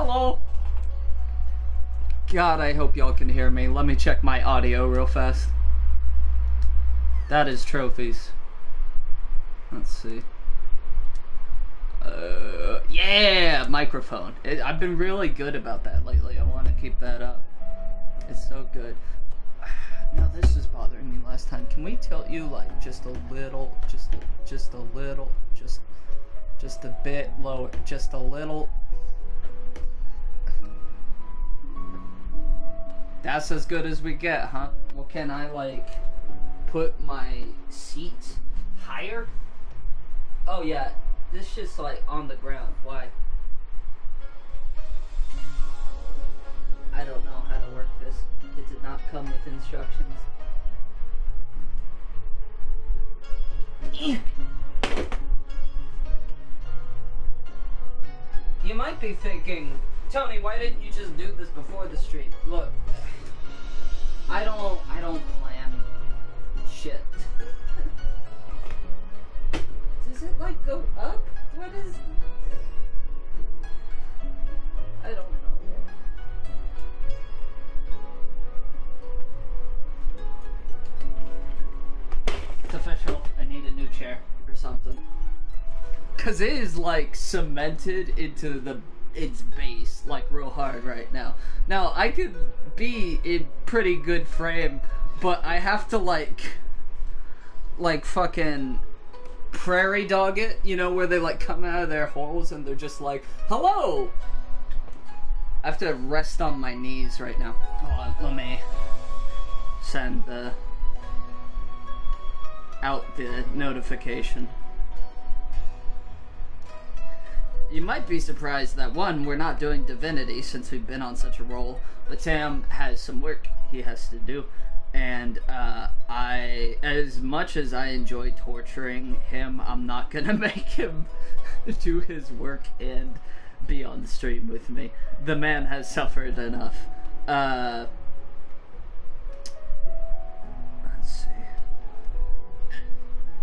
Hello! God, I hope y'all can hear me. Let me check my audio real fast. That is trophies. Let's see. Yeah! Microphone. I've been really good about that lately. I want to keep that up. It's so good. Now this is bothering me last time. Can we tilt you like just a little, just a little, just a bit lower, just a little. That's as good as we get, huh? Well, can I like put my seat higher? Oh yeah, this shit's like on the ground. Why? I don't know how to work this. It did not come with instructions. You might be thinking, Tony, why didn't you just do this before the stream? Look, I don't plan shit. Does it like go up? What is? I don't know. It's official. I need a new chair or something. Cause it is like cemented into its base like real hard right now. Now I could be in pretty good frame, but I have to like fucking prairie dog it, you know, where they like come out of their holes and they're just like, hello! I have to rest on my knees right now. Hold on, let me send out the notification. You might be surprised that, one, we're not doing Divinity since we've been on such a roll, but Sam has some work he has to do, and as much as I enjoy torturing him, I'm not gonna make him do his work and be on the stream with me. The man has suffered enough. Let's see.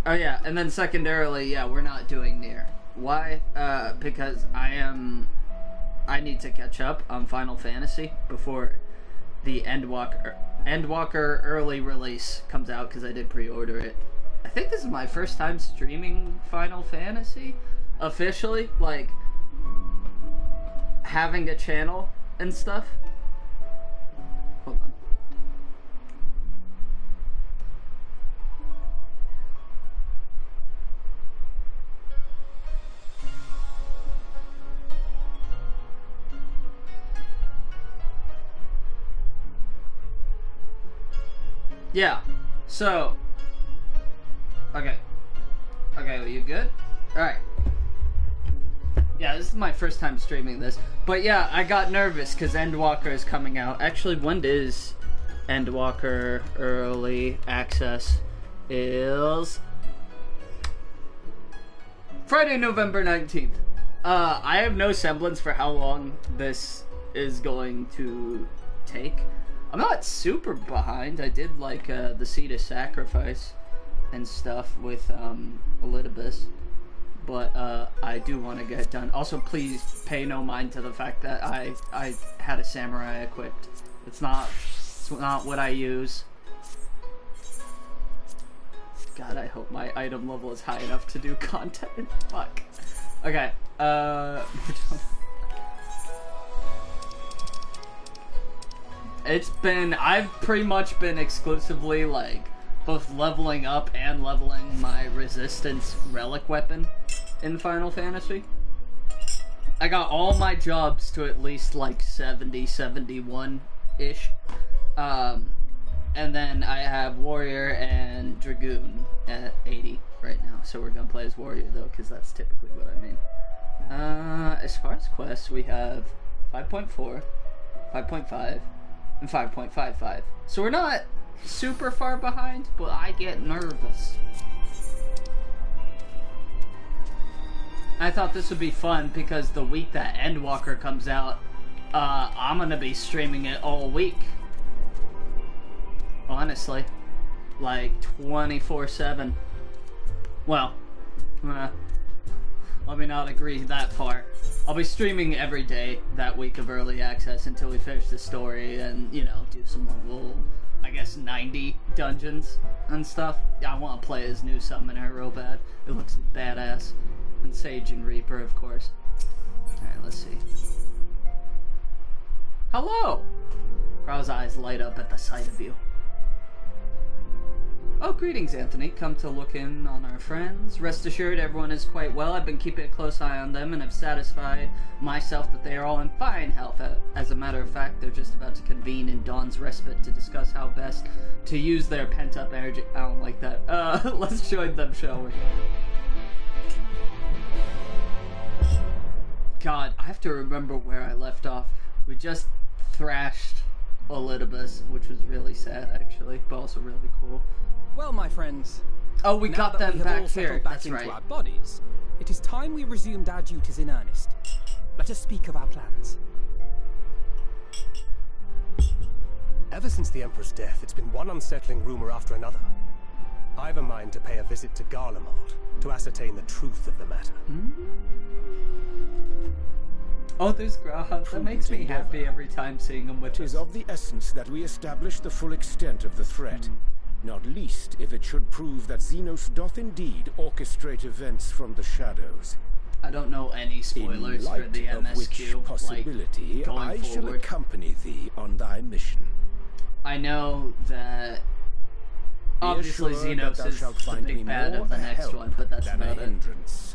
Oh yeah, and then secondarily, yeah, we're not doing Nier. Why? Because I need to catch up on Final Fantasy before the Endwalker early release comes out, because I did pre-order it. I think this is my first time streaming Final Fantasy officially, like having a channel and stuff. Hold on. Yeah, so, okay, are you good? Alright. Yeah, this is my first time streaming this, but yeah, I got nervous because Endwalker is coming out. Actually, when is Endwalker early access? Is Friday, November 19th. I have no semblance for how long this is going to take. I'm not super behind. I did like the Seed of Sacrifice and stuff with Elidibus, but I do want to get it done. Also, please pay no mind to the fact that I had a samurai equipped. It's not what I use. God, I hope my item level is high enough to do content. Fuck. Okay. I've pretty much been exclusively, like, both leveling up and leveling my resistance relic weapon in Final Fantasy. I got all my jobs to at least, like, 70, 71-ish. And then I have Warrior and Dragoon at 80 right now. So we're gonna play as Warrior, though, because that's typically what I mean. As far as quests, we have 5.4, 5.5, and 5.55. So we're not super far behind, but I get nervous. I thought this would be fun because the week that Endwalker comes out, I'm gonna be streaming it all week. Honestly. Like 24/7. Well, let Let me not agree that far. I'll be streaming every day that week of early access until we finish the story and, you know, do some level, I guess, 90 dungeons and stuff. I want to play as new summoner real bad. It looks badass. And Sage and Reaper, of course. Alright, let's see. Hello! Crow's eyes light up at the sight of you. Oh, greetings, Anthony. Come to look in on our friends. Rest assured, everyone is quite well. I've been keeping a close eye on them and have satisfied myself that they are all in fine health. As a matter of fact, they're just about to convene in Dawn's Respite to discuss how best to use their pent-up energy. I don't like that. Let's join them, shall we? God, I have to remember where I left off. We just thrashed Olympus, which was really sad, actually, but also really cool. Well, my friends. Oh, we got them back here. That's right. Our bodies, it is time we resumed our duties in earnest. Let us speak of our plans. Ever since the Emperor's death, it's been one unsettling rumor after another. I've a mind to pay a visit to Garlemald to ascertain the truth of the matter. Oh, there's Graha. That makes me happy every time seeing him with us. It is of the essence that we establish the full extent of the threat. Not least if it should prove that Xenos doth indeed orchestrate events from the shadows. I don't know any spoilers for the MSQ. Which possibility like, I shall accompany thee on thy mission. I know that obviously Xenos is the big bad of the next one, but that's about it.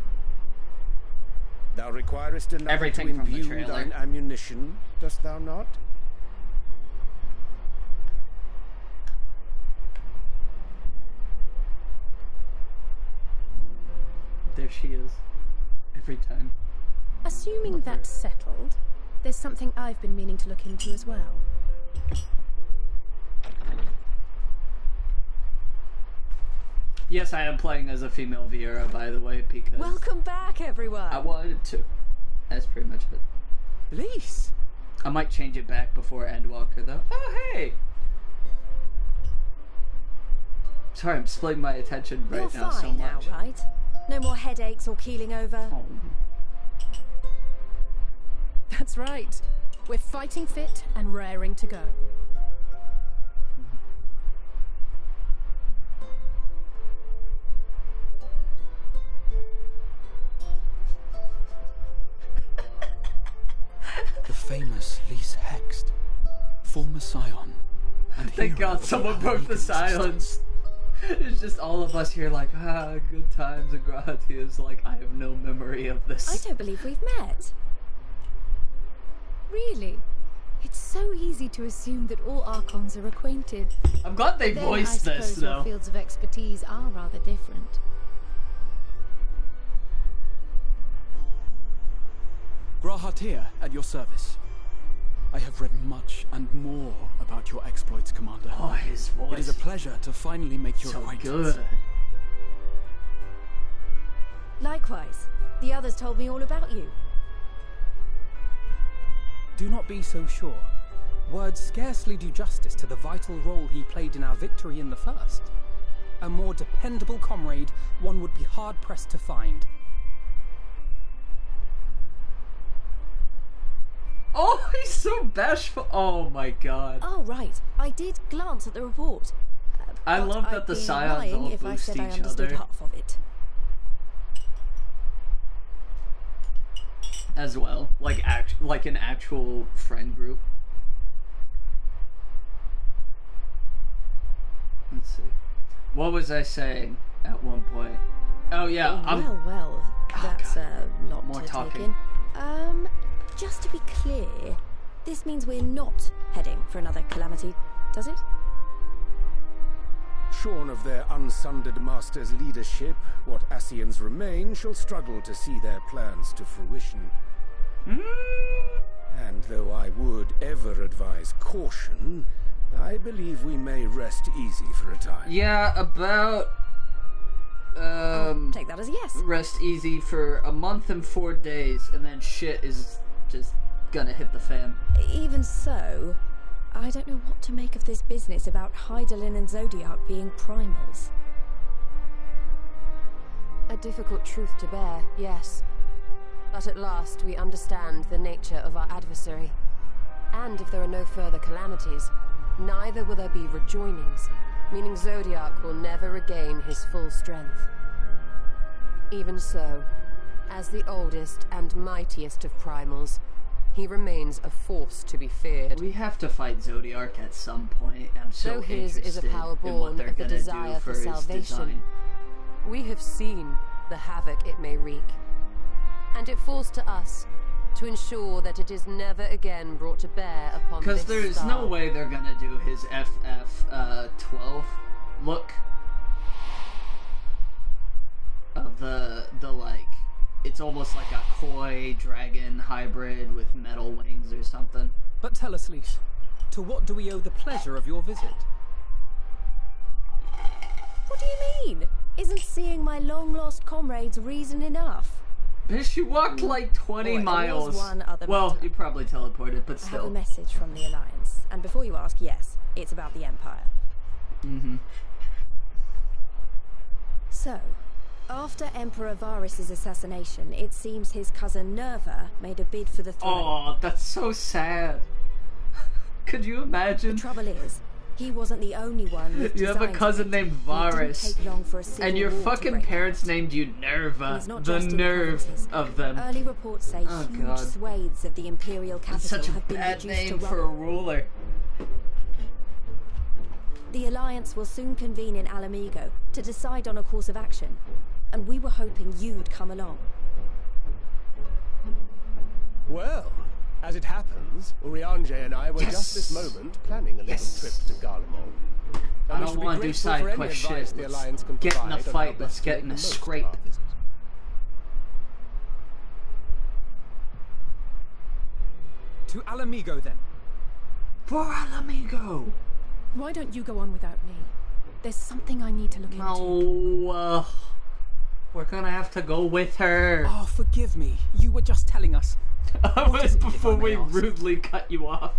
Thou requirest enough everything to from the imbue trailer. Thine ammunition, dost thou not? There she is. Every time. Assuming that's settled, there's something I've been meaning to look into as well. Yes, I am playing as a female Viera, by the way, because... Welcome back, everyone! I wanted to. That's pretty much it. Lise! I might change it back before Endwalker, though. Oh, hey! Sorry, I'm splitting my attention right now so much. You're fine now, right? No more headaches or keeling over? Oh. That's right. We're fighting fit and raring to go. The famous Lise Hext, former Scion. And thank God someone broke the silence. It's just all of us here like, good times, and Gratia's like, I have no memory of this. I don't believe we've met. Really? It's so easy to assume that all Archons are acquainted. I'm glad they voiced this, though. Your fields of expertise are rather different. Grahat here, at your service. I have read much and more about your exploits, Commander. Oh, his voice. It is a pleasure to finally make your acquaintance. Good. Likewise. The others told me all about you. Do not be so sure. Words scarcely do justice to the vital role he played in our victory in the first. A more dependable comrade one would be hard-pressed to find. Oh, he's so bashful. Oh my God. Oh, right. I did glance at the report. I love that the Scions all if I boost said I each understood other. half of it. As well, like an actual friend group. Let's see. What was I saying at one point? Oh yeah, Well, that's a lot more to talking. take in. Just to be clear, this means we're not heading for another calamity, does it? Shorn of their unsundered master's leadership, what Ascians remain shall struggle to see their plans to fruition. And though I would ever advise caution, I believe we may rest easy for a time. Yeah, about... Take that as a yes. Rest easy for a month and 4 days, and then shit is just gonna hit the fan. Even so, I don't know what to make of this business about Hydaelyn and Zodiac being primals. A difficult truth to bear, yes. But at last we understand the nature of our adversary. And if there are no further calamities, neither will there be rejoinings, meaning Zodiac will never regain his full strength. Even so, as the oldest and mightiest of primals, he remains a force to be feared. We have to fight Zodiac at some point. I'm so Though his is a power interested in what born they're of the gonna desire do for his salvation. design. We have seen the havoc it may wreak, and it falls to us to ensure that it is never again brought to bear upon this Because there's star. no way they're gonna do his FF12 look of the like, it's almost like a koi dragon hybrid with metal wings or something. But tell us, Leash, to what do we owe the pleasure of your visit? What do you mean? Isn't seeing my long-lost comrades reason enough? Bitch, you walked like 20 Boy, there miles. was one other Well, matter. you probably teleported, but I have a still. message from the Alliance, and before you ask, yes, it's about the Empire. Mm-hmm. So, after Emperor Varys' assassination, it seems his cousin Nerva made a bid for the throne. Oh, that's so sad. Could you imagine? The trouble is, he wasn't the only one with You have a designs cousin of it. named It didn't Varys, take long for a civil and your war to fucking break parents out. named you And Nerva. it's not The just in nerve provinces. of them. Early reports say Oh, huge God. swathes of the imperial That's capital such a have been bad reduced to name for a rubble. ruler. The Alliance will soon convene in Alamigo to decide on a course of action, and we were hoping you'd come along. Well, as it happens, Urianger and I were just this moment planning a little trip to Garlemald. I don't want to do side quest shit. The Let's Alliance can get in a provide on fight. how Let's best to get make in the a most of scrape. our visit. To Alamigo, then. For Alamigo! Why don't you go on without me? There's something I need to look into. No, we're gonna have to go with her. Oh, forgive me. You were just telling us. What is it, if Before I may we ask? rudely cut you off.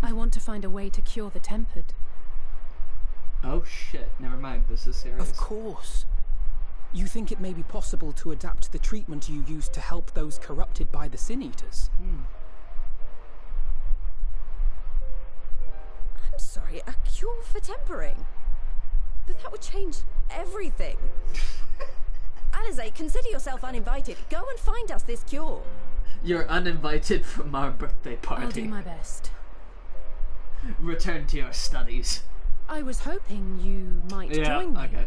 I want to find a way to cure the tempered. Oh shit, never mind, this is serious. Of course. You think it may be possible to adapt the treatment you use to help those corrupted by the Sin Eaters? I'm sorry, a cure for tempering? But that would change everything. Alizé, consider yourself uninvited. Go and find us this cure. You're uninvited from our birthday party. I'll do my best. Return to your studies. I was hoping you might join me. Okay.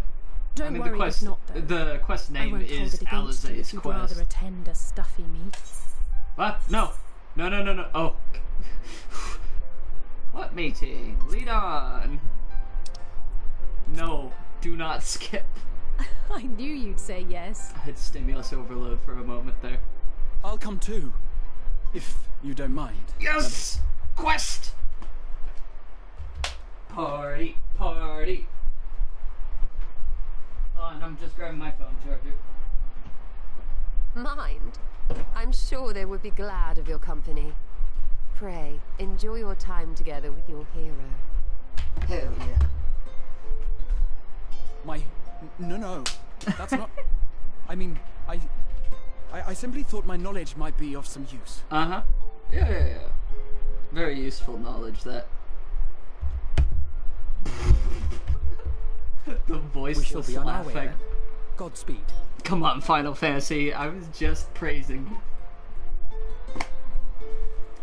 Don't I mean, worry the quest, if not, though. the quest I name won't hold is it against you Alizé's if you'd quest. rather attend a stuffy meet. What? No. No, no, no, no. Oh. What meeting? Lead on. No, do not skip. I knew you'd say yes. I had stimulus overload for a moment there. I'll come too, if you don't mind. Yes! Quest! Party, party. Oh, and I'm just grabbing my phone charger. Mind? I'm sure they would be glad of your company. Pray, enjoy your time together with your hero. Hell yeah. No, that's not... I mean, I simply thought my knowledge might be of some use. Uh-huh. Yeah. Very useful knowledge, that. The voiceless We shall be on our way laughing. then. Godspeed. Come on, Final Fantasy. I was just praising.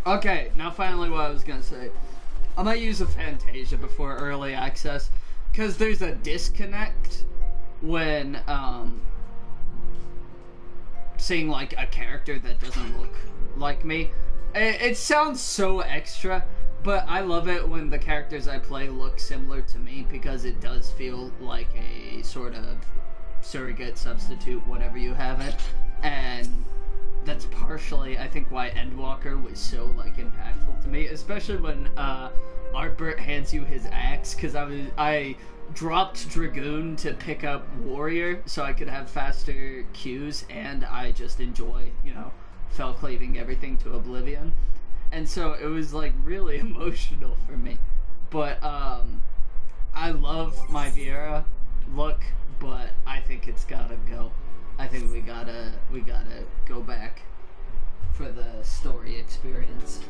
Okay, now finally what I was gonna say. I might use a Fantasia before early access, because there's a disconnect when, seeing, like, a character that doesn't look like me. It sounds so extra, but I love it when the characters I play look similar to me, because it does feel like a sort of surrogate, substitute, whatever you have it. And that's partially, I think, why Endwalker was so, like, impactful to me, especially when, Artbert hands you his axe, because I dropped Dragoon to pick up Warrior so I could have faster Qs, and I just enjoy, fell cleaving everything to oblivion. And so it was, like, really emotional for me. But, I love my Viera look, but I think it's gotta go. I think we gotta go back for the story experience.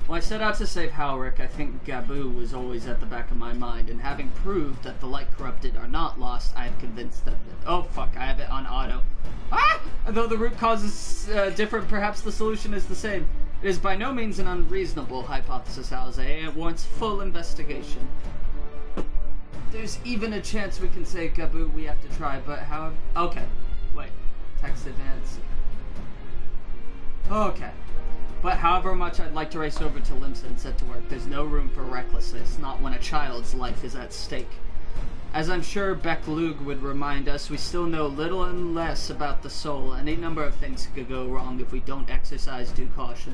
When I set out to save Halric, I think Gabu was always at the back of my mind, and having proved that the Light Corrupted are not lost, I am convinced that... Oh, fuck, I have it on auto. Ah! Though the root cause is different, perhaps the solution is the same. It is by no means an unreasonable hypothesis, Alize, and it warrants full investigation. There's even a chance we can say, Gabu, we have to try, but how... Okay, wait. Text advance. Okay. But however much I'd like to race over to Limsa and set to work, there's no room for recklessness, not when a child's life is at stake. As I'm sure Beck-Lug would remind us, we still know little and less about the soul. Any number of things could go wrong if we don't exercise due caution.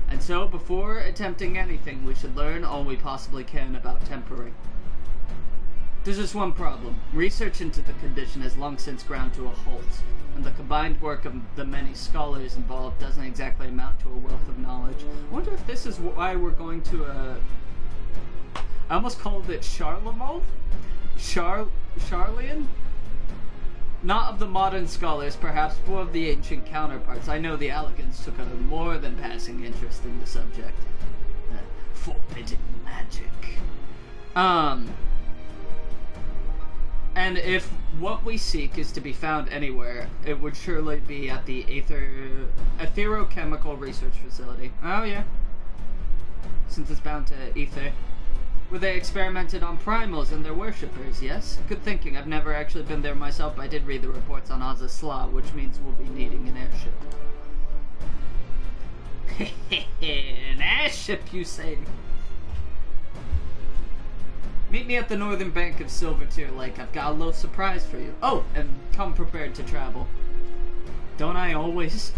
And so, before attempting anything, we should learn all we possibly can about tempering. There's just one problem. Research into the condition has long since ground to a halt, and the combined work of the many scholars involved doesn't exactly amount to a wealth of knowledge. I wonder if this is why we're going to I almost called it Charlemagne? Charlian? Not of the modern scholars, perhaps, but of the ancient counterparts. I know the Allegans took a more than passing interest in the subject. Forbidden magic. And if what we seek is to be found anywhere, it would surely be at the Etherochemical Research Facility. Oh, yeah. Since it's bound to ether. Where they experimented on primals and their worshippers, yes? Good thinking. I've never actually been there myself, but I did read the reports on Azazla, which means we'll be needing an airship. An airship, you say? Meet me at the northern bank of Silvertear Lake. I've got a little surprise for you. Oh, and come prepared to travel. Don't I always?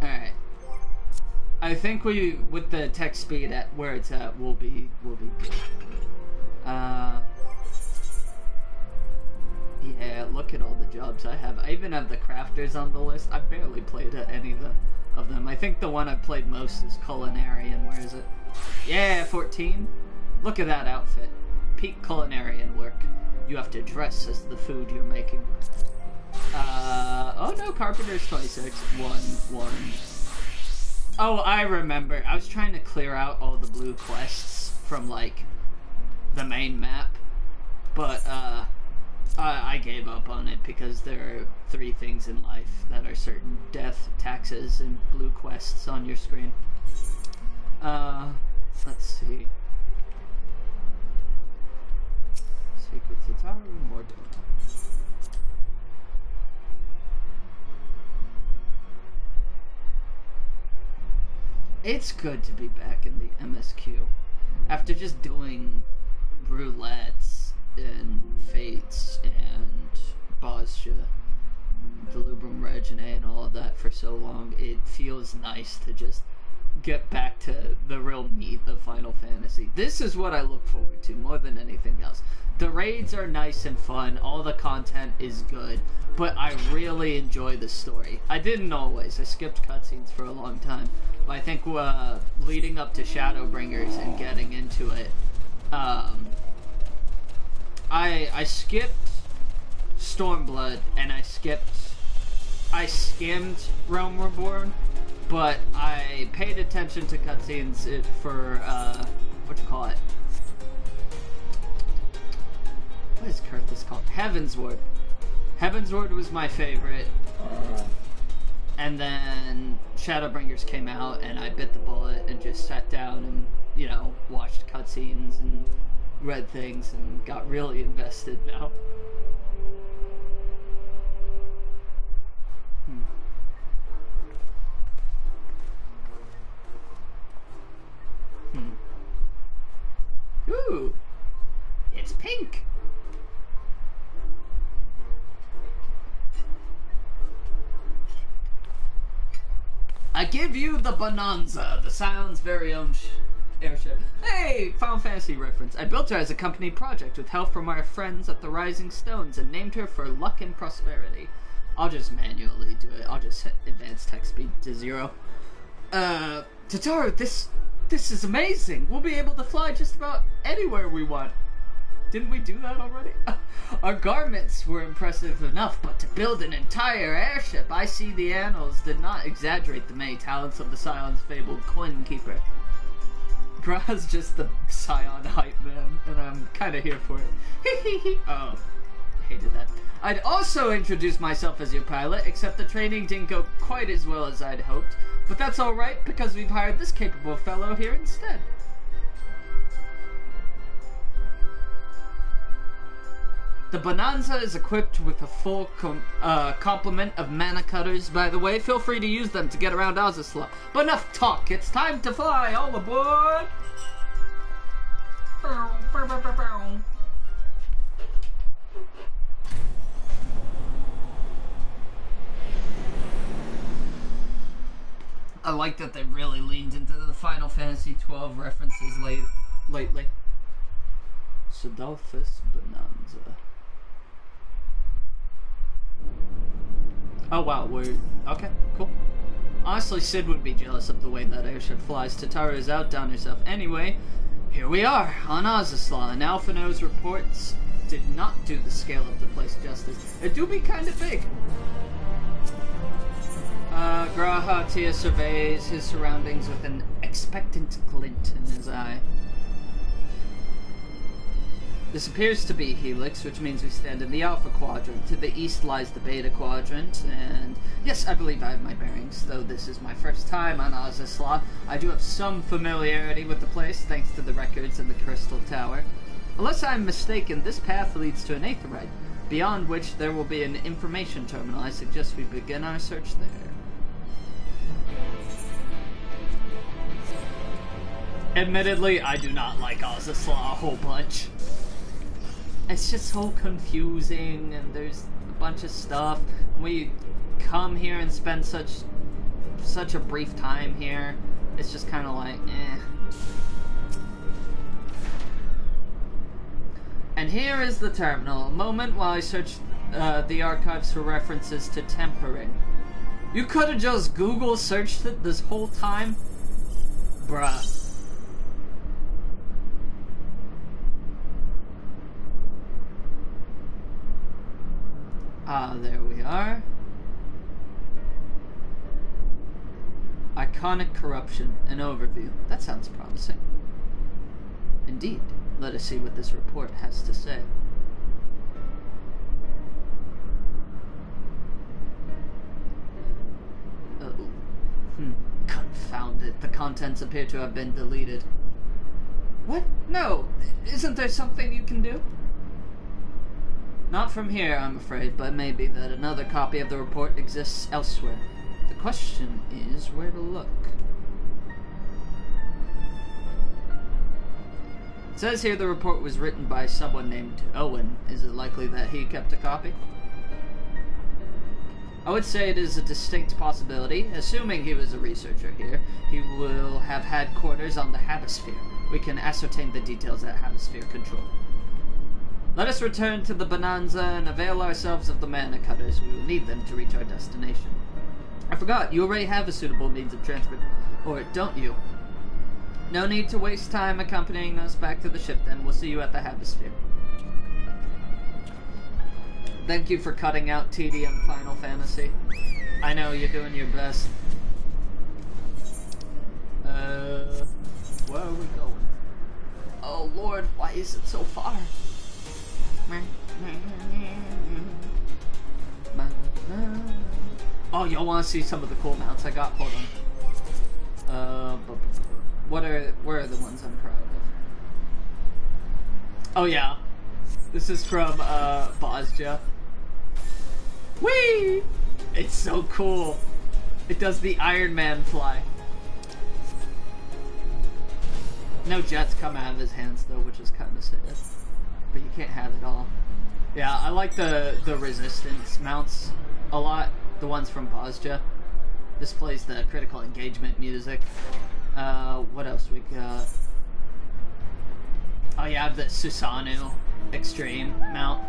Alright. I think with the text speed at where it's at, we'll be good. Yeah, look at all the jobs I have. I even have the crafters on the list. I've barely played any of them. I think the one I've played most is Culinarian. Where is it? Yeah, 14. Look at that outfit. Peak Culinarian work. You have to dress as the food you're making. Oh no, Carpenter's 26. 1. Oh, I remember. I was trying to clear out all the blue quests from, like, the main map. But, I gave up on it because there are 3 things in life that are certain: death, taxes, and blue quests on your screen. Let's see. Secret Tataru, Mordona. It's good to be back in the MSQ. After just doing roulettes and Fates and Bosja, Delubrum Regine, and all of that for so long, it feels nice to just get back to the real meat of Final Fantasy. This is what I look forward to more than anything else. The raids are nice and fun, all the content is good, but I really enjoy the story. I didn't always. I skipped cutscenes for a long time, but I think leading up to Shadowbringers and getting into it, I skipped Stormblood and I skimmed Realm Reborn, but I paid attention to cutscenes for what is Kurthus called? Heavensward. Heavensward was my favorite. And then Shadowbringers came out and I bit the bullet and just sat down and, you know, watched cutscenes and read things and got really invested now. Ooh, it's pink. I give you the Bonanza, the Scion's very own airship. Hey, Final Fantasy reference. I built her as a company project with help from our friends at the Rising Stones and named her for luck and prosperity. I'll just manually do it. I'll just set advanced text speed to 0. Tataru, this is amazing. We'll be able to fly just about anywhere we want. Didn't we do that already? Our garments were impressive enough, but to build an entire airship, I see the annals did not exaggerate the many talents of the Scion's fabled coin keeper. Gra's just the Scion hype man, and I'm kinda here for it. Oh, hated that. I'd also introduce myself as your pilot, except the training didn't go quite as well as I'd hoped. But that's alright, because we've hired this capable fellow here instead. The Bonanza is equipped with a full complement of mana cutters, by the way. Feel free to use them to get around Azazla. But enough talk, it's time to fly! All aboard! I like that they really leaned into the Final Fantasy XII references lately. Sidolphus Bonanza. Oh wow, okay, cool. Honestly, Sid would be jealous of the way that airship flies. Tataru's outdone herself. Anyway, here we are, on Azazla, and Alphino's reports did not do the scale of the place justice. It do be kinda big. Graha Tia surveys his surroundings with an expectant glint in his eye. This appears to be Helix, which means we stand in the Alpha Quadrant. To the east lies the Beta Quadrant, and yes, I believe I have my bearings. Though this is my first time on Azazla, I do have some familiarity with the place, thanks to the records in the Crystal Tower. Unless I'm mistaken, this path leads to an Aetheryte, beyond which there will be an information terminal. I suggest we begin our search there. Admittedly, I do not like Azazla a whole bunch. It's just so confusing, and there's a bunch of stuff. We come here and spend such a brief time here. It's just kind of like, eh. And here is the terminal. A moment while I search the archives for references to tempering. You could have just Google searched it this whole time? Bruh. There we are. Iconic corruption, an overview. That sounds promising. Indeed. Let us see what this report has to say. Confound it. The contents appear to have been deleted. What? No! Isn't there something you can do? Not from here, I'm afraid, but maybe that another copy of the report exists elsewhere. The question is where to look. It says here the report was written by someone named Owen. Is it likely that he kept a copy? I would say it is a distinct possibility. Assuming he was a researcher here, he will have had quarters on the Hemisphere. We can ascertain the details at Hemisphere Control. Let us return to the Bonanza and avail ourselves of the mana cutters. We will need them to reach our destination. I forgot, you already have a suitable means of transport, or don't you? No need to waste time accompanying us back to the ship then. We'll see you at the Hemisphere. Thank you for cutting out tedium, Final Fantasy. I know, you're doing your best. Where are we going? Oh lord, why is it so far? Oh, y'all want to see some of the cool mounts I got? Hold on. Where are the ones I'm proud of? Oh yeah, this is from Bosja. Whee! It's so cool. It does the Iron Man fly. No jets come out of his hands though, which is kind of sad. But you can't have it all. Yeah, I like the resistance mounts a lot. The ones from Bosja. This plays the critical engagement music. What else we got? Oh yeah, I have the Susanoo Extreme mount.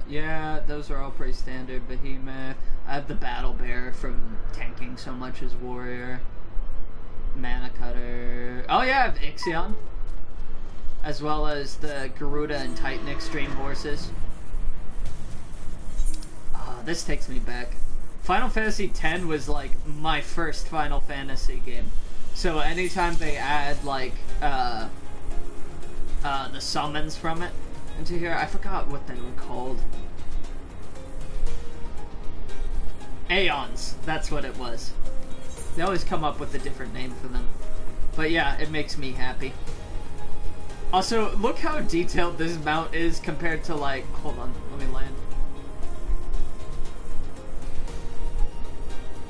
Yeah, those are all pretty standard. Behemoth. I have the Battle Bear from tanking so much as warrior. Mana Cutter. Oh yeah, I have Ixion. As well as the Garuda and Titan Extreme horses. Oh, this takes me back. Final Fantasy X was like my first Final Fantasy game. So anytime they add like the summons from it into here, I forgot what they were called. Aeons, that's what it was. They always come up with a different name for them. But yeah, it makes me happy. Also, look how detailed this mount is compared to like... Hold on, let me land.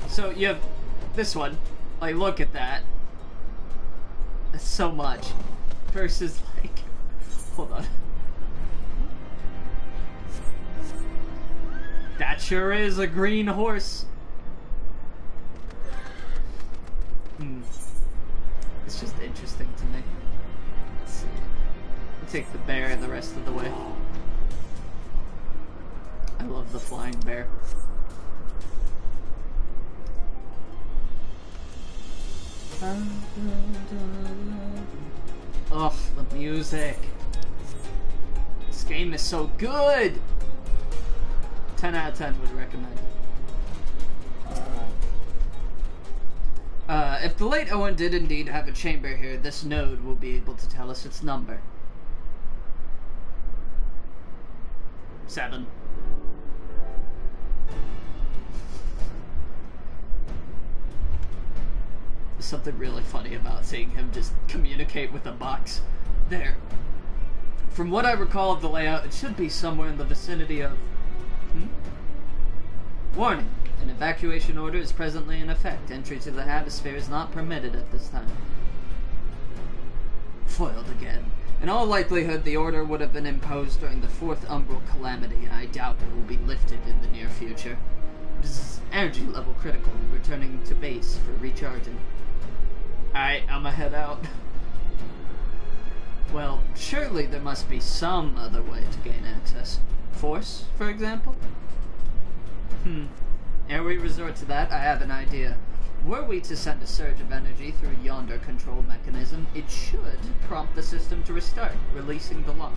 So you have this one. Like, look at that. That's so much. Versus like... Hold on. That sure is a green horse. It's just interesting to me. Let's see. I'll take the bear the rest of the way. I love the flying bear. Ugh, the music. This game is so good! 10 out of 10 would recommend. If the late Owen did indeed have a chamber here, this node will be able to tell us its number. 7. There's something really funny about seeing him just communicate with a box. There. From what I recall of the layout, it should be somewhere in the vicinity of... Warning. An evacuation order is presently in effect. Entry to the Hemisphere is not permitted at this time. Foiled again. In all likelihood, the order would have been imposed during the 4th Umbral Calamity, and I doubt it will be lifted in the near future. This is energy level critical, returning to base for recharging. Alright, I'ma head out. Well, surely there must be some other way to gain access. Force, for example? Ere we resort to that, I have an idea. Were we to send a surge of energy through yonder control mechanism, it should prompt the system to restart, releasing the lock.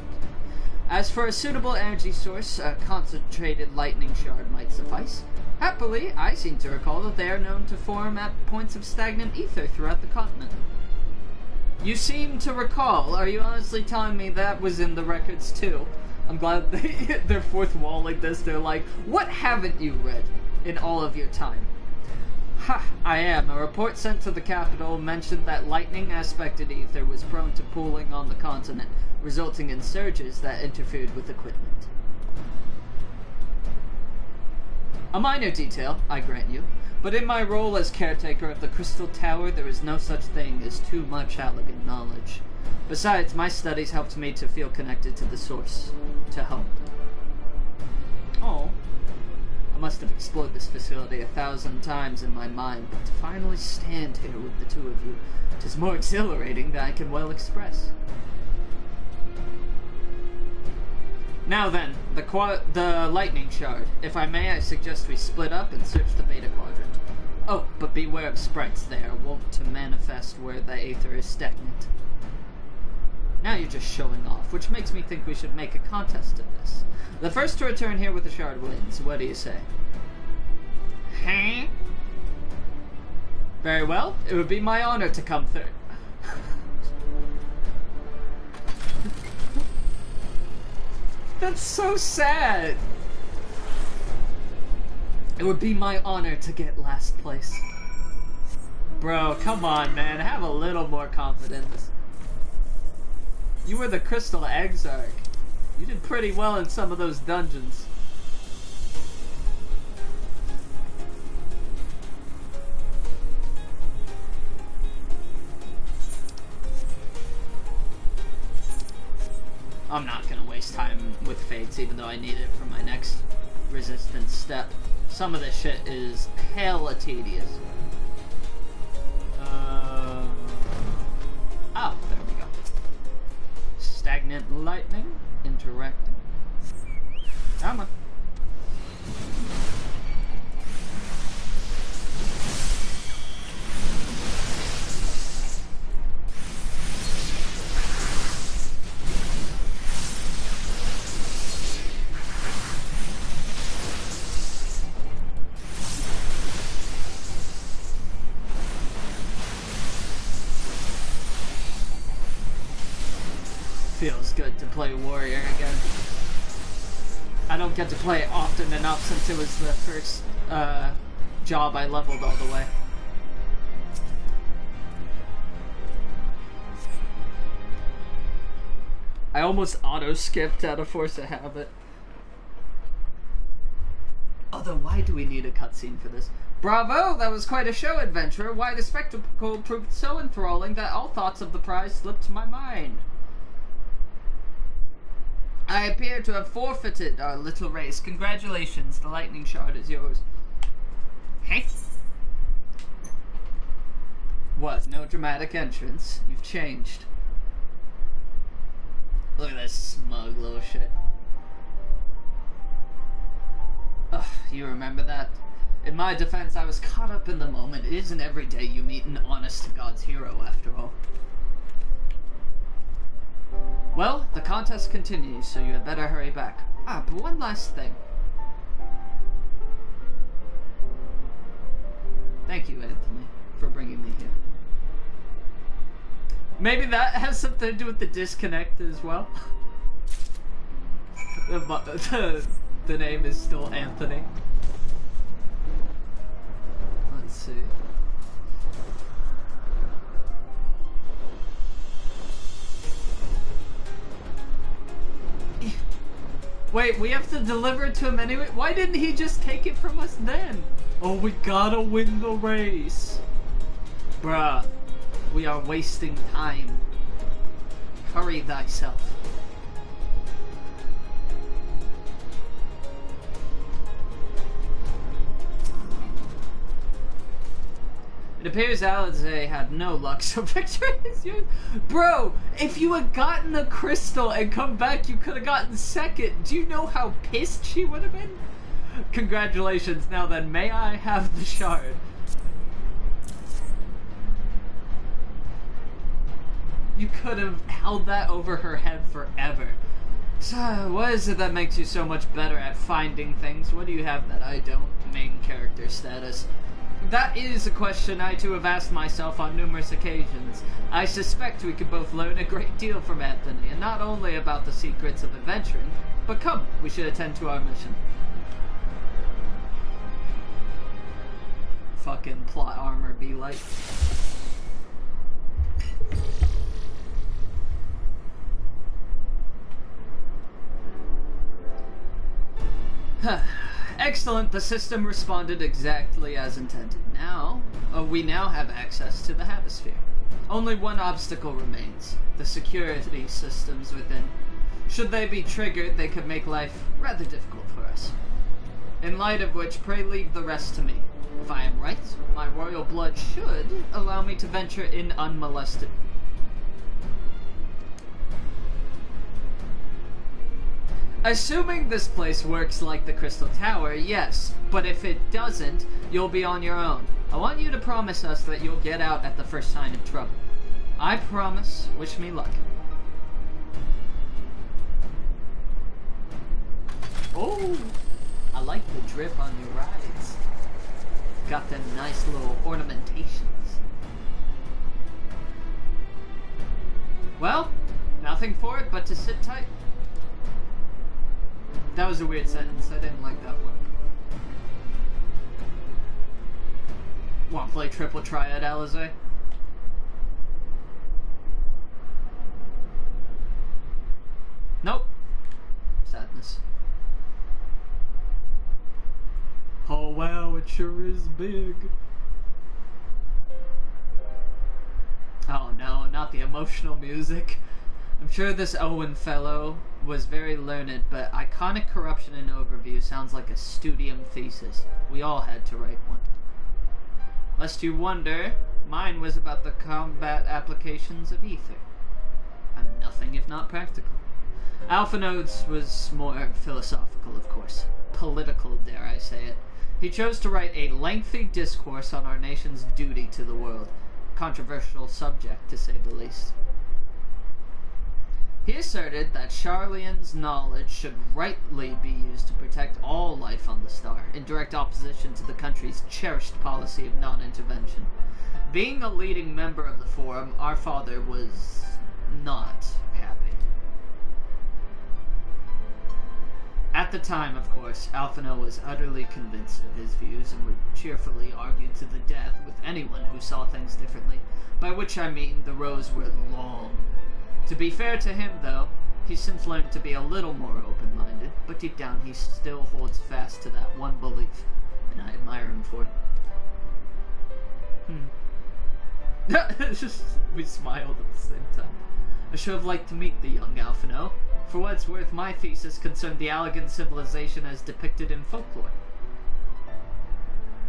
As for a suitable energy source, a concentrated lightning shard might suffice. Happily, I seem to recall that they are known to form at points of stagnant ether throughout the continent. You seem to recall. Are you honestly telling me that was in the records too? I'm glad they're fourth walling this. They're like, what haven't you read in all of your time? Ha, I am. A report sent to the capital mentioned that lightning-aspected ether was prone to pooling on the continent, resulting in surges that interfered with equipment. A minor detail, I grant you, but in my role as caretaker of the Crystal Tower, there is no such thing as too much elegant knowledge. Besides, my studies helped me to feel connected to the source, to home. Oh. I must have explored this facility 1,000 times in my mind, but to finally stand here with the two of you, it is more exhilarating than I can well express. Now then, the lightning shard. If I may, I suggest we split up and search the beta quadrant. Oh, but beware of sprites. They are wont to manifest where the aether is stagnant. Now you're just showing off, which makes me think we should make a contest of this. The first to return here with the shard wins. What do you say? Huh? Very well. It would be my honor to come third. That's so sad. It would be my honor to get last place. Bro, come on, man. Have a little more confidence. You were the Crystal Exarch. You did pretty well in some of those dungeons. I'm not gonna waste time with Fates, even though I need it for my next resistance step. Some of this shit is hella tedious. Oh, there we go. Stagnant lightning, interacting. Come on. Feels good to play Warrior again. I don't get to play it often enough since it was the first job I leveled all the way. I almost auto-skipped out of force of habit. Although, why do we need a cutscene for this? Bravo! That was quite a show, adventurer. Why, the spectacle proved so enthralling that all thoughts of the prize slipped my mind. I appear to have forfeited our little race. Congratulations, the lightning shard is yours. Hey? What, no dramatic entrance? You've changed. Look at this smug little shit. Ugh, you remember that? In my defense, I was caught up in the moment. It isn't every day you meet an honest-to-God's hero, after all. Well, the contest continues, so you had better hurry back. Ah, but one last thing. Thank you, Anthony, for bringing me here. Maybe that has something to do with the disconnect as well. The name is still Anthony. Let's see. Wait, we have to deliver it to him anyway? Why didn't he just take it from us then? Oh, we gotta win the race. Bruh, we are wasting time. Hurry thyself. It appears Alizé had no luck, so victory is yours. Bro, if you had gotten a crystal and come back, you could have gotten second. Do you know how pissed she would have been? Congratulations. Now then, may I have the shard? You could have held that over her head forever. So, what is it that makes you so much better at finding things? What do you have that I don't? Main character status. That is a question I too have asked myself on numerous occasions. I suspect we could both learn a great deal from Anthony, and not only about the secrets of adventuring, but come, we should attend to our mission. Fucking plot armor be like. Excellent, the system responded exactly as intended. Now, we now have access to the Hemisphere. Only one obstacle remains, the security systems within. Should they be triggered, they could make life rather difficult for us. In light of which, pray leave the rest to me. If I am right, my royal blood should allow me to venture in unmolested. Assuming this place works like the Crystal Tower, yes. But if it doesn't, you'll be on your own. I want you to promise us that you'll get out at the first sign of trouble. I promise. Wish me luck. Oh, I like the drip on your rides. Got them nice little ornamentations. Well, nothing for it but to sit tight. That was a weird sentence. I didn't like that one. Want to play Triple Triad, Alizé? Nope. Sadness. Oh wow, it sure is big. Oh no, not the emotional music. I'm sure this Owen fellow was very learned, but iconic corruption and overview sounds like a studium thesis. We all had to write one. Lest you wonder, mine was about the combat applications of ether. I'm nothing if not practical. Alphinodes was more philosophical, of course. Political, dare I say it. He chose to write a lengthy discourse on our nation's duty to the world. Controversial subject, to say the least. He asserted that Charlian's knowledge should rightly be used to protect all life on the star, in direct opposition to the country's cherished policy of non-intervention. Being a leading member of the Forum, our father was not happy. At the time, of course, Alphino was utterly convinced of his views and would cheerfully argue to the death with anyone who saw things differently, by which I mean the rows were long. To be fair to him, though, he's since learned to be a little more open-minded, but deep down he still holds fast to that one belief, and I admire him for it. We smiled at the same time. I should have liked to meet the young Alphino. For what it's worth, my thesis concerned the Allegan civilization as depicted in folklore.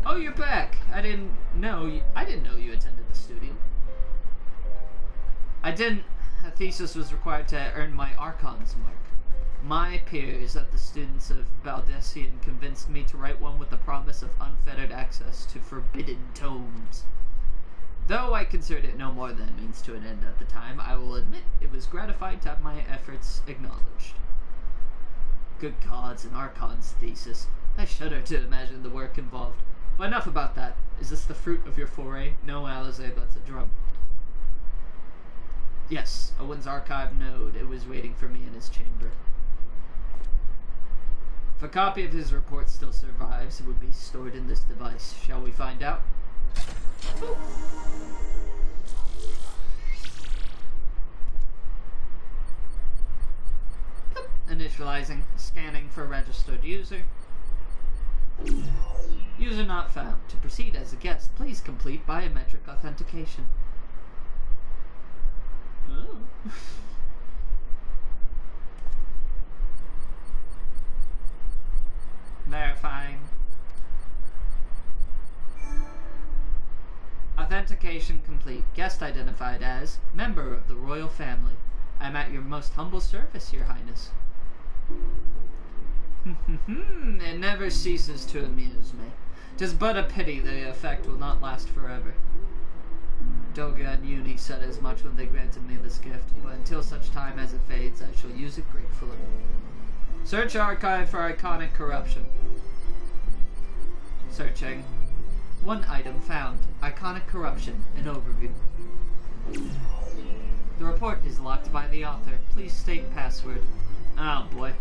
Oh, you're back! I didn't know you attended the studio. I didn't. A thesis was required to earn my Archon's mark. My peers at the students of Baldessian convinced me to write one with the promise of unfettered access to forbidden tomes. Though I considered it no more than a means to an end at the time, I will admit it was gratifying to have my efforts acknowledged. Good gods, an Archon's thesis. I shudder to imagine the work involved. But enough about that. Is this the fruit of your foray? No, Alizé, that's a drum. Yes, Owen's archive node. It was waiting for me in his chamber. If a copy of his report still survives, it would be stored in this device. Shall we find out? Ooh. Initializing, scanning for registered user. User not found. To proceed as a guest, please complete biometric authentication. Oh. Verifying. Authentication complete. Guest identified as member of the royal family. I'm at your most humble service, Your Highness. It never ceases to amuse me. 'Tis but a pity the effect will not last forever. Doga and Uni said as much when they granted me this gift, but until such time as it fades, I shall use it gratefully. Search archive for iconic corruption. Searching. One item found. Iconic corruption. An overview. The report is locked by the author. Please state password. Oh boy.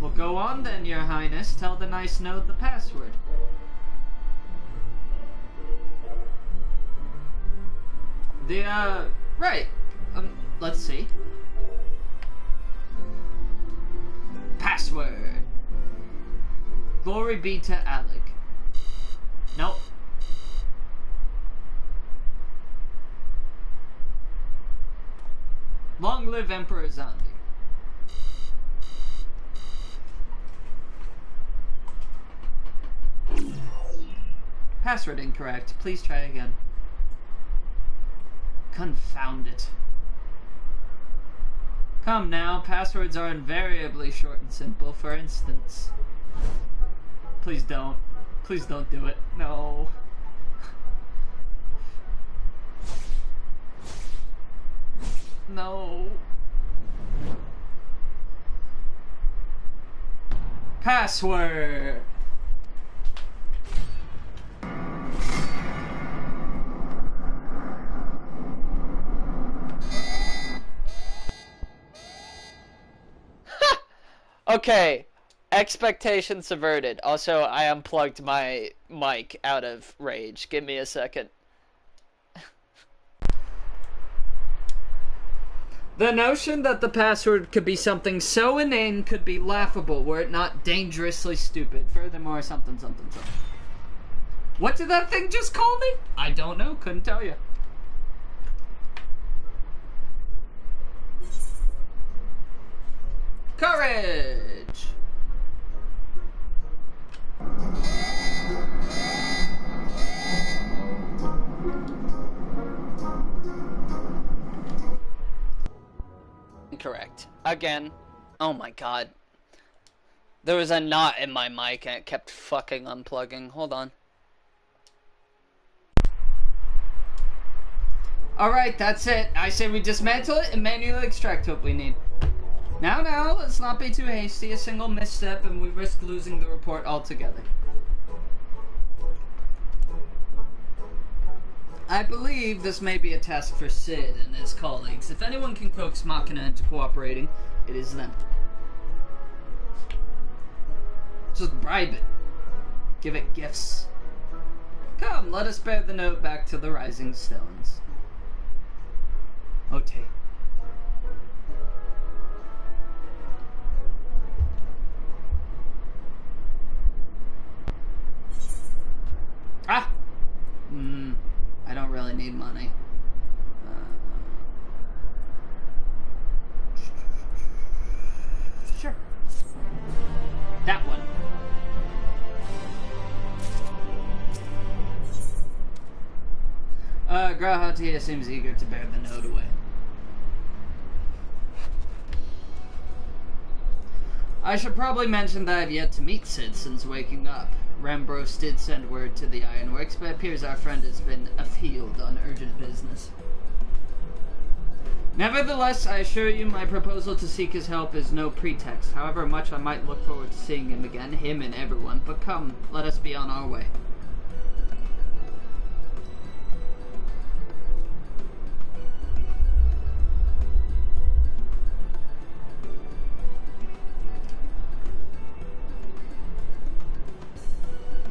Well, go on then, Your Highness. Tell the nice node the password. Right. Let's see. Password. Glory be to Alec. Nope. Long live Emperor Zandi. Password incorrect. Please try again. Confound it. Come now, passwords are invariably short and simple. For instance... Please don't. Please don't do it. No. No. Password. Okay, expectation subverted. Also, I unplugged my mic out of rage. Give me a second. The notion that the password could be something so inane could be laughable were it not dangerously stupid. Furthermore, something, something, something. What did that thing just call me? I don't know, couldn't tell you. Courage! Incorrect. again. Oh my god. There was a knot in my mic and it kept fucking unplugging. Hold on. Alright, that's it. I say we dismantle it and manually extract what we need. Now, let's not be too hasty. A single misstep and we risk losing the report altogether. I believe this may be a task for Sid and his colleagues. If anyone can coax Machina into cooperating, it is them. Just bribe it. Give it gifts. Come, let us bear the note back to the Rising Stones. Ote. Ah! I don't really need money. Sure. That one. Grahatia seems eager to bear the note away. I should probably mention that I have yet to meet Sid since waking up. Rambros did send word to the Ironworks, but it appears our friend has been afield on urgent business. Nevertheless, I assure you my proposal to seek his help is no pretext, however much I might look forward to seeing him again, him and everyone, but come, let us be on our way.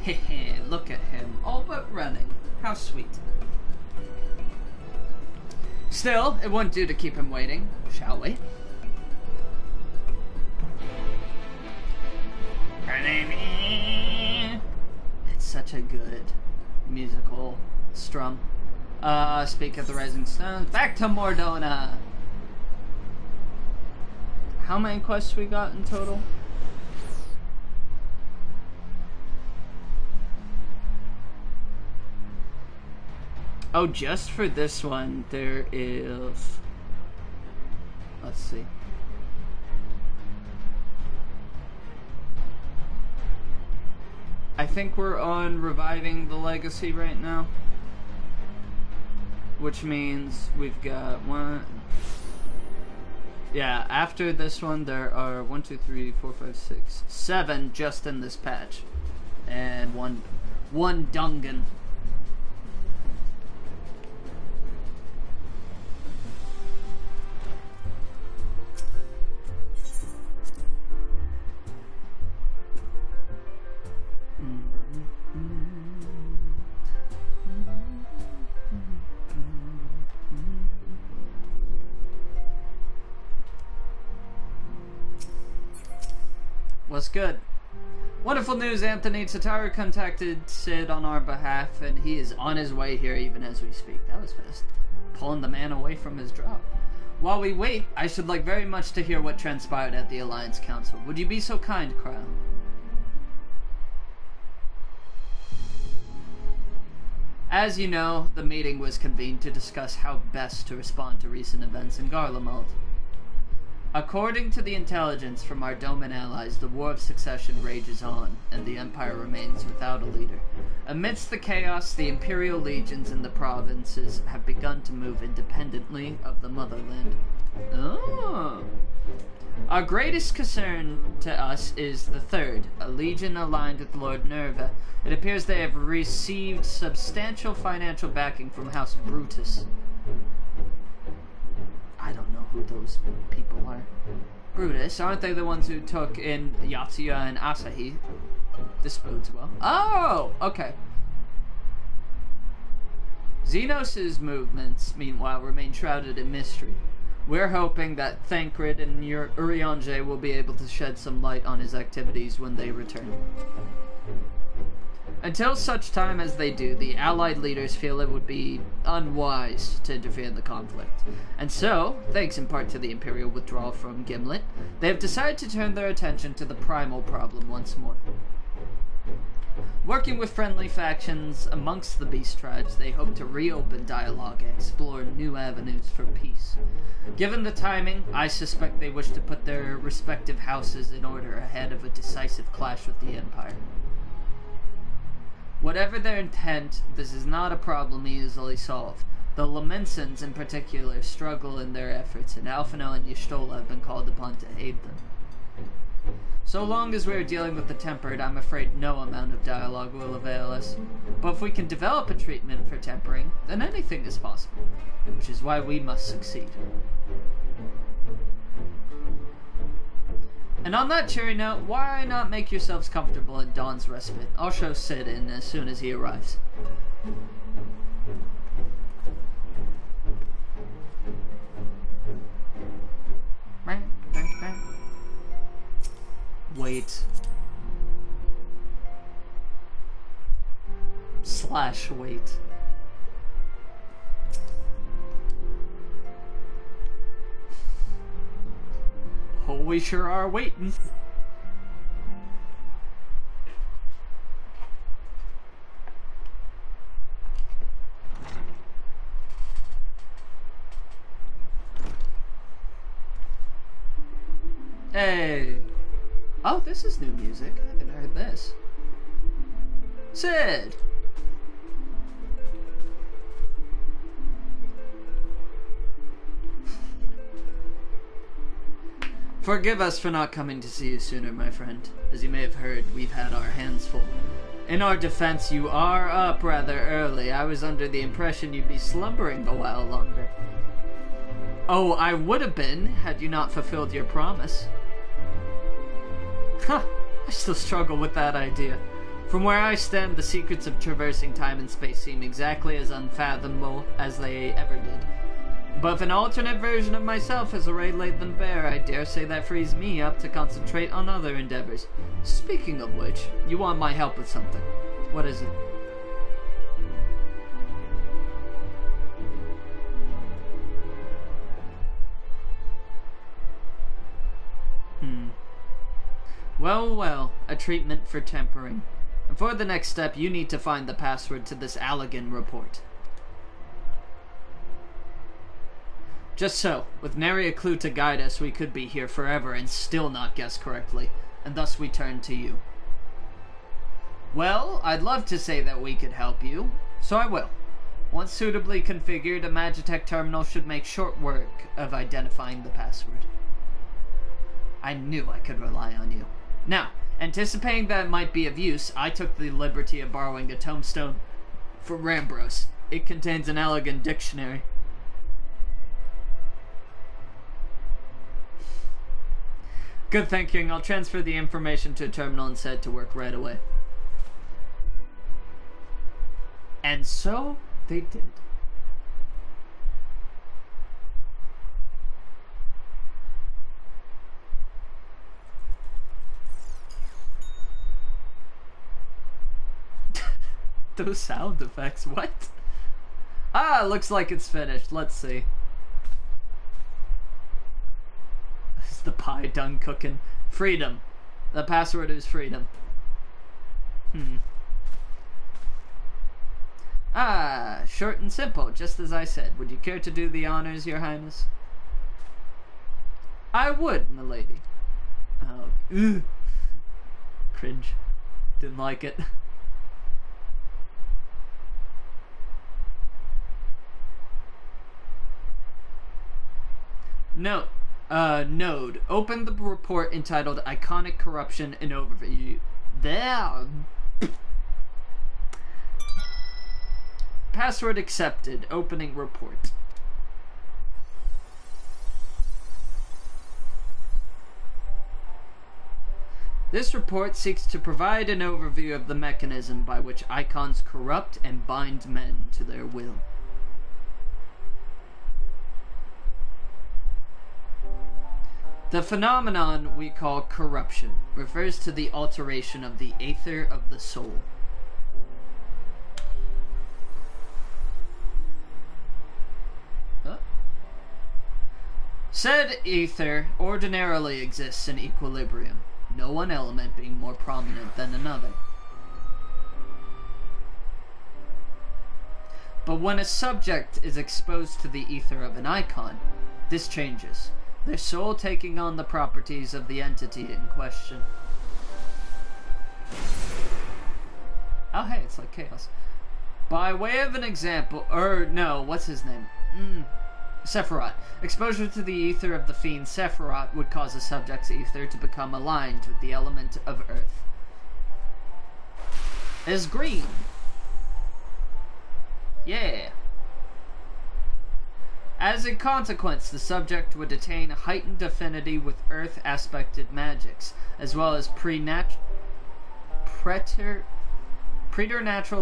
Hehe, look at him, all but running. How sweet. Still, it wouldn't do to keep him waiting, shall we? It's such a good musical strum. Speak of the Rising Stones, back to Mordona! How many quests we got in total? Oh, just for this one, there is... Let's see. I think we're on Reviving the Legacy right now. Which means we've got one... Yeah, after this one, there are 1, 2, 3, 4, 5, 6, 7 just in this patch. And one Dungan. What's good? Wonderful news, Anthony. Tataru contacted Sid on our behalf, and he is on his way here even as we speak. That was fast. Pulling the man away from his drop. While we wait, I should like very much to hear what transpired at the Alliance Council. Would you be so kind, Cryo? As you know, the meeting was convened to discuss how best to respond to recent events in Garlemald. According to the intelligence from our Doman allies, the War of Succession rages on, and the Empire remains without a leader. Amidst the chaos, the Imperial legions in the provinces have begun to move independently of the motherland. Oh! Our greatest concern to us is the Third, a legion aligned with Lord Nerva. It appears they have received substantial financial backing from House Brutus. I don't know who those people are. Brutus, aren't they the ones who took in Yatsuya and Asahi? This bodes well. Oh, okay. Xenos' movements, meanwhile, remain shrouded in mystery. We're hoping that Thancred and Urianger will be able to shed some light on his activities when they return. Until such time as they do, the Allied leaders feel it would be unwise to interfere in the conflict. And so, thanks in part to the Imperial withdrawal from Gimlet, they have decided to turn their attention to the primal problem once more. Working with friendly factions amongst the beast tribes, they hope to reopen dialogue and explore new avenues for peace. Given the timing, I suspect they wish to put their respective houses in order ahead of a decisive clash with the Empire. Whatever their intent, this is not a problem easily solved. The Lamensons in particular struggle in their efforts, and Alphino and Y'shtola have been called upon to aid them. So long as we are dealing with the tempered, I'm afraid no amount of dialogue will avail us. But if we can develop a treatment for tempering, then anything is possible, which is why we must succeed. And on that cheery note, why not make yourselves comfortable in Dawn's Respite? I'll show Sid in as soon as he arrives. Wait. / wait. Oh, we sure are waiting. Hey. Oh, this is new music. I haven't heard this. Sid! Forgive us for not coming to see you sooner, my friend. As you may have heard, we've had our hands full. In our defense, you are up rather early. I was under the impression you'd be slumbering a while longer. Oh, I would have been, had you not fulfilled your promise. Huh, I still struggle with that idea. From where I stand, the secrets of traversing time and space seem exactly as unfathomable as they ever did. But if an alternate version of myself has already laid them bare, I dare say that frees me up to concentrate on other endeavors. Speaking of which, you want my help with something. What is it? Well, a treatment for tempering. And for the next step, you need to find the password to this Allegan report. Just so, with nary a clue to guide us, we could be here forever and still not guess correctly, and thus we turn to you. Well, I'd love to say that we could help you, so I will. Once suitably configured, a Magitech terminal should make short work of identifying the password. I knew I could rely on you. Now, anticipating that it might be of use, I took the liberty of borrowing a tombstone from Rambros. It contains an Allegan dictionary. Good thinking. I'll transfer the information to a terminal and set it to work right away. And so they did. Those sound effects, what? Ah, looks like it's finished. Let's see. Is the pie done cooking? Freedom. The password is freedom. Ah, short and simple, just as I said. Would you care to do the honors, Your Highness? I would, milady. Oh, ugh. Cringe. Didn't like it. No. Node. Open the report entitled Iconic Corruption and Overview. There. Password accepted. Opening report. This report seeks to provide an overview of the mechanism by which icons corrupt and bind men to their will. The phenomenon we call corruption refers to the alteration of the aether of the soul. Said aether ordinarily exists in equilibrium, no one element being more prominent than another. But when a subject is exposed to the ether of an icon, this changes, their soul taking on the properties of the entity in question. Oh hey, it's like chaos. By way of an example, what's his name? Sephiroth. Exposure to the ether of the fiend Sephiroth would cause a subject's ether to become aligned with the element of earth. Is green. Yeah. As a consequence, the subject would attain a heightened affinity with earth-aspected magics, as well as preternatural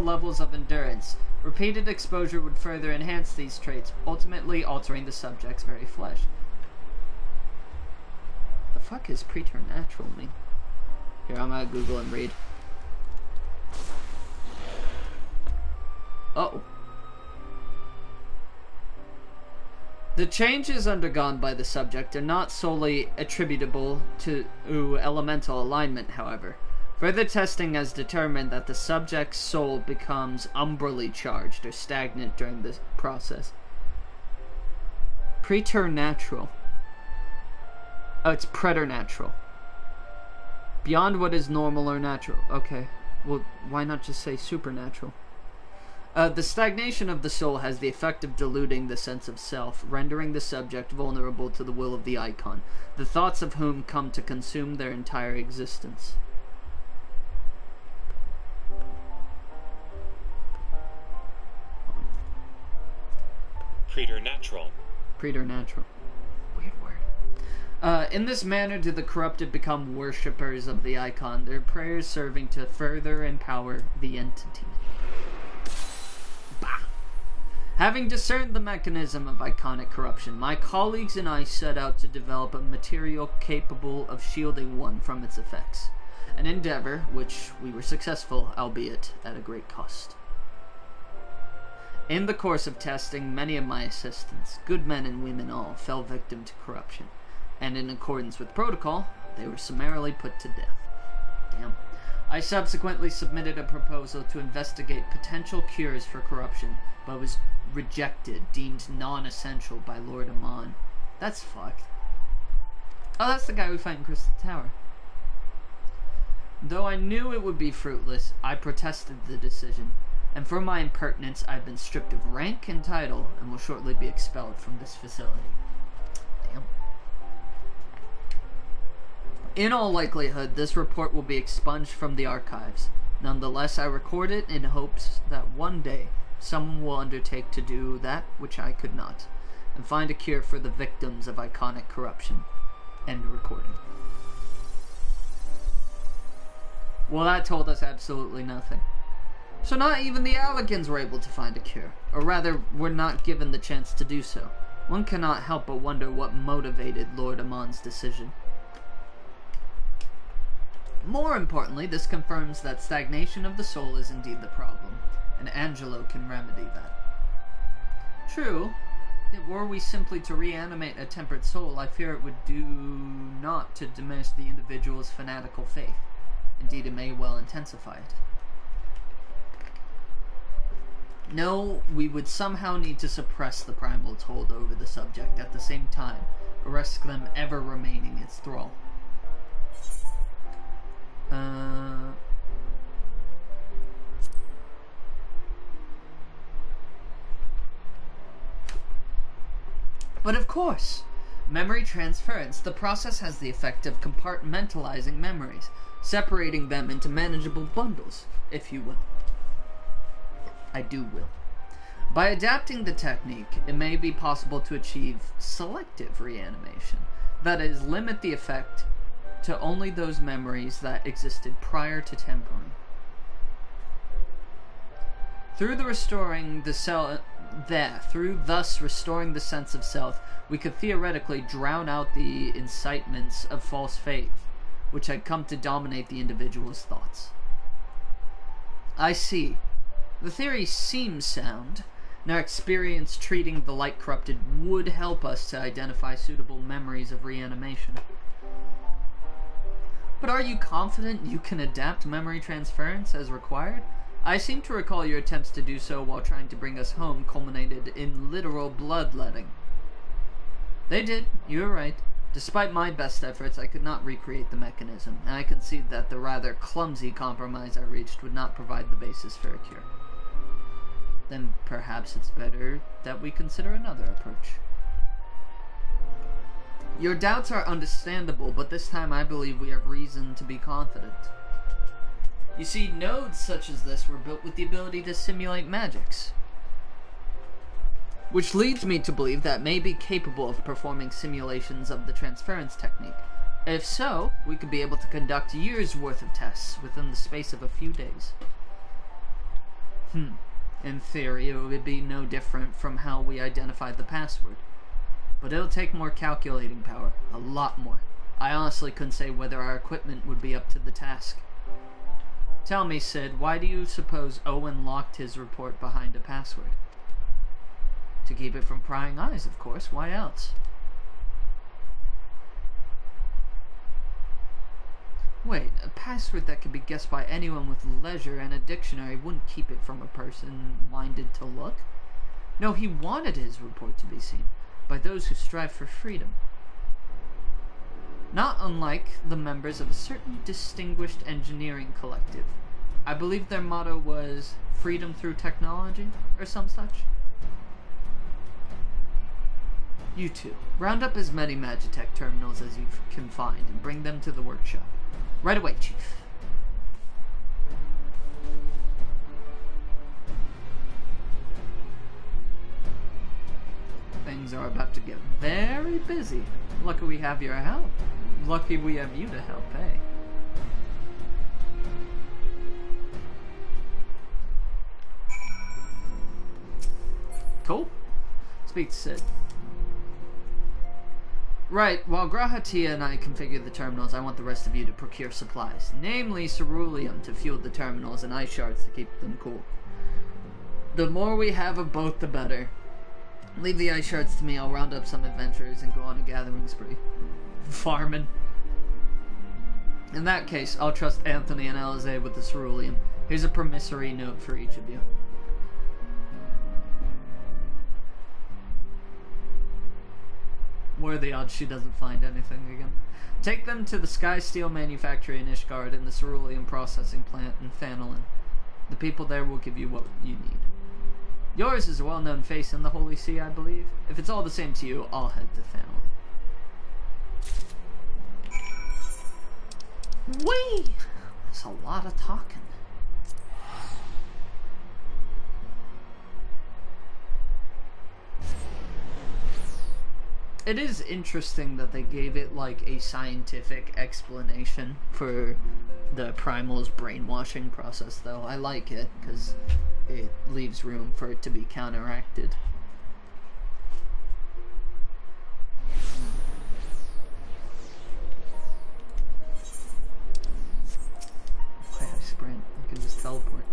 levels of endurance. Repeated exposure would further enhance these traits, ultimately altering the subject's very flesh. The fuck is preternatural mean? Here, I'm gonna Google and read. Uh-oh. The changes undergone by the subject are not solely attributable to elemental alignment, however. Further testing has determined that the subject's soul becomes umbrally charged or stagnant during this process. Preternatural. Oh, it's preternatural. Beyond what is normal or natural. Okay. Well, why not just say supernatural? The stagnation of the soul has the effect of diluting the sense of self, rendering the subject vulnerable to the will of the icon, the thoughts of whom come to consume their entire existence. Preternatural. Preternatural. Weird word. In this manner do the corrupted become worshippers of the icon, their prayers serving to further empower the entity. Bah. Having discerned the mechanism of iconic corruption, my colleagues and I set out to develop a material capable of shielding one from its effects. An endeavor which we were successful, albeit at a great cost. In the course of testing, many of my assistants, good men and women all, fell victim to corruption, and in accordance with protocol, they were summarily put to death. Damn. I subsequently submitted a proposal to investigate potential cures for corruption, but was rejected, deemed non-essential by Lord Amon. That's fucked. Oh, that's the guy we fight in Crystal Tower. Though I knew it would be fruitless, I protested the decision, and for my impertinence, I've been stripped of rank and title, and will shortly be expelled from this facility. Damn. In all likelihood, this report will be expunged from the archives. Nonetheless, I record it in hopes that one day, someone will undertake to do that which I could not, and find a cure for the victims of iconic corruption. End recording. Well, that told us absolutely nothing. So not even the Alligans were able to find a cure, or rather, were not given the chance to do so. One cannot help but wonder what motivated Lord Amon's decision. More importantly, this confirms that stagnation of the soul is indeed the problem, and Angelo can remedy that. True, were we simply to reanimate a tempered soul, I fear it would do not to diminish the individual's fanatical faith. Indeed, it may well intensify it. No, we would somehow need to suppress the primal's hold over the subject at the same time, or risk them ever remaining its thrall. But of course, memory transference, the process has the effect of compartmentalizing memories, separating them into manageable bundles, if you will. I do will. By adapting the technique, it may be possible to achieve selective reanimation, that is, limit the effect to only those memories that existed prior to tempering. Through thus restoring the sense of self, we could theoretically drown out the incitements of false faith, which had come to dominate the individual's thoughts. I see. The theory seems sound, and our experience treating the light corrupted would help us to identify suitable memories of reanimation. But are you confident you can adapt memory transference as required? I seem to recall your attempts to do so while trying to bring us home culminated in literal bloodletting. They did, you were right. Despite my best efforts, I could not recreate the mechanism, and I concede that the rather clumsy compromise I reached would not provide the basis for a cure. Then perhaps it's better that we consider another approach. Your doubts are understandable, but this time I believe we have reason to be confident. You see, nodes such as this were built with the ability to simulate magics, which leads me to believe that may be capable of performing simulations of the transference technique. If so, we could be able to conduct years' worth of tests within the space of a few days. In theory, it would be no different from how we identified the password. But it'll take more calculating power, a lot more. I honestly couldn't say whether our equipment would be up to the task. Tell me, Sid, why do you suppose Owen locked his report behind a password? To keep it from prying eyes, of course. Why else? Wait, a password that could be guessed by anyone with leisure and a dictionary wouldn't keep it from a person minded to look. No, he wanted his report to be seen by those who strive for freedom. Not unlike the members of a certain distinguished engineering collective. I believe their motto was freedom through technology, or some such. You two, round up as many Magitech terminals as you can find and bring them to the workshop. Right away, Chief. Things are about to get very busy. Lucky we have your help. Lucky we have you to help, eh? Cool. Speak to Sid. Right, while Grahatia and I configure the terminals, I want the rest of you to procure supplies. Namely, ceruleum to fuel the terminals and ice shards to keep them cool. The more we have of both, the better. Leave the ice shards to me, I'll round up some adventurers and go on a gathering spree. Farming. In that case, I'll trust Anthony and Alize with the ceruleum. Here's a promissory note for each of you. What are the odds she doesn't find anything again? Take them to the Sky Steel Manufactory in Ishgard and the ceruleum processing plant in Thanolin. The people there will give you what you need. Yours is a well-known face in the Holy See, I believe. If it's all the same to you, I'll head to Thanolin. Whee! That's a lot of talking. It is interesting that they gave it like a scientific explanation for the Primal's brainwashing process, though. I like it because it leaves room for it to be counteracted. Okay, I sprint. I can just teleport.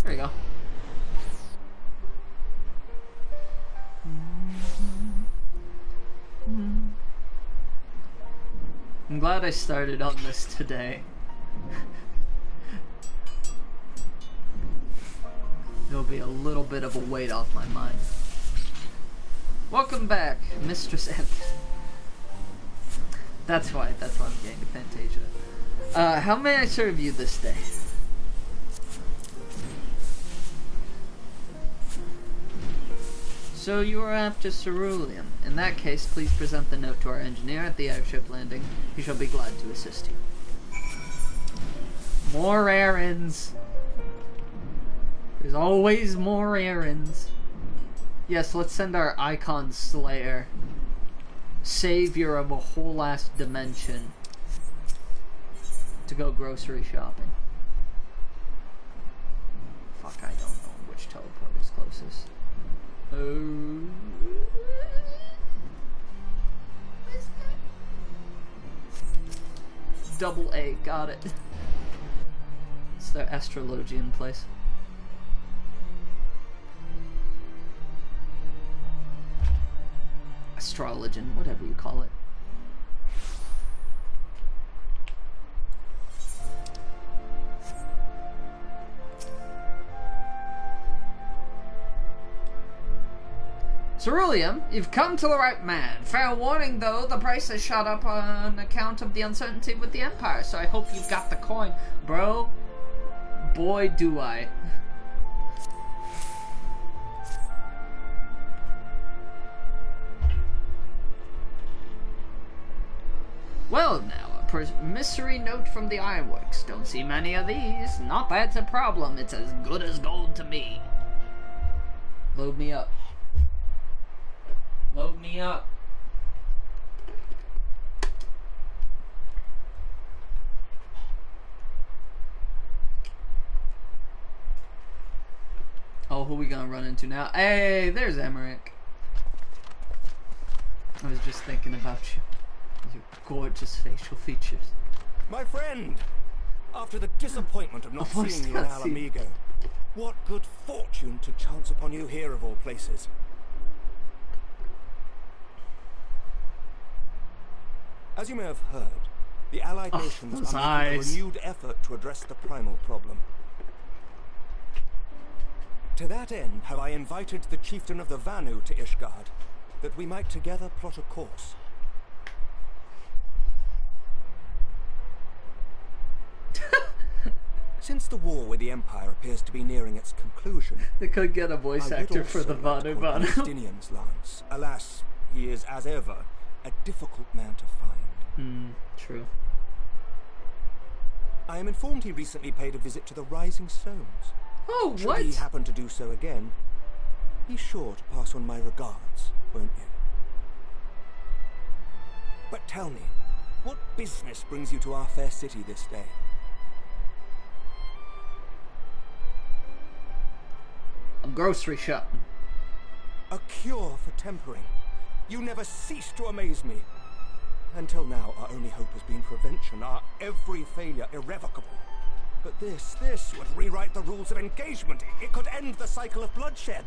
There you go. I'm glad I started on this today. It'll be a little bit of a weight off my mind. Welcome back, Mistress Anthony. That's why I'm getting to Fantasia. How may I serve you this day? So you are after ceruleum. In that case, please present the note to our engineer at the airship landing. He shall be glad to assist you. More errands. There's always more errands. Yes, let's send our Icon Slayer, savior of a whole ass dimension, to go grocery shopping. Fuck, I don't know which teleport is closest. Double A, got it. It's their astrologian place. Astrologian, whatever you call it. Cerulean, you've come to the right man. Fair warning, though, the price has shot up on account of the uncertainty with the Empire, so I hope you've got the coin. Bro, boy do I. Well now, a promissory note from the Ironworks. Don't see many of these. Not that it's a problem, it's as good as gold to me. Load me up. Load me up. Oh, who we gonna run into now? Hey, there's Emmerich. I was just thinking about you. Your gorgeous facial features. My friend! After the disappointment of not seeing you in Alamigo, what good fortune to chance upon you here of all places. As you may have heard, the Allied nations are making a renewed effort to address the primal problem. To that end, have I invited the chieftain of the Vanu to Ishgard, that we might together plot a course. Since the war with the Empire appears to be nearing its conclusion, they could get a voice actor for the Vanu. Palestinian's lance. Alas, he is, as ever, a difficult man to find. True. I am informed he recently paid a visit to the Rising Stones. Oh, Should what? he happen to do so again, be sure to pass on my regards, won't you? But tell me, what business brings you to our fair city this day? I'm grocery shopping. A cure for tempering. You never cease to amaze me. Until now, our only hope has been prevention, our every failure irrevocable. But this would rewrite the rules of engagement. It could end the cycle of bloodshed.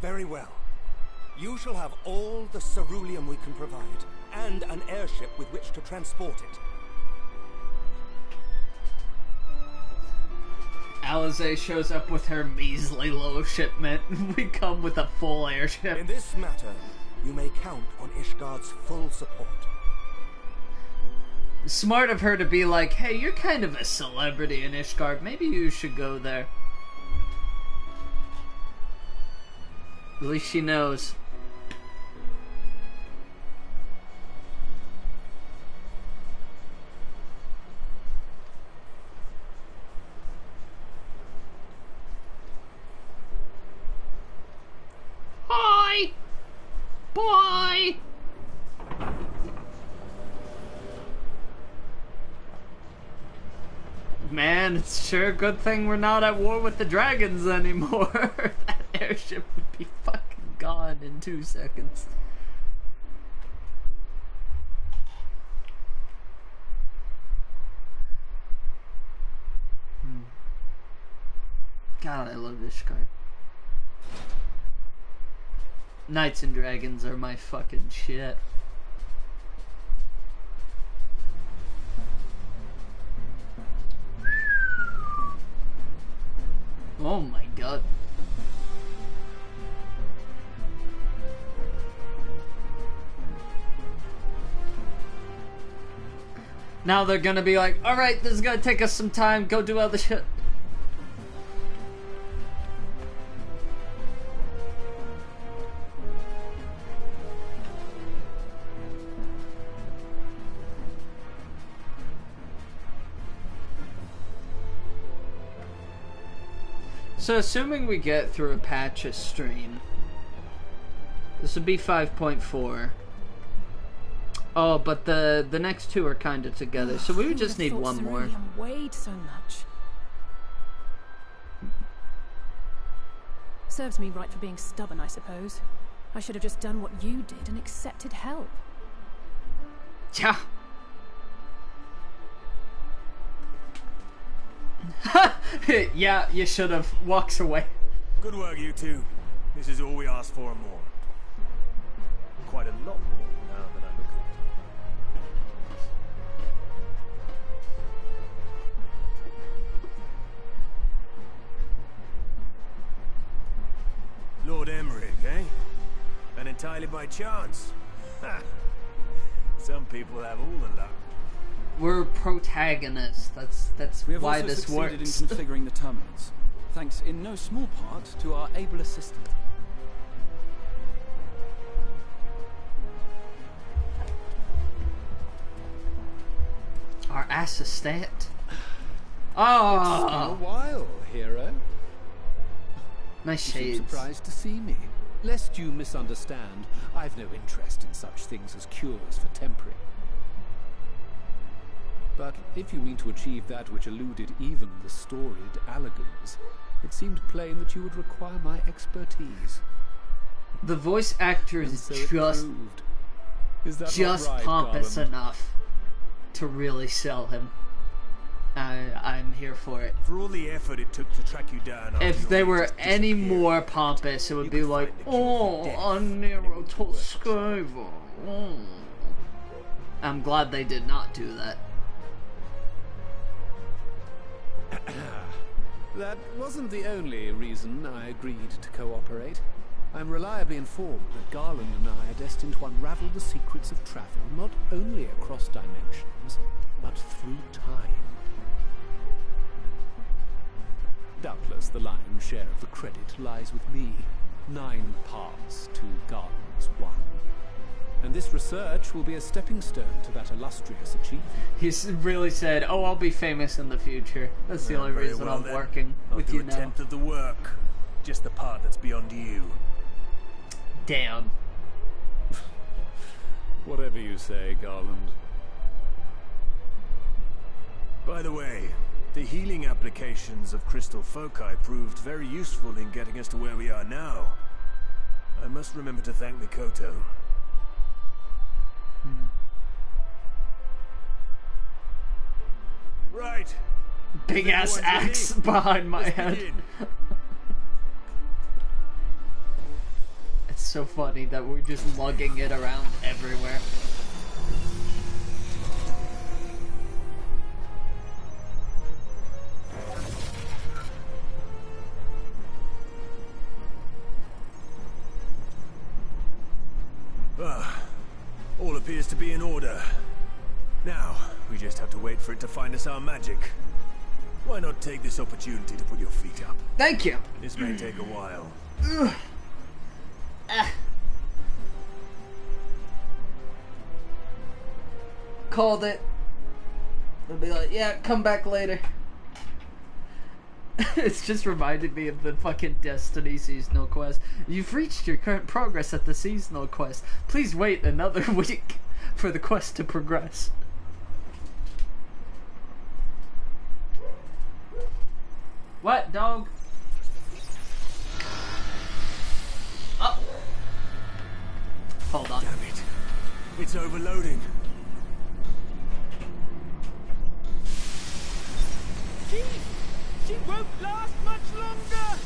Very well. You shall have all the ceruleum we can provide, and an airship with which to transport it. Alize shows up with her measly low shipment. We come with a full airship. In this matter, you may count on Ishgard's full support. Smart of her to be like, hey, you're kind of a celebrity in Ishgard. Maybe you should go there. At least she knows. Hi! Bye! Man, it's sure a good thing we're not at war with the dragons anymore. That airship would be fucking gone in 2 seconds. God, I love this card. Knights and Dragons are my fucking shit. Oh my god. Now they're gonna be like, alright, this is gonna take us some time, go do other shit. So assuming we get through a patch a stream, this would be 5.4. Oh, but the next two are kind of together, so we would just need one more. Weighed so much. Serves me right for being stubborn, I suppose. I should have just done what you did and accepted help. Yeah. Yeah, you should have. Walks away. Good work, you two. This is all we asked for and more. Quite a lot more now that I look at by chance. Some people have all the luck. We're protagonists. That's We have why also this succeeded works. in configuring the terminals, thanks in no small part to our able assistant. Our assistant. It's been a Oh, while, hero. nice You seem shades. surprised to see me. Lest you misunderstand, I've no interest in such things as cures for tempering. But if you mean to achieve that which eluded even the storied Allagans, it seemed plain that you would require my expertise. The voice actor And is so it just proved. Is that not just right, pompous Garland? enough to really sell him. I'm here for it. For all the effort it took to track you down. after If your they were latest any disappearance, more pompous, it would you be could like, find the cure for oh, death, a and Nero it would be worth a try." Toscova. Oh. I'm glad they did not do that. That wasn't the only reason I agreed to cooperate. I'm reliably informed that Garland and I are destined to unravel the secrets of travel not only across dimensions, but through time. Doubtless the lion's share of the credit lies with me. 9 parts to Garland's 1. And this research will be a stepping stone to that illustrious achievement. He's really said, oh, I'll be famous in the future. That's the only Very reason well I'm then. working I'll with do you a now. tenth of the work. Just the part that's beyond you. Damn. Whatever you say, Garland. By the way, the healing applications of crystal foci proved very useful in getting us to where we are now. I must remember to thank Mikoto. Right. Big ass Everyone's axe ready? behind my Let's head. begin. It's so funny that we're just lugging it around everywhere. All appears to be in order. Now, we just have to wait for it to find us our magic. Why not take this opportunity to put your feet up? Thank you. This may take a while. Called it. They'll be like, yeah, come back later. It's just reminded me of the fucking Destiny seasonal quest. You've reached your current progress at the seasonal quest. Please wait another week for the quest to progress. What, dog? Oh. Hold on. Damn it. It's overloading. She won't last much longer!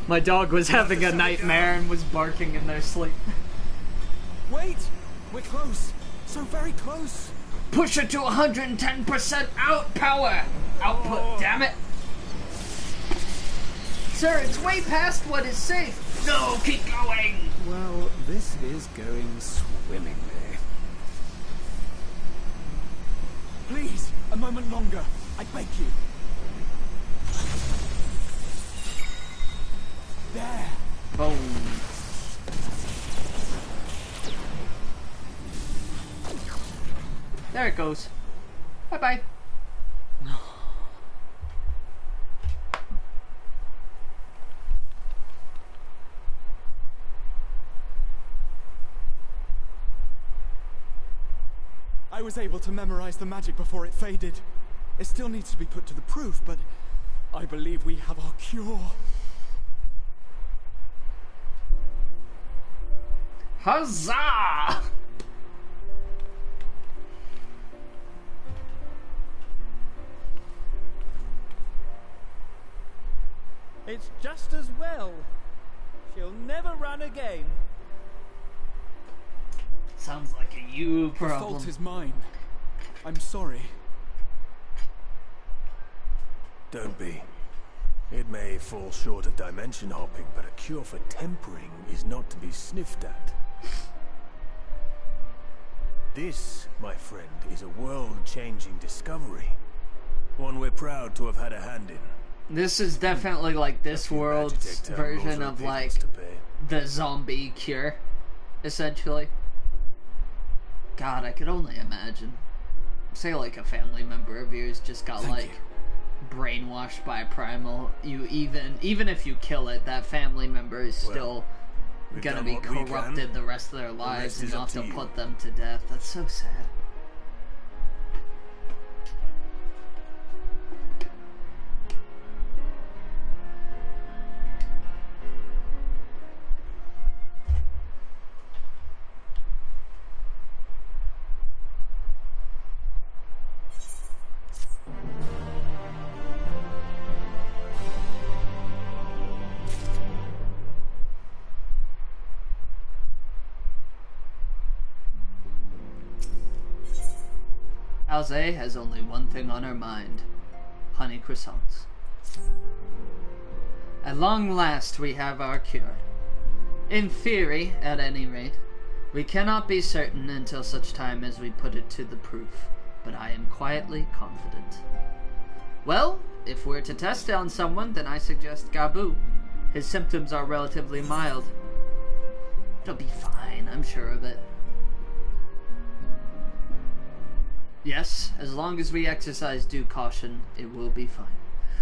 My dog was having a nightmare and was barking in their sleep. Wait! We're close. So very close. Push it to 110% output, damn it! Sir, it's way past what is safe. No, keep going! Well, this is going swimmingly. Please, a moment longer. I beg you. There. Boom. There it goes. Bye-bye. I was able to memorize the magic before it faded. It still needs to be put to the proof, but I believe we have our cure. Huzzah! It's just as well. She'll never run again. Sounds like a you The problem. fault is mine. I'm sorry. Don't be. It may fall short of dimension hopping, but a cure for tempering is not to be sniffed at. This, my friend, is a world-changing discovery. One we're proud to have had a hand in. This is definitely like this world's version of like the zombie cure, essentially. God, I could only imagine. Say like a family member of yours just got brainwashed by Primal. You even if you kill it, that family member is still gonna be corrupted the rest of their lives, and you'll have to put them to death. That's so sad. Alze has only one thing on her mind: honey croissants. At long last we have our cure. In theory, at any rate. We cannot be certain until such time as we put it to the proof, but I am quietly confident. Well, if we're to test it on someone, then I suggest Gabu. His symptoms are relatively mild. It'll be fine, I'm sure of it. Yes, as long as we exercise due caution, it will be fine.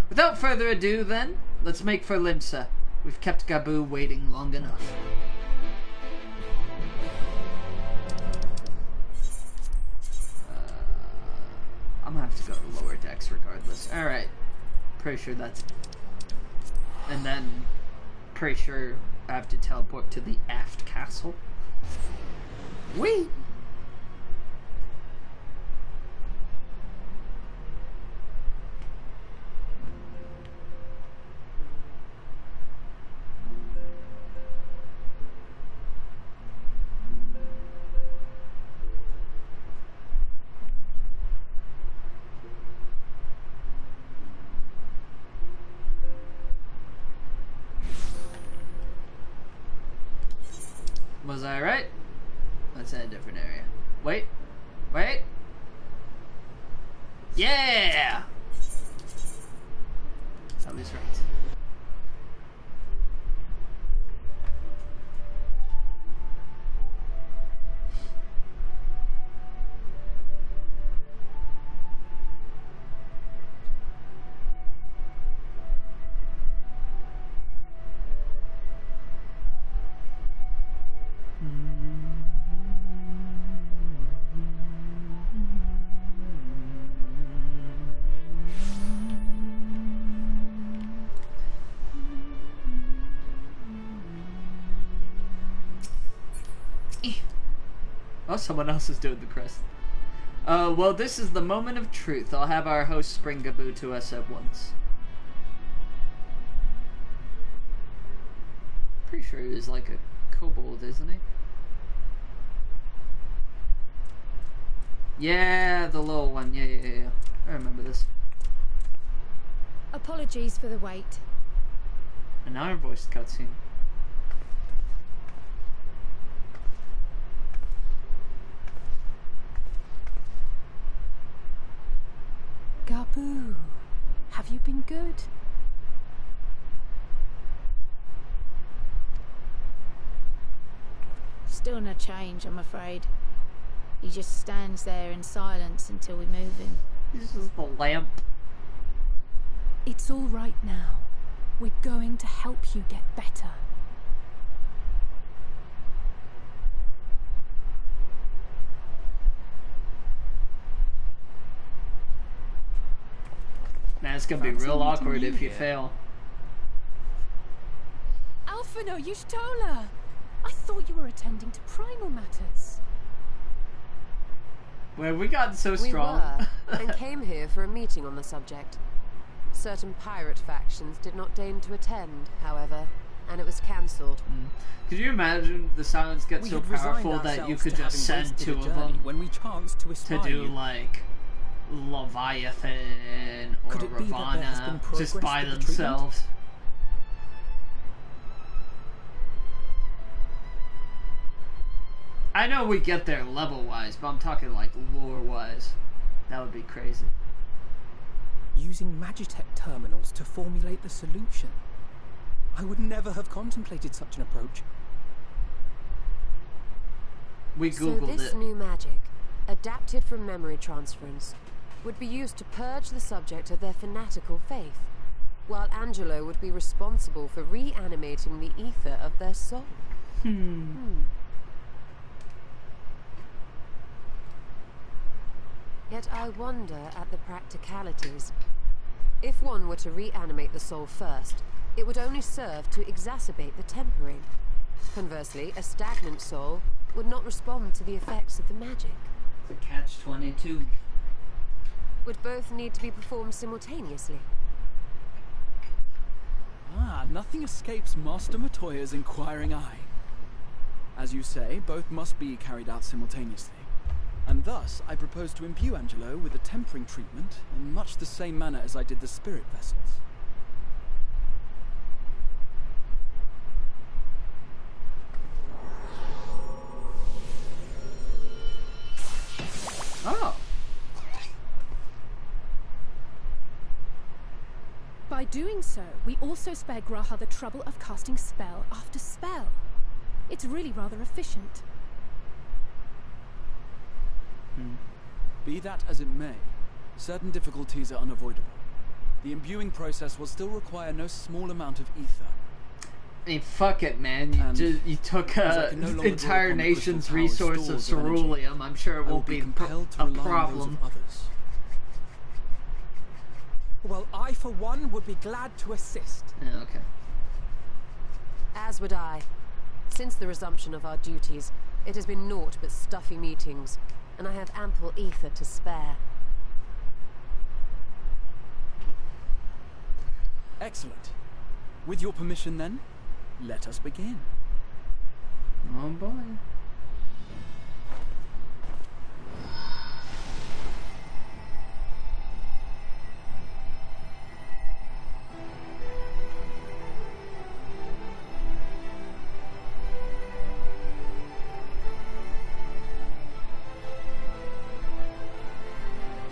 Without further ado, then, let's make for Limsa. We've kept Gabu waiting long enough. I'm gonna have to go to lower decks regardless. Alright. Pretty sure that's... And then, pretty sure I have to teleport to the aft castle. Whee! Was I right? Let's in a different area. Wait. Wait. Yeah! I was right. Oh, someone else is doing the crest. Well, this is the moment of truth. I'll have our host spring Gabu to us at once. Pretty sure he was like a kobold, isn't he? Yeah, the little one. Yeah. I remember this. Apologies for the wait. Another voiced cutscene. Gabu, have you been good? Still no change, I'm afraid. He just stands there in silence until we move him. He's just the lamp. It's all right now. We're going to help you get better. Man, it's gonna be real awkward if you fail. Alphino, Y'shtola! I thought you were attending to primal matters. Well, we got so strong. We were, and came here for a meeting on the subject. Certain pirate factions did not deign to attend, however, and it was cancelled. Could you imagine the silence gets so powerful that you could just send two of them when we chanced to do like Leviathan or Could it be that there has been Ravana progress just by with the treatment? themselves. I know we get there level-wise, but I'm talking like lore-wise. That would be crazy. Using Magitech terminals to formulate the solution. I would never have contemplated such an approach. We So googled this it. new magic, adapted from memory transference, would be used to purge the subject of their fanatical faith, while Angelo would be responsible for reanimating the ether of their soul. Yet I wonder at the practicalities. If one were to reanimate the soul first, it would only serve to exacerbate the tempering. Conversely, a stagnant soul would not respond to the effects of the magic. The catch-22. Would both need to be performed simultaneously? Nothing escapes Master Matoya's inquiring eye. As you say, both must be carried out simultaneously. And thus, I propose to imbue Angelo with a tempering treatment in much the same manner as I did the spirit vessels. Oh. By doing so, we also spare Graha the trouble of casting spell after spell. It's really rather efficient. Be that as it may, certain difficulties are unavoidable. The imbuing process will still require no small amount of ether. I mean, fuck it, man. You took an entire nation's resource of ceruleum. I'm sure it won't be a problem. Well, I, for one, would be glad to assist. Yeah, okay. As would I. Since the resumption of our duties, it has been naught but stuffy meetings, and I have ample ether to spare. Excellent. With your permission, then, let us begin. Oh boy.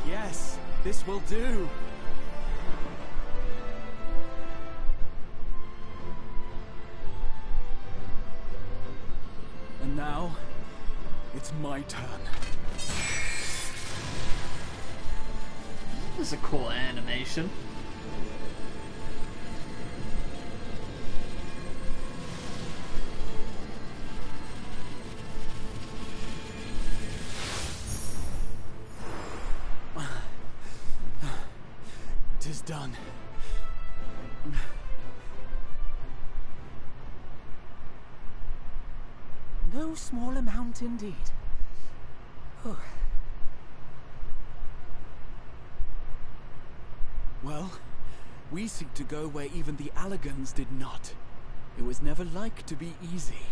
Yes, this will do. And now, it's my turn. This is a cool animation. Tis done. No small amount indeed. Oh. Well, we seek to go where even the Allegans did not. It was never like to be easy.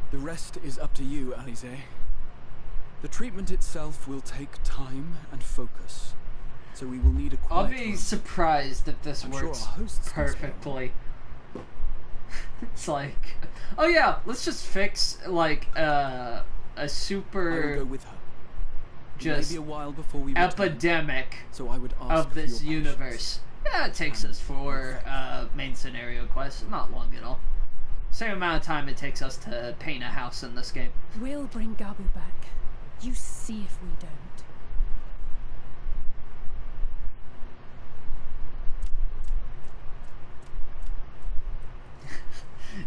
The rest is up to you, Alize. The treatment itself will take time and focus, so we will need a quiet I'll be surprised if this I'm works sure our hosts perfectly. It's like, oh yeah, let's just fix like a super I will go with her. just Maybe a while before we return, epidemic so I would ask of this for your universe. Yeah, it takes us for main scenario quests. Not long at all. Same amount of time it takes us to paint a house in this game. We'll bring Gabu back. You see if we don't.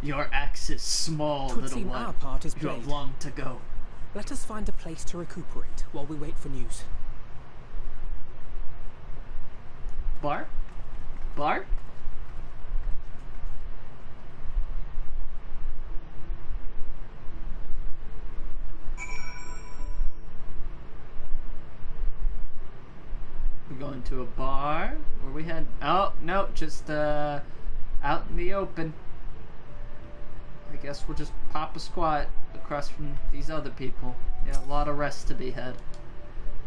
Your axe is small, Twould little seem one. our part is You have played. long to go. Let us find a place to recuperate while we wait for news. Bar? Bar? We're going to a bar? Where we had... Oh, no, just, out in the open. I guess we'll just pop a squat across from these other people. Yeah, a lot of rest to be had.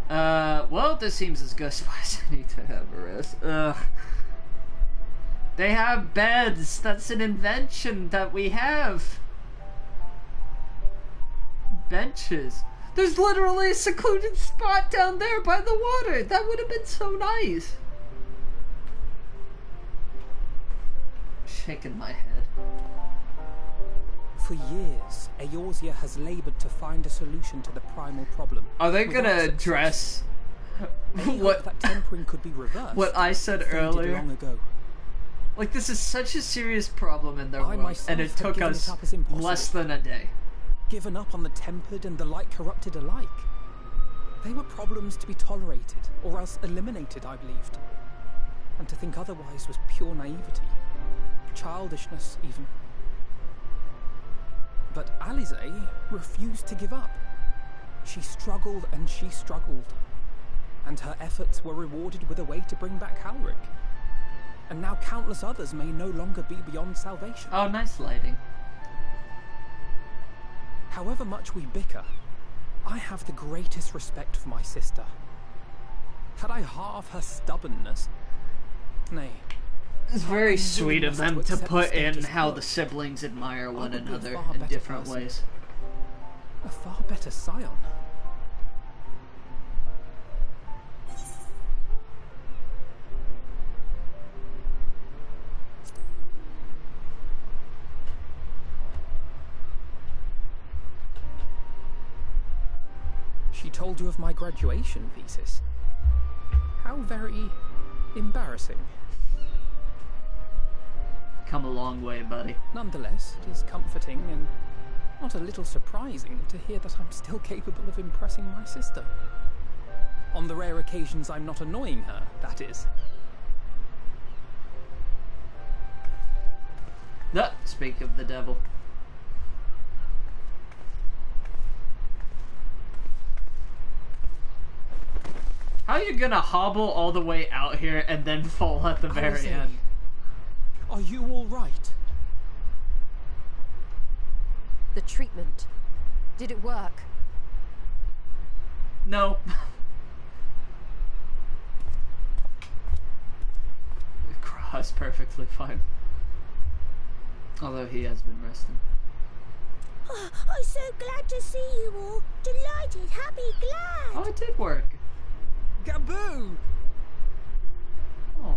Well, this seems as good as I need to have a rest. Ugh. They have beds. That's an invention that we have. Benches. There's literally a secluded spot down there by the water. That would have been so nice. Shaking my head. For years, Eorzea has labored to find a solution to the primal problem. Are they gonna address what that tempering could be reversed? What I said earlier? Long ago. Like, this is such a serious problem in their world, and it took us less than a day. Given up on the tempered and the light corrupted alike. They were problems to be tolerated, or else eliminated, I believed. And to think otherwise was pure naivety. Childishness, even. But Alize refused to give up. She struggled and she struggled. And her efforts were rewarded with a way to bring back Halric. And now countless others may no longer be beyond salvation. Oh, nice lighting. However much we bicker, I have the greatest respect for my sister. Had I half her stubbornness, nay. It's very sweet of them to put in how the siblings admire one another in different ways. A far better scion. She told you of my graduation thesis. How very embarrassing. Come a long way, buddy. Nonetheless, it is comforting and not a little surprising to hear that I'm still capable of impressing my sister. On the rare occasions I'm not annoying her, that is. Speak of the devil. How are you gonna hobble all the way out here and then fall at the very end? Are you all right? The treatment. Did it work? No. Gra's perfectly fine. Although he has been resting. Oh, I'm so glad to see you all. Delighted, happy, glad. Oh, it did work. Gaboo! Oh.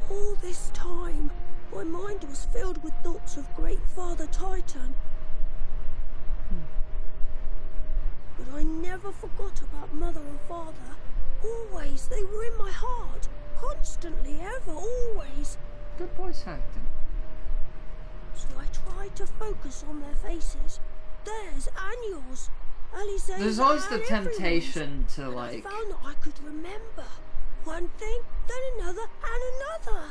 All this time, my mind was filled with thoughts of Great Father Titan. But I never forgot about Mother and Father. Always, they were in my heart. Constantly, ever, always. Good voice acting. So I tried to focus on their faces. Theirs and yours. Alize's. There's always the temptation to, like... I found that I could remember. One thing, then another, and another.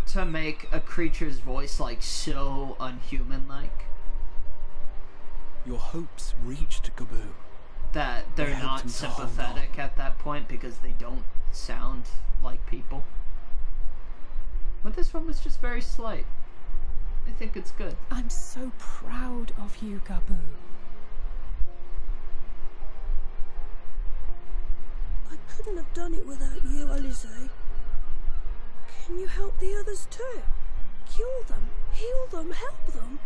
To make a creature's voice, like, so unhuman-like. Your hopes reached Gaboo. That they're not sympathetic at that point because they don't sound like people. But this one was just very slight. I think it's good. I'm so proud of you, Gaboo. I couldn't have done it without you, Alize. Can you help the others too? Cure them, heal them, help them?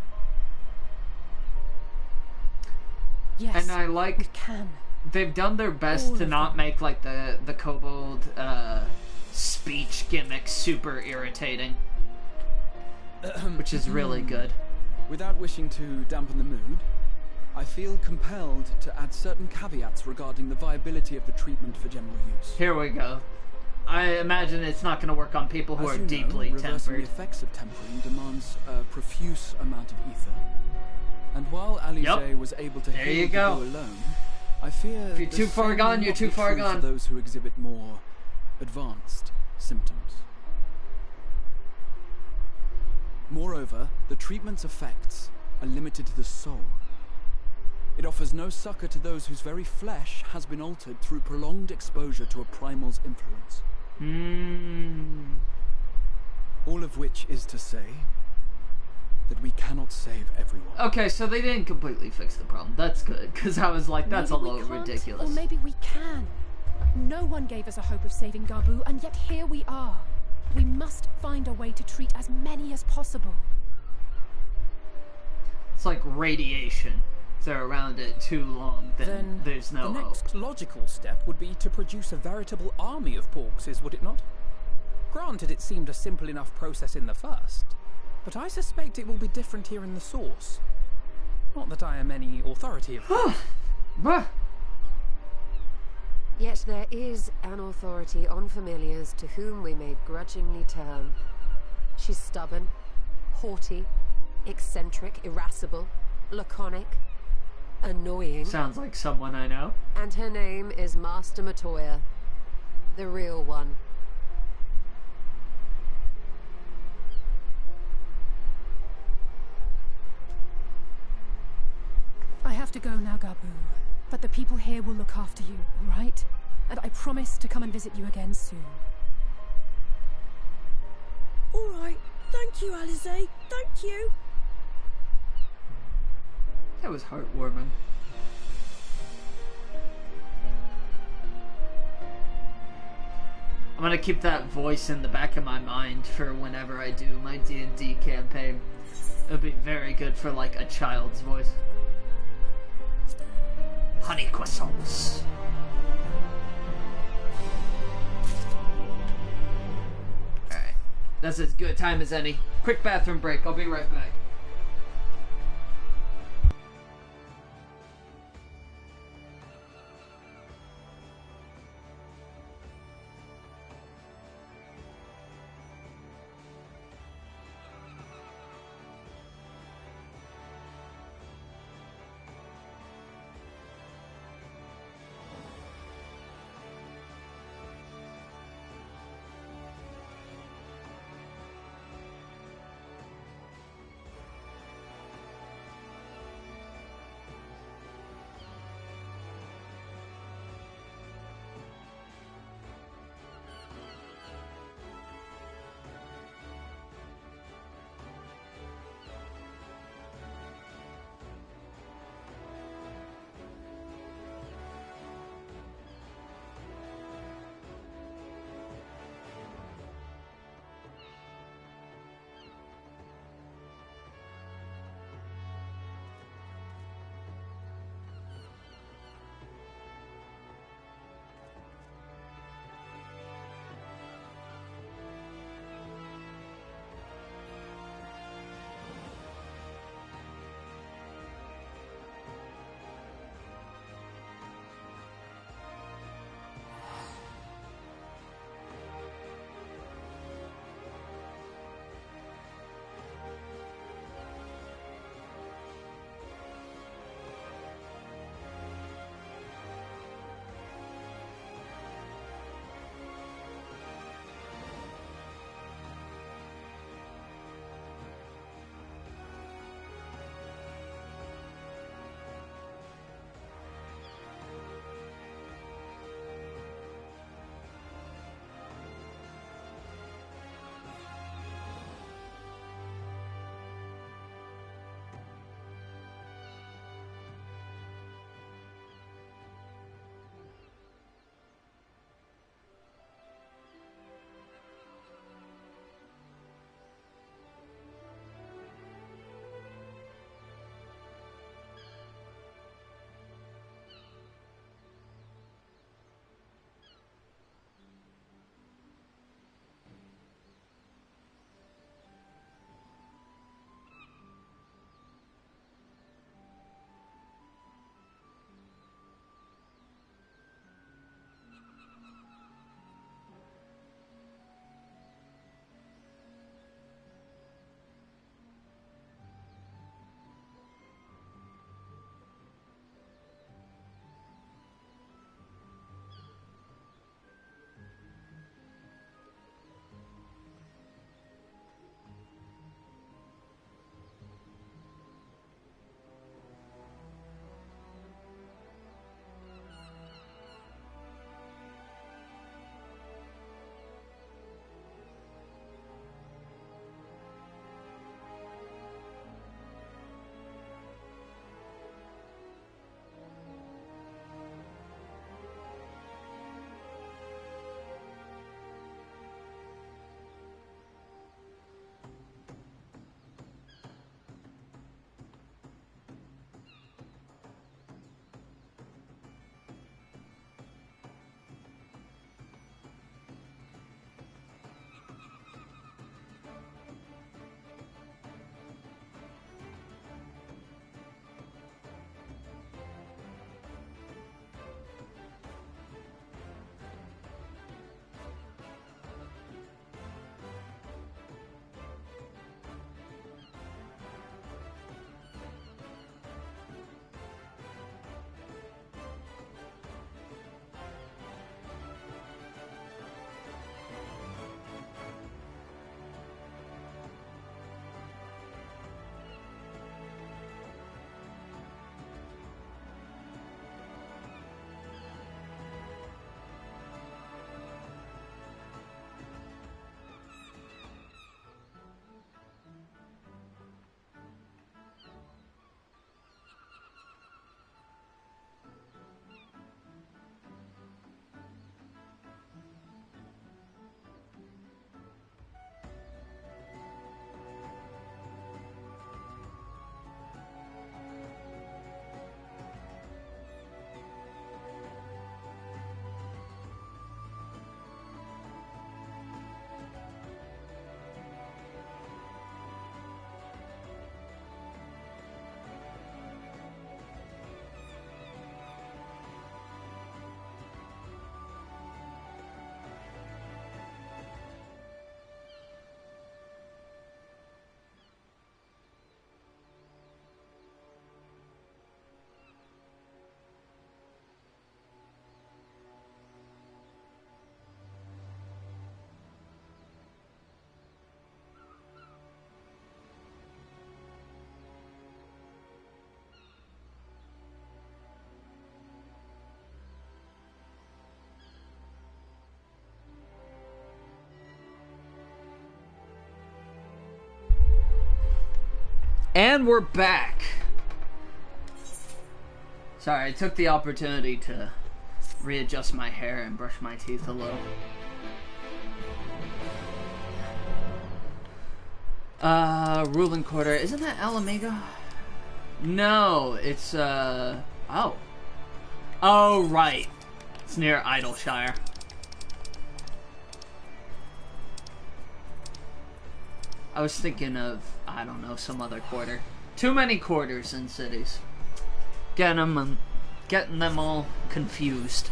Yes, and I like we can. They've done their best to not make like the kobold speech gimmick super irritating, which is really good. Without wishing to dampen the mood, I feel compelled to add certain caveats regarding the viability of the treatment for general use. Here we go. I imagine it's not going to work on people who are deeply reversing tempered. The effects of tempering demands a profuse amount of ether. And while Alize was able to heal Gaboo alone, I fear if you're too far gone, you're too far gone. For those who exhibit more advanced symptoms. Moreover, the treatment's effects are limited to the soul. It offers no succor to those whose very flesh has been altered through prolonged exposure to a primal's influence. All of which is to say that we cannot save everyone. Okay, so they didn't completely fix the problem. That's good, because I was like, that's Maybe a little ridiculous. Or maybe we can. No one gave us a hope of saving Gabu, and yet here we are. We must find a way to treat as many as possible. It's like radiation. If they're around it too long, then there's no the hope. next logical step would be to produce a veritable army of porkses, would it not? Granted, it seemed a simple enough process in the first, but I suspect it will be different here in the source. Not that I am any authority of... Yet there is an authority on familiars to whom we may grudgingly turn. She's stubborn, haughty, eccentric, irascible, laconic, annoying. Sounds like someone I know. And her name is Master Matoya, the real one. I have to go now, Gabu. But the people here will look after you, all right? And I promise to come and visit you again soon. All right. Thank you, Alize. Thank you. That was heartwarming. I'm gonna keep that voice in the back of my mind for whenever I do my D&D campaign. It'll be very good for like a child's voice. Honey croissants. Alright. That's as good a time as any. Quick bathroom break. I'll be right back. And we're back. Sorry, I took the opportunity to readjust my hair and brush my teeth a little. Ruling Quarter. Isn't that Alamega? No, it's, oh. Oh, right. It's near Idleshire. I was thinking of, I don't know, some other quarter. Too many quarters in cities. Getting them all confused.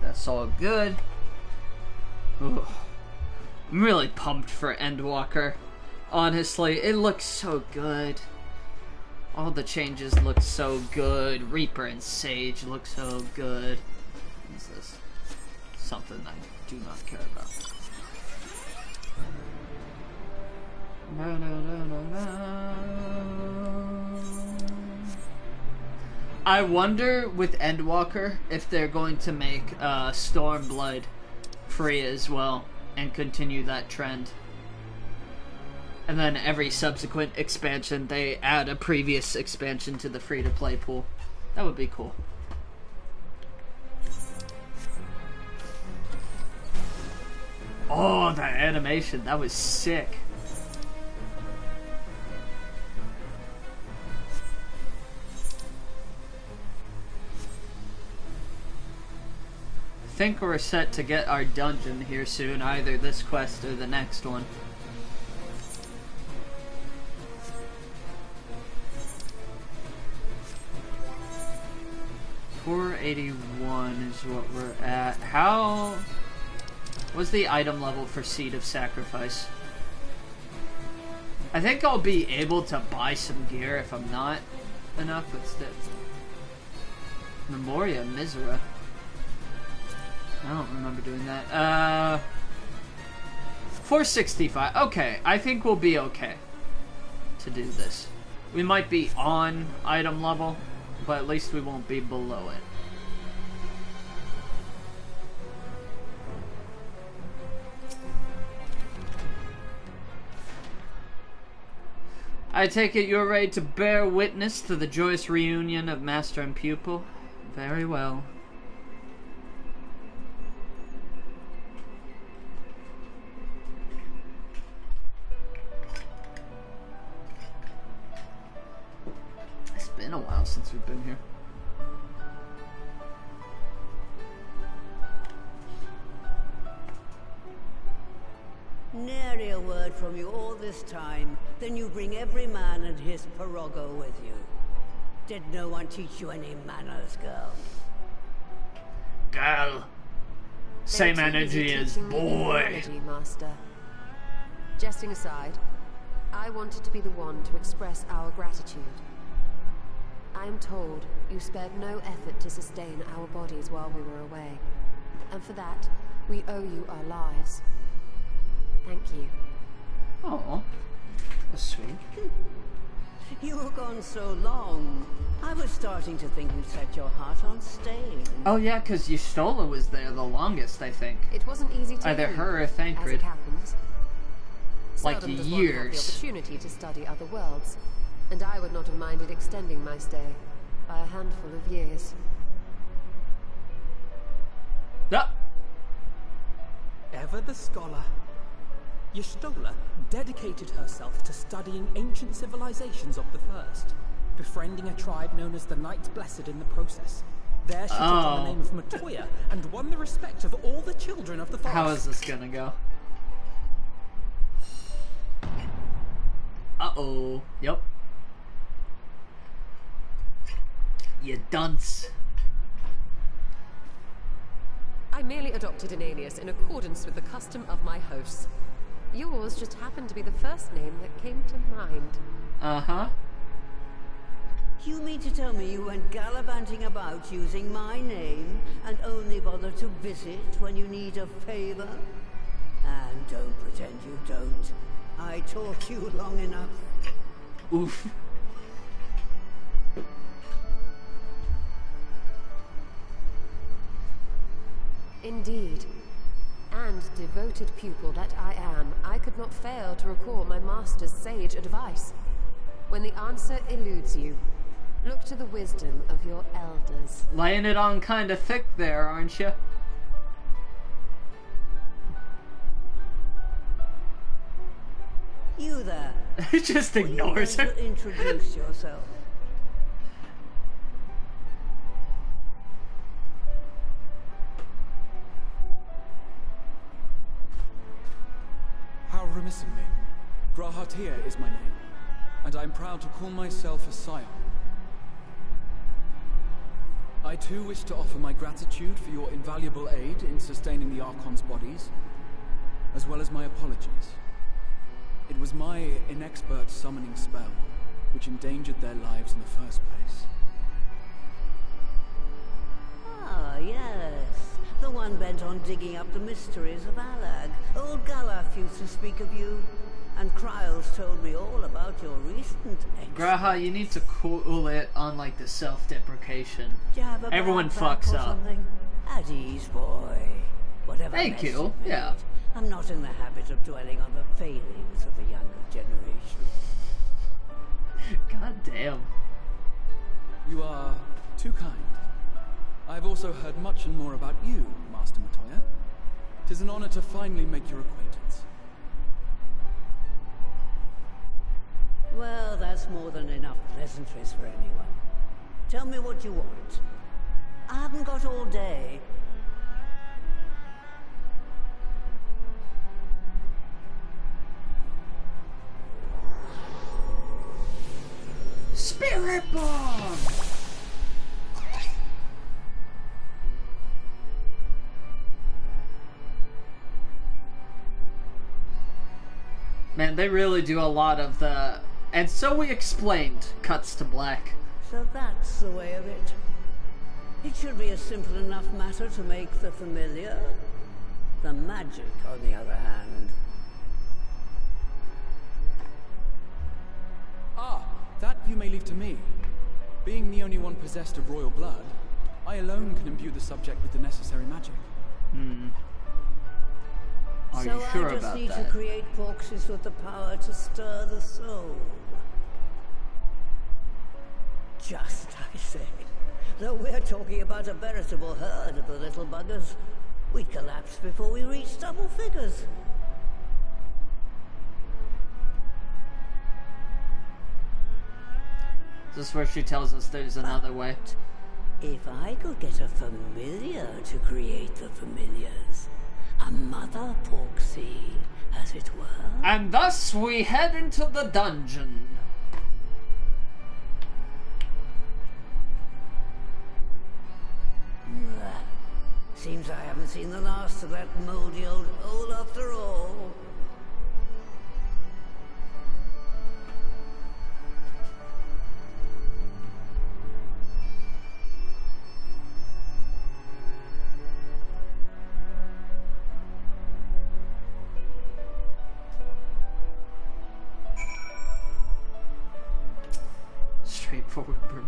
That's all good. Ugh. I'm really pumped for Endwalker. Honestly, it looks so good. All the changes look so good. Reaper and Sage look so good. What is this? Something I do not care about. I wonder with Endwalker if they're going to make Stormblood free as well and continue that trend. And then every subsequent expansion, they add a previous expansion to the free-to-play pool. That would be cool. Oh, that animation. That was sick. I think we're set to get our dungeon here soon, either this quest or the next one. $481 is what we're at. How was the item level for Seed of Sacrifice? I think I'll be able to buy some gear if I'm not enough, but still. Memoria Misera. I don't remember doing that. 465. Okay, I think we'll be okay to do this. We might be on item level, but at least we won't be below it. I take it you're ready to bear witness to the joyous reunion of master and pupil? Very well. It's been a while since we've been here. Nary a word from you all this time. Then you bring every man and his pirogo with you. Did no one teach you any manners, girl? Girl. Same energy as boy. Master. Jesting aside, I wanted to be the one to express our gratitude. I am told you spared no effort to sustain our bodies while we were away. And for that, we owe you our lives. Thank you. Oh, that's sweet. You were gone so long. I was starting to think you set your heart on staying. Oh yeah, because Y'shtola was there the longest, I think. It wasn't easy to either leave, her or Thancred. as it happens. Like Seldom does one have the years. opportunity to study other worlds, and I would not have minded extending my stay by a handful of years. Ever the scholar, Y'shtola dedicated herself to studying ancient civilizations of the First, befriending a tribe known as the Knights Blessed in the process. There she took on the name of Matoya and won the respect of all the children of the forest. How is this gonna go? Uh-oh. Yep. You dunce. I merely adopted an alias in accordance with the custom of my hosts. Yours just happened to be the first name that came to mind. Uh-huh. You mean to tell me you went gallivanting about using my name and only bother to visit when you need a favor? And don't pretend you don't. I taught you long enough. Oof. Indeed. And devoted pupil that I am, I could not fail to recall my master's sage advice. When the answer eludes you, look to the wisdom of your elders. Laying it on kind of thick there, aren't you? You there. Just ignores her. Introduce yourself. How remiss of me. Grahatir is my name, and I'm proud to call myself a scion. I too wish to offer my gratitude for your invaluable aid in sustaining the Archon's bodies, as well as my apologies. It was my inexpert summoning spell which endangered their lives in the first place. Ah, yes. The one bent on digging up the mysteries of Alag. Old Galaf used to speak of you, and Kryles told me all about your recent exploits. Graha, you need to cool it on like the self-deprecation. Everyone fucks up. At ease, boy. Whatever. Thank you. Yeah. I'm not in the habit of dwelling on the failings of the younger generation. God damn. You are too kind. I've also heard much and more about you, Master Matoya. 'Tis an honor to finally make your acquaintance. Well, that's more than enough pleasantries for anyone. Tell me what you want. I haven't got all day. Spirit bomb! Man, they really do a lot of the... And so we explained, cuts to black. So that's the way of it. It should be a simple enough matter to make the familiar. The magic, on the other hand. Ah, that you may leave to me. Being the only one possessed of royal blood, I alone can imbue the subject with the necessary magic. Are you sure I just about need that? to create boxes with the power to stir the soul. Just, I say. Though we're talking about a veritable herd of the little buggers, we'd collapse before we reach double figures. This is where she tells us there's another way. If I could get a familiar to create the familiars, a mother Porksy, as it were. And thus we head into the dungeon. Seems I haven't seen the last of that moldy old hole after all. Straightforward broom.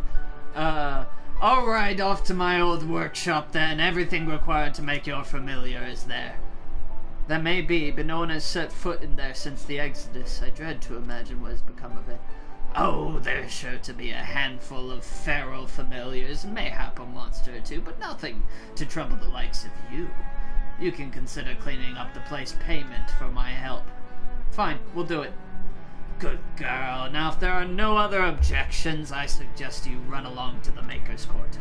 Alright, off to my old workshop then. Everything required to make your familiar is there. That may be, but no one has set foot in there since the Exodus. I dread to imagine what has become of it. Oh, there's sure to be a handful of feral familiars, and mayhap a monster or two, but nothing to trouble the likes of you. You can consider cleaning up the place payment for my help. Fine, we'll do it. Good girl. Now, if there are no other objections, I suggest you run along to the Maker's Quarter.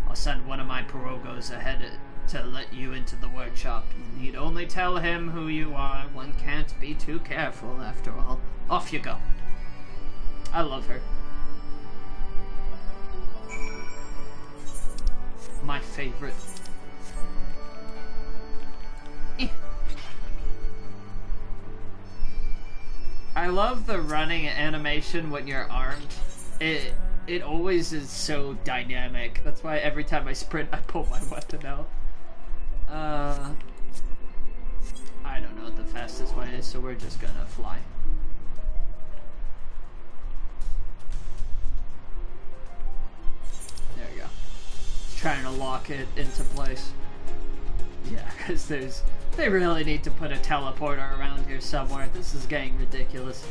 I'll send one of my pirogos ahead to let you into the workshop. You need only tell him who you are. One can't be too careful, after all. Off you go. I love her. My favorite. I love the running animation when you're armed. It always is so dynamic. That's why every time I sprint, I pull my weapon out. I don't know what the fastest way is, so we're just gonna fly. trying to lock it into place. Yeah, because they really need to put a teleporter around here somewhere. This is getting ridiculous.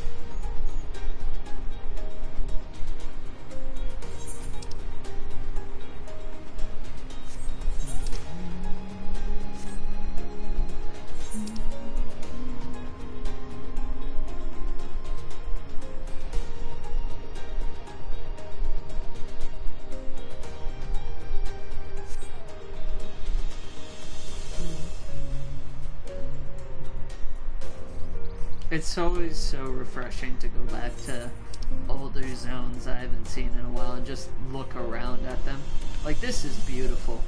It's always so refreshing to go back to older zones I haven't seen in a while and just look around at them. Like, this is beautiful.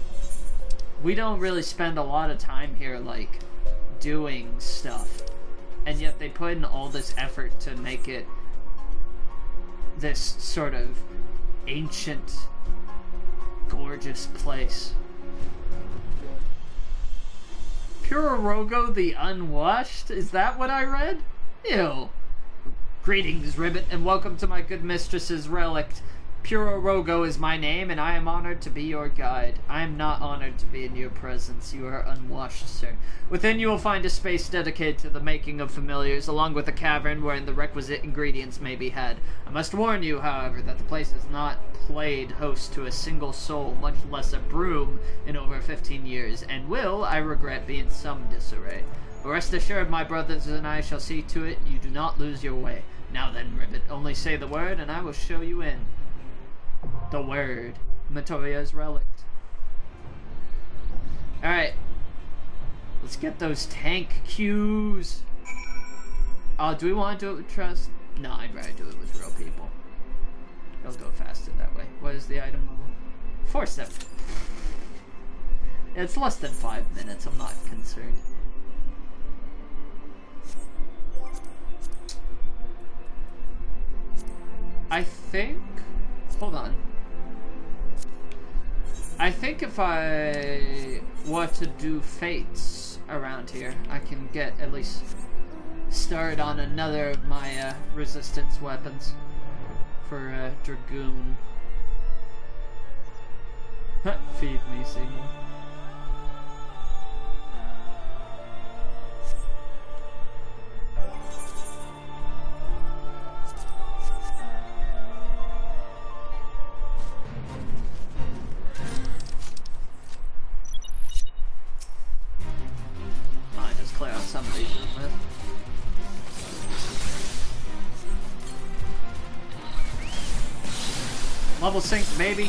We don't really spend a lot of time here, like, doing stuff. And yet they put in all this effort to make it this sort of ancient, gorgeous place. Purorogo the Unwashed? Is that what I read? Ew. Greetings, Ribbit, and welcome to my good mistress's relict. Purorogo is my name, and I am honored to be your guide. I am not honored to be in your presence. You are unwashed, sir. Within you will find a space dedicated to the making of familiars, along with a cavern wherein the requisite ingredients may be had. I must warn you, however, that the place has not played host to a single soul, much less a broom, in over 15 years, and will, I regret, be in some disarray. But rest assured, my brothers and I shall see to it you do not lose your way. Now then, Ribbit, only say the word, and I will show you in. The word. Matoya's relict. Alright. Let's get those tank cues. Oh, do we want to do it with trust? No, I'd rather do it with real people. It'll go faster that way. What is the item level? 4-7. It's less than 5 minutes. I'm not concerned. I think... Hold on. I think if I were to do fates around here, I can get at least started on another of my resistance weapons for Dragoon. Feed me, Seymour. Clear out some of these real quick. Level sync, baby.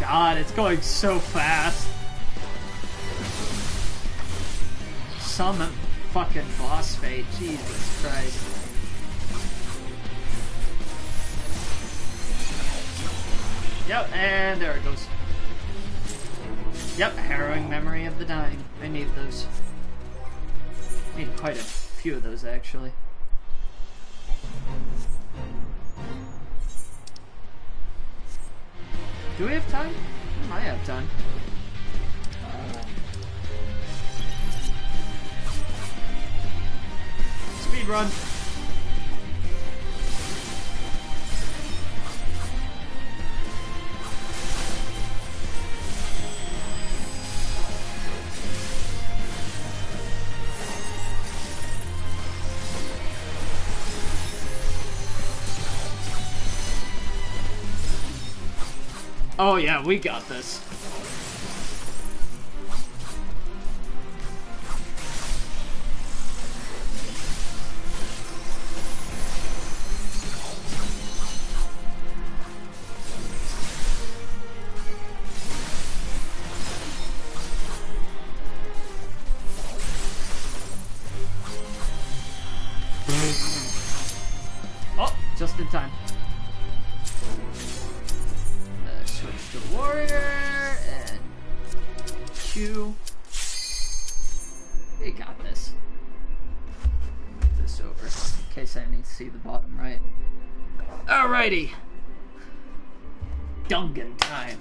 God, it's going so fast. Some fucking boss fight, Jesus Christ. Yep, and there it goes. Yep, harrowing memory of the dying. I need those. I need quite a few of those, actually. Do we have time? We might have time. Speed run. Oh yeah, we got this. Oh, just in time. We got this. Move this over in case I need to see the bottom right. Alrighty. Dungeon time.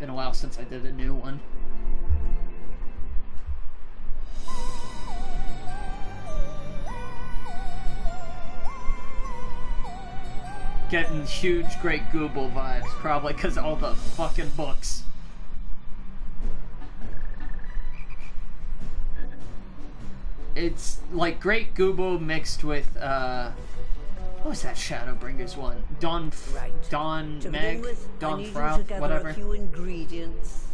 Been a while since I did a new one. Getting huge Great Google vibes, probably because all the fucking books. It's like Great Google mixed with, what was that Shadowbringers one? Don Meg? Don Frau? Whatever. A few ingredients.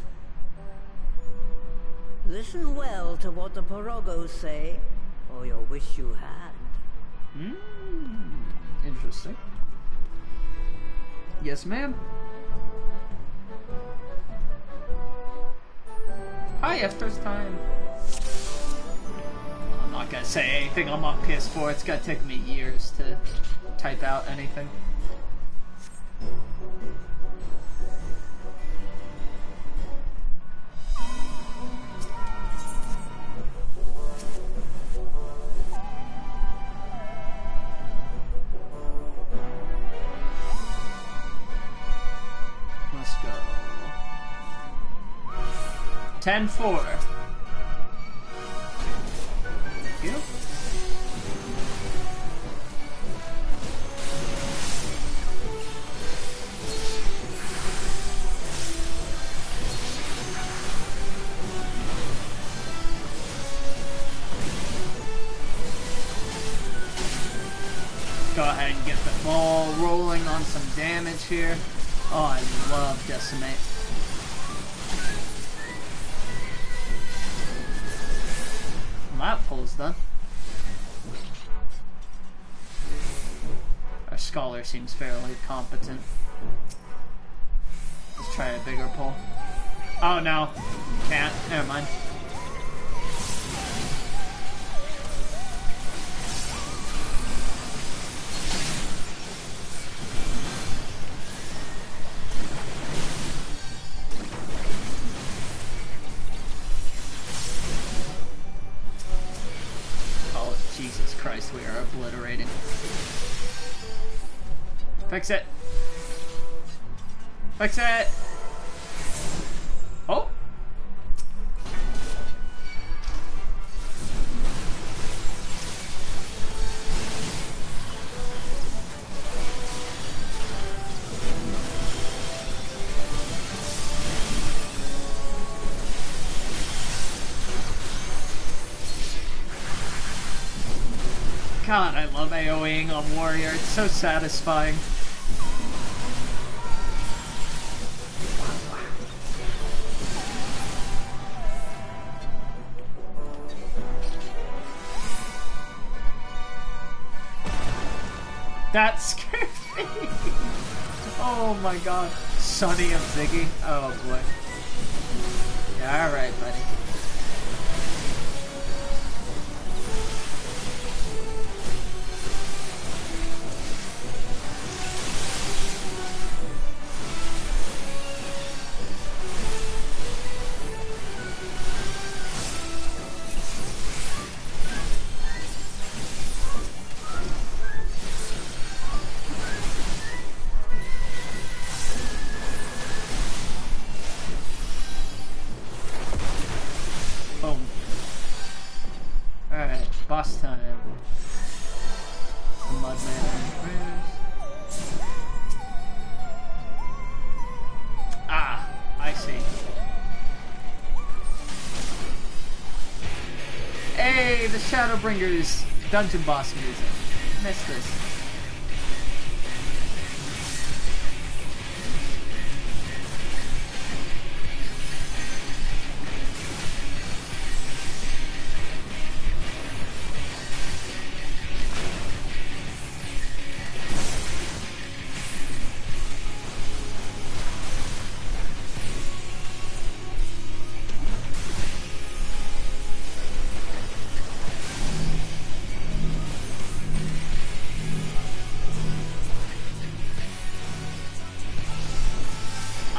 Listen well to what the Pirogos say, or you'll wish you had. Interesting. Yes, ma'am. Hi, first time. I'm not gonna say anything on my PS4. It's gonna take me years to type out anything. Let's go. 10-4. Thank you. Go ahead and get the ball rolling on some damage here. Oh, I love Decimate. Well, that pull's done. Our Scholar seems fairly competent. Let's try a bigger pull. Oh no, can't. Never mind. Jesus Christ, we are obliterating. Fix it. Fix it. Oh. God, I love AoEing on Warrior. It's so satisfying. That scared me. Oh my god. Sonny of Ziggy. Oh boy. Yeah, alright, buddy. Boss time. Mudman prayers. Ah, I see. Hey, the Shadowbringers dungeon boss music. Missed this.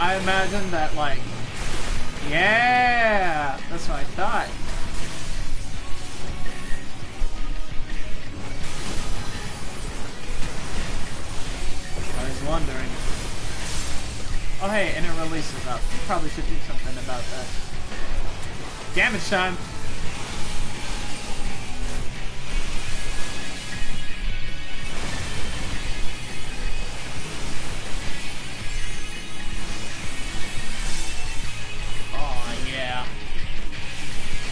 I imagine that, like, yeah, that's what I thought. hey, and it releases up. Probably should do something about that. Damage time! Oh, yeah.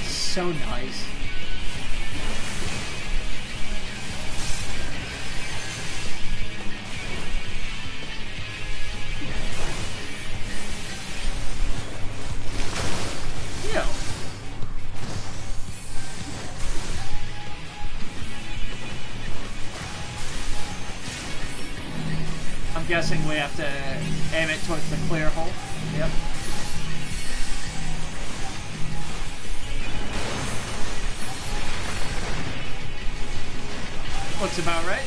So nice. I'm guessing we have to aim it towards the clear hole. Yep. Looks about right.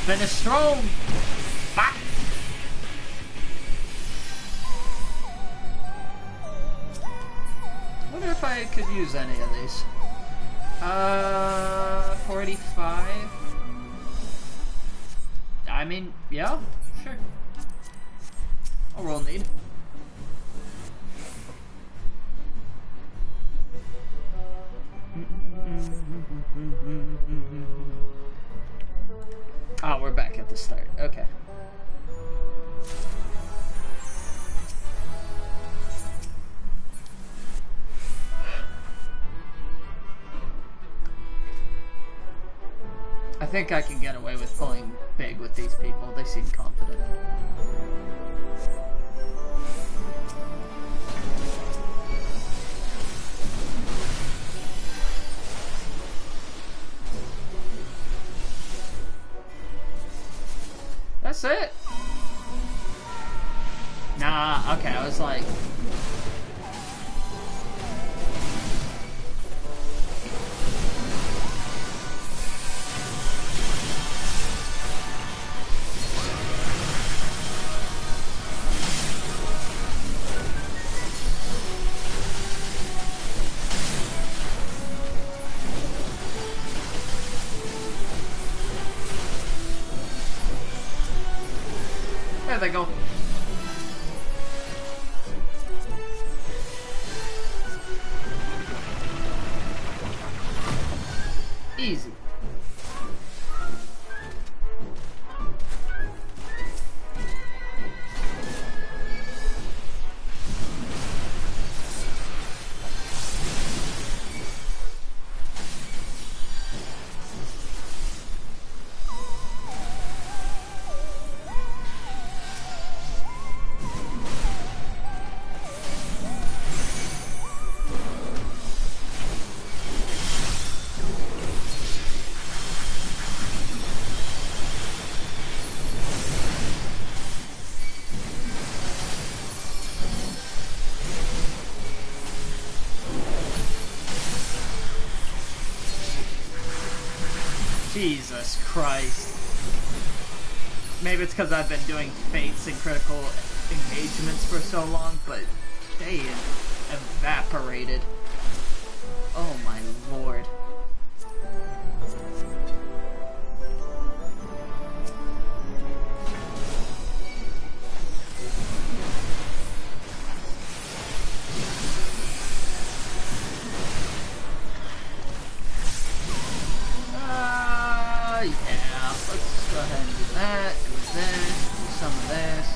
Finish strong. Back. Wonder if I could use any of these. 45. I mean, yeah, sure. I'll roll need. Ah, we're back at the start. Okay. I think I can get away with pulling big with these people. They seem confident. That's it. Nah, okay, I was like... There they go. Easy. Jesus Christ. Maybe it's because I've been doing fates and critical engagements for so long, but they evaporated. Oh my lord. Yeah, let's go ahead and do that, do this, do some of this.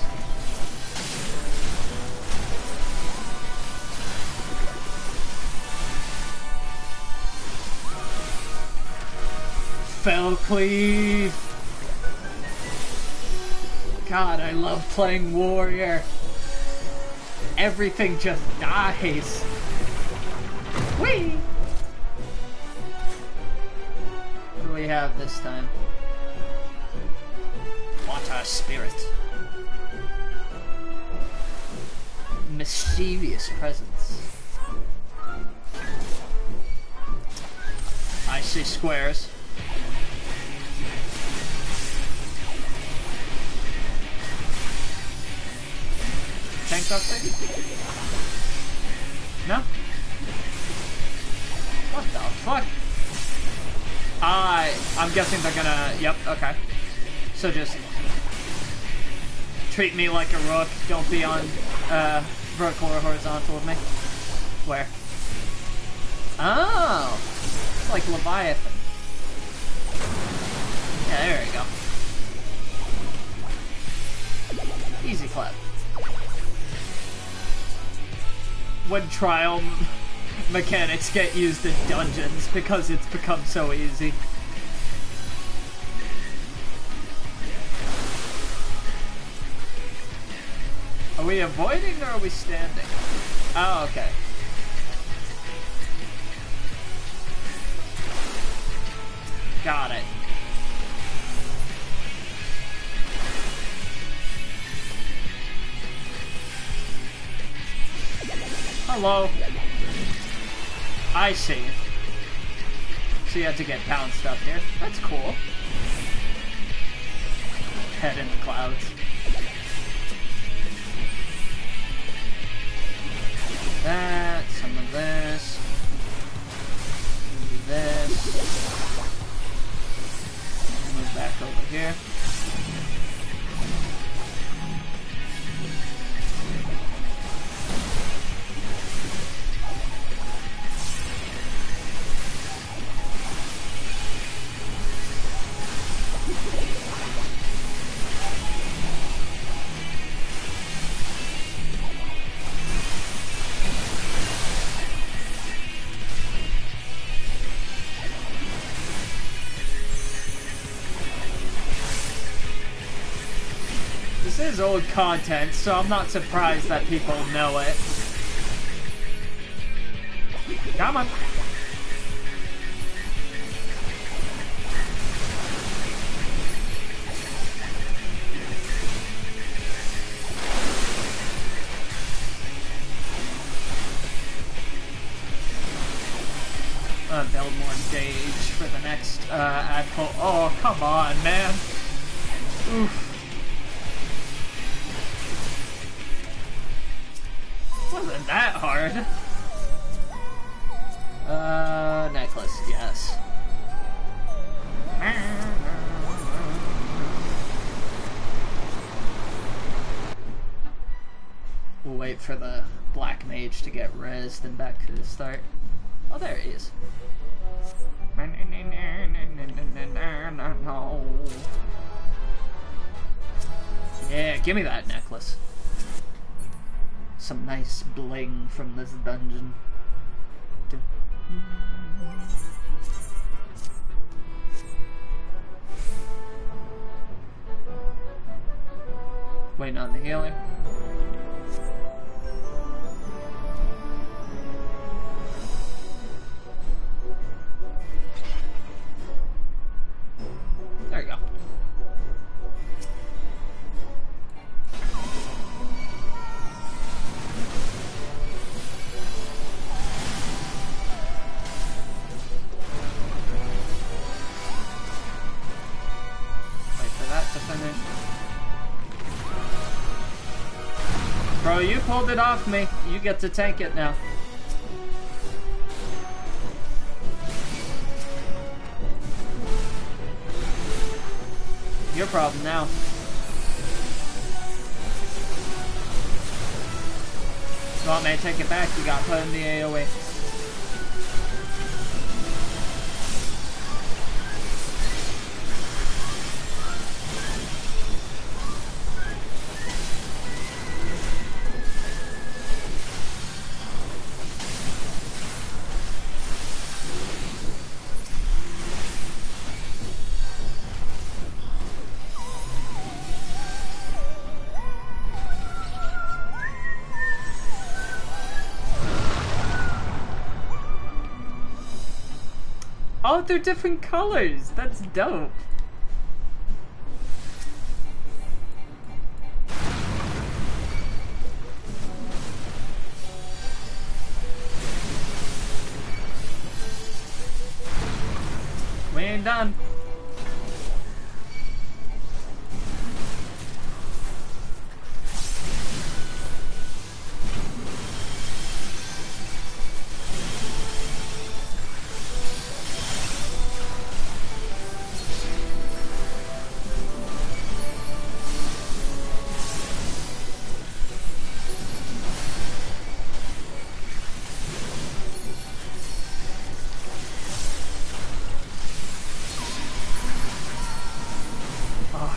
Fell cleave. God, I love playing warrior. everything just dies. Whee! What do we have this time? Water spirit. Mischievous presence. I see squares. Tank toxic? No? What the fuck? I'm guessing they're gonna... Yep, okay. So just... treat me like a rook. Don't be on, vertical or horizontal with me. Where? Oh! It's like Leviathan. Yeah, there we go. Easy clap. When trial mechanics get used in dungeons because it's become so easy. Are we avoiding or are we standing? Oh, okay. Got it. Hello. I see. So you had to get bounced up here. That's cool. Head in the clouds. That, some of this. Maybe this. Move back over here. This is old content, so I'm not surprised that people know it. Come on. Build more gauge for the next ad pull. Oh, come on, man. Oof. Wasn't that hard. Necklace, yes. We'll wait for the black mage to get rezzed and back to the start. Oh, there he is. Yeah, give me that necklace. Some nice bling from this dungeon. Waiting on the healing. There you go. Wait for that to finish. Bro, you pulled it off me. You get to tank it now. Your problem now. You want me to take it back? You got put in the AoE. Oh, they're different colors. That's dope. We ain't done.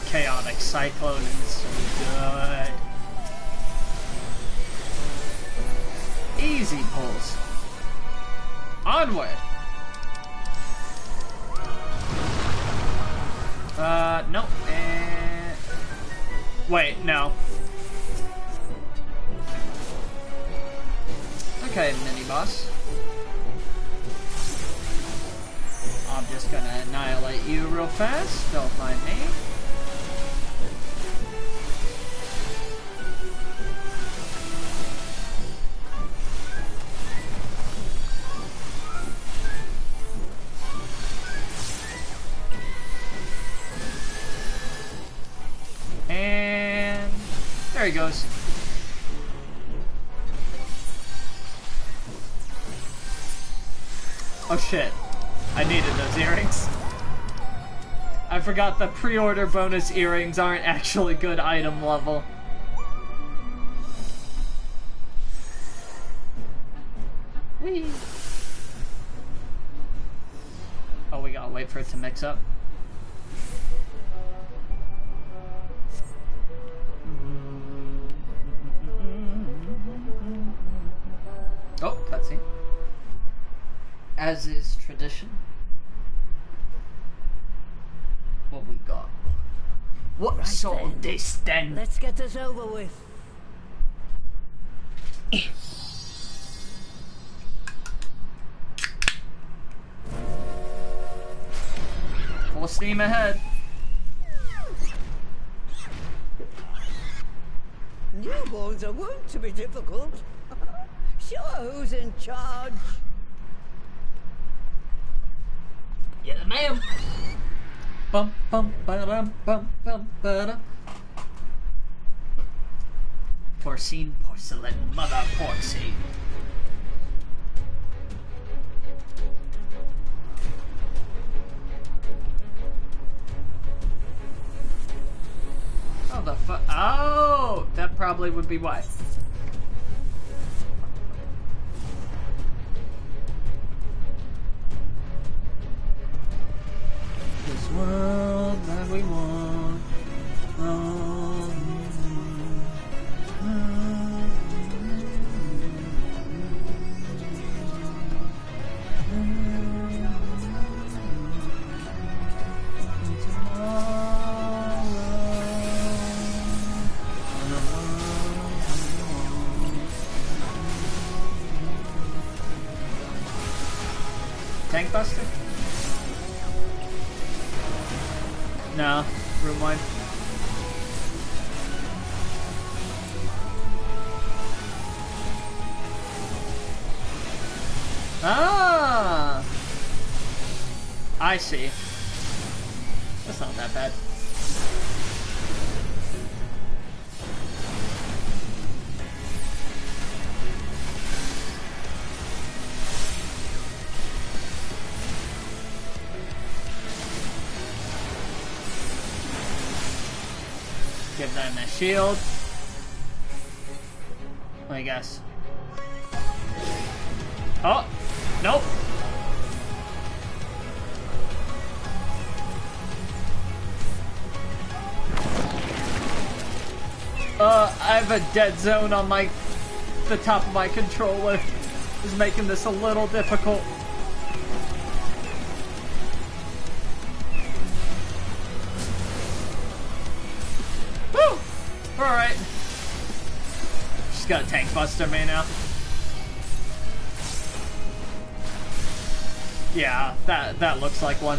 Chaotic Cyclone is so good. Easy pulls. Onward. Nope. Wait, no. Okay, mini-boss. I'm just gonna annihilate you real fast. Don't mind me. And there he goes. Oh shit. I needed those earrings. I forgot the pre-order bonus earrings aren't actually good item level. Whee! Oh, we gotta wait for it to mix up. Oh, cutscene. As is tradition. What we got? What's Right all this then? Let's get this over with. Full steam ahead. Newborns are wont to be difficult. Sure, who's in charge? Yeah, ma'am. Bum bum ba-dum bum bum ba-dum. Porcine porcelain, mother porcine. Oh, the fuck? Oh, that probably would be why. This world that we want. Tank Buster? No, room one. Ah, I see. That's not that bad. Give them a shield. I guess. Oh, nope. I have a dead zone on the top of my controller. Is making this a little difficult. Woo! Alright. Just got a tank buster me now. Yeah, that looks like one.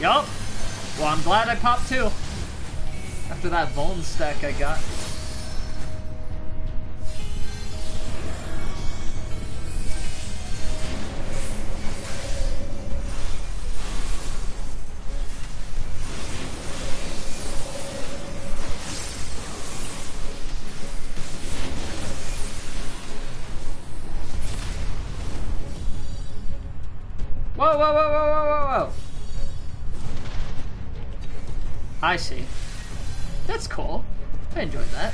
Yup. Well, I'm glad I popped two. After that Vuln stack I got. Whoa, whoa, whoa, whoa, whoa, whoa, whoa. I see. That's cool. I enjoyed that.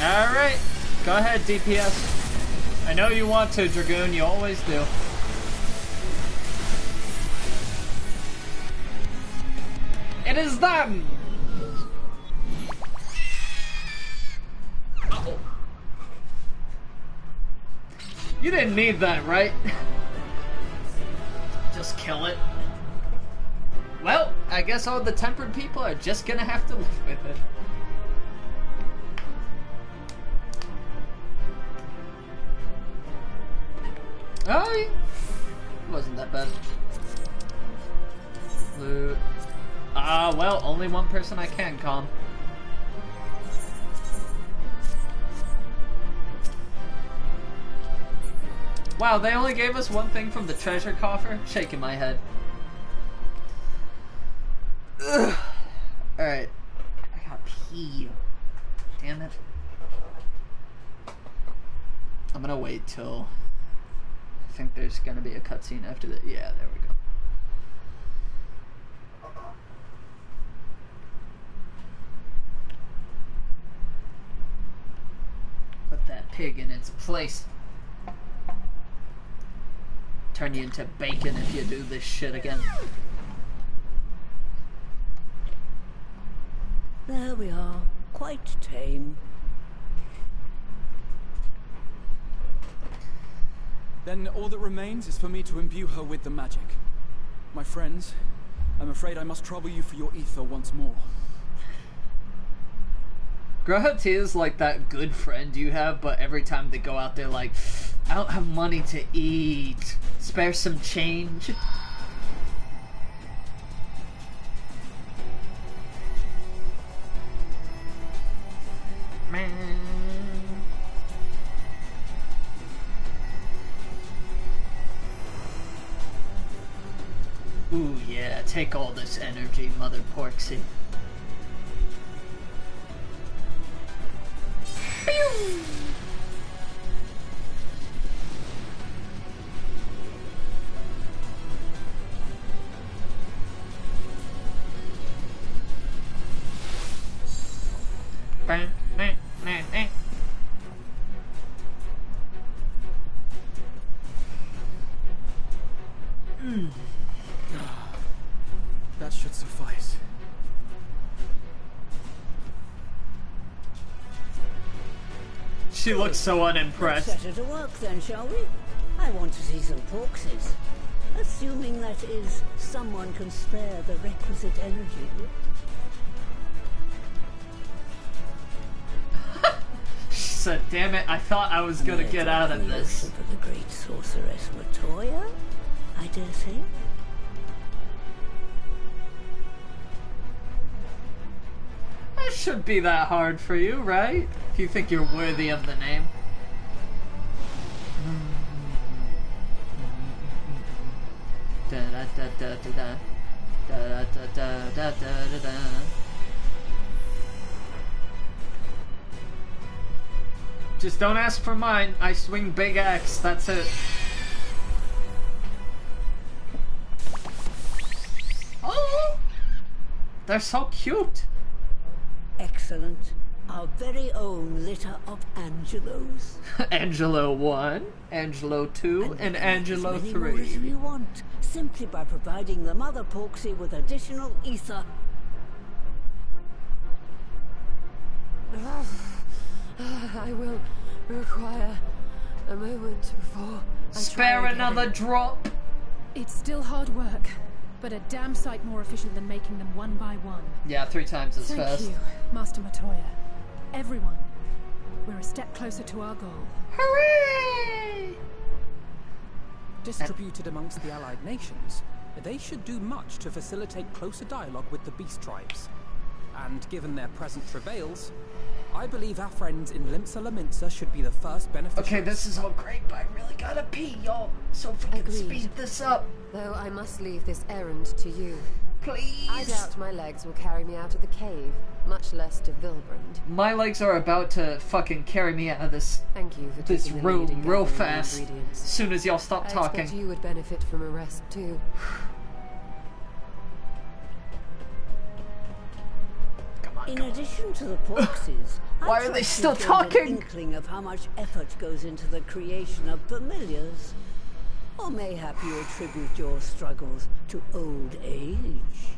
Alright, go ahead, DPS. I know you want to, Dragoon, you always do. It is them! Uh-oh. You didn't need that, right? Just kill it. Well, I guess all the tempered people are just gonna have to live with it. Oh, it wasn't that bad. Loot. Well, only one person I can calm. Wow, they only gave us one thing from the treasure coffer? Shaking my head. Ugh. Alright. I got pee. Damn it. I'm gonna wait till... I think there's gonna be a cutscene after that. Yeah, there we go. Put that pig in its place. Turn you into bacon if you do this shit again. There we are. Quite tame. Then all that remains is for me to imbue her with the magic. My friends, I'm afraid I must trouble you for your ether once more. Grahut is like that good friend you have, but every time they go out there like, I don't have money to eat. Spare some change. Man. Ooh yeah, take all this energy, Mother Porksy. Pew! That should suffice. She looks so unimpressed. Let's set her to work then, shall we? I want to see some porksies. Assuming that is, someone can spare the requisite energy. She said, damn it, I thought I was gonna get out of this. For the great sorceress Matoya, I dare say. That shouldn't be that hard for you, right? If you think you're worthy of the name. Da da da da da da da da da da da da da. Just don't ask for mine. I swing big axe. That's it. Oh! They're so cute. Excellent. Our very own litter of Angelos. Angelo 1, Angelo 2, and Angelo as many 3. more as we want, simply by providing the Mother Porksy with additional ether. I will require a moment before I Spare try another again. drop. It's still hard work, but a damn sight more efficient than making them one by one. Yeah, 3 times as fast. Thank you, Master Matoya. Everyone, we're a step closer to our goal. Hooray! Distributed amongst the allied nations, they should do much to facilitate closer dialogue with the beast tribes. And given their present travails, I believe our friends in Limsa Laminsa should be the first beneficiaries. Okay, this is all great, but I really gotta pee, y'all. So if we can speed this up. Though I must leave this errand to you. Please. I doubt my legs will carry me out of the cave, much less to Vilbrand. My legs are about to fucking carry me out of this Thank you for this taking the lead in room real gathering the fast. ingredients. As soon as y'all stop I talking. expect you would benefit from a rest too. In addition to the Porksies, Why I are they trust still you've gained talking? An inkling of how much effort goes into the creation of familiars. Or mayhap you attribute your struggles to old age.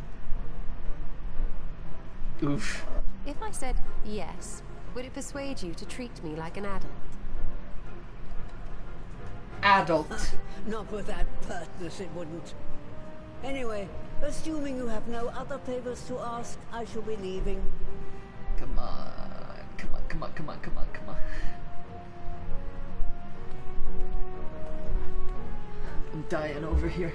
Oof. If I said yes, would it persuade you to treat me like an adult? Adult. Not with that pertness, it wouldn't. Anyway, assuming you have no other favors to ask, I shall be leaving. Come on. Come on, come on, come on, come on, come on. I'm dying over here.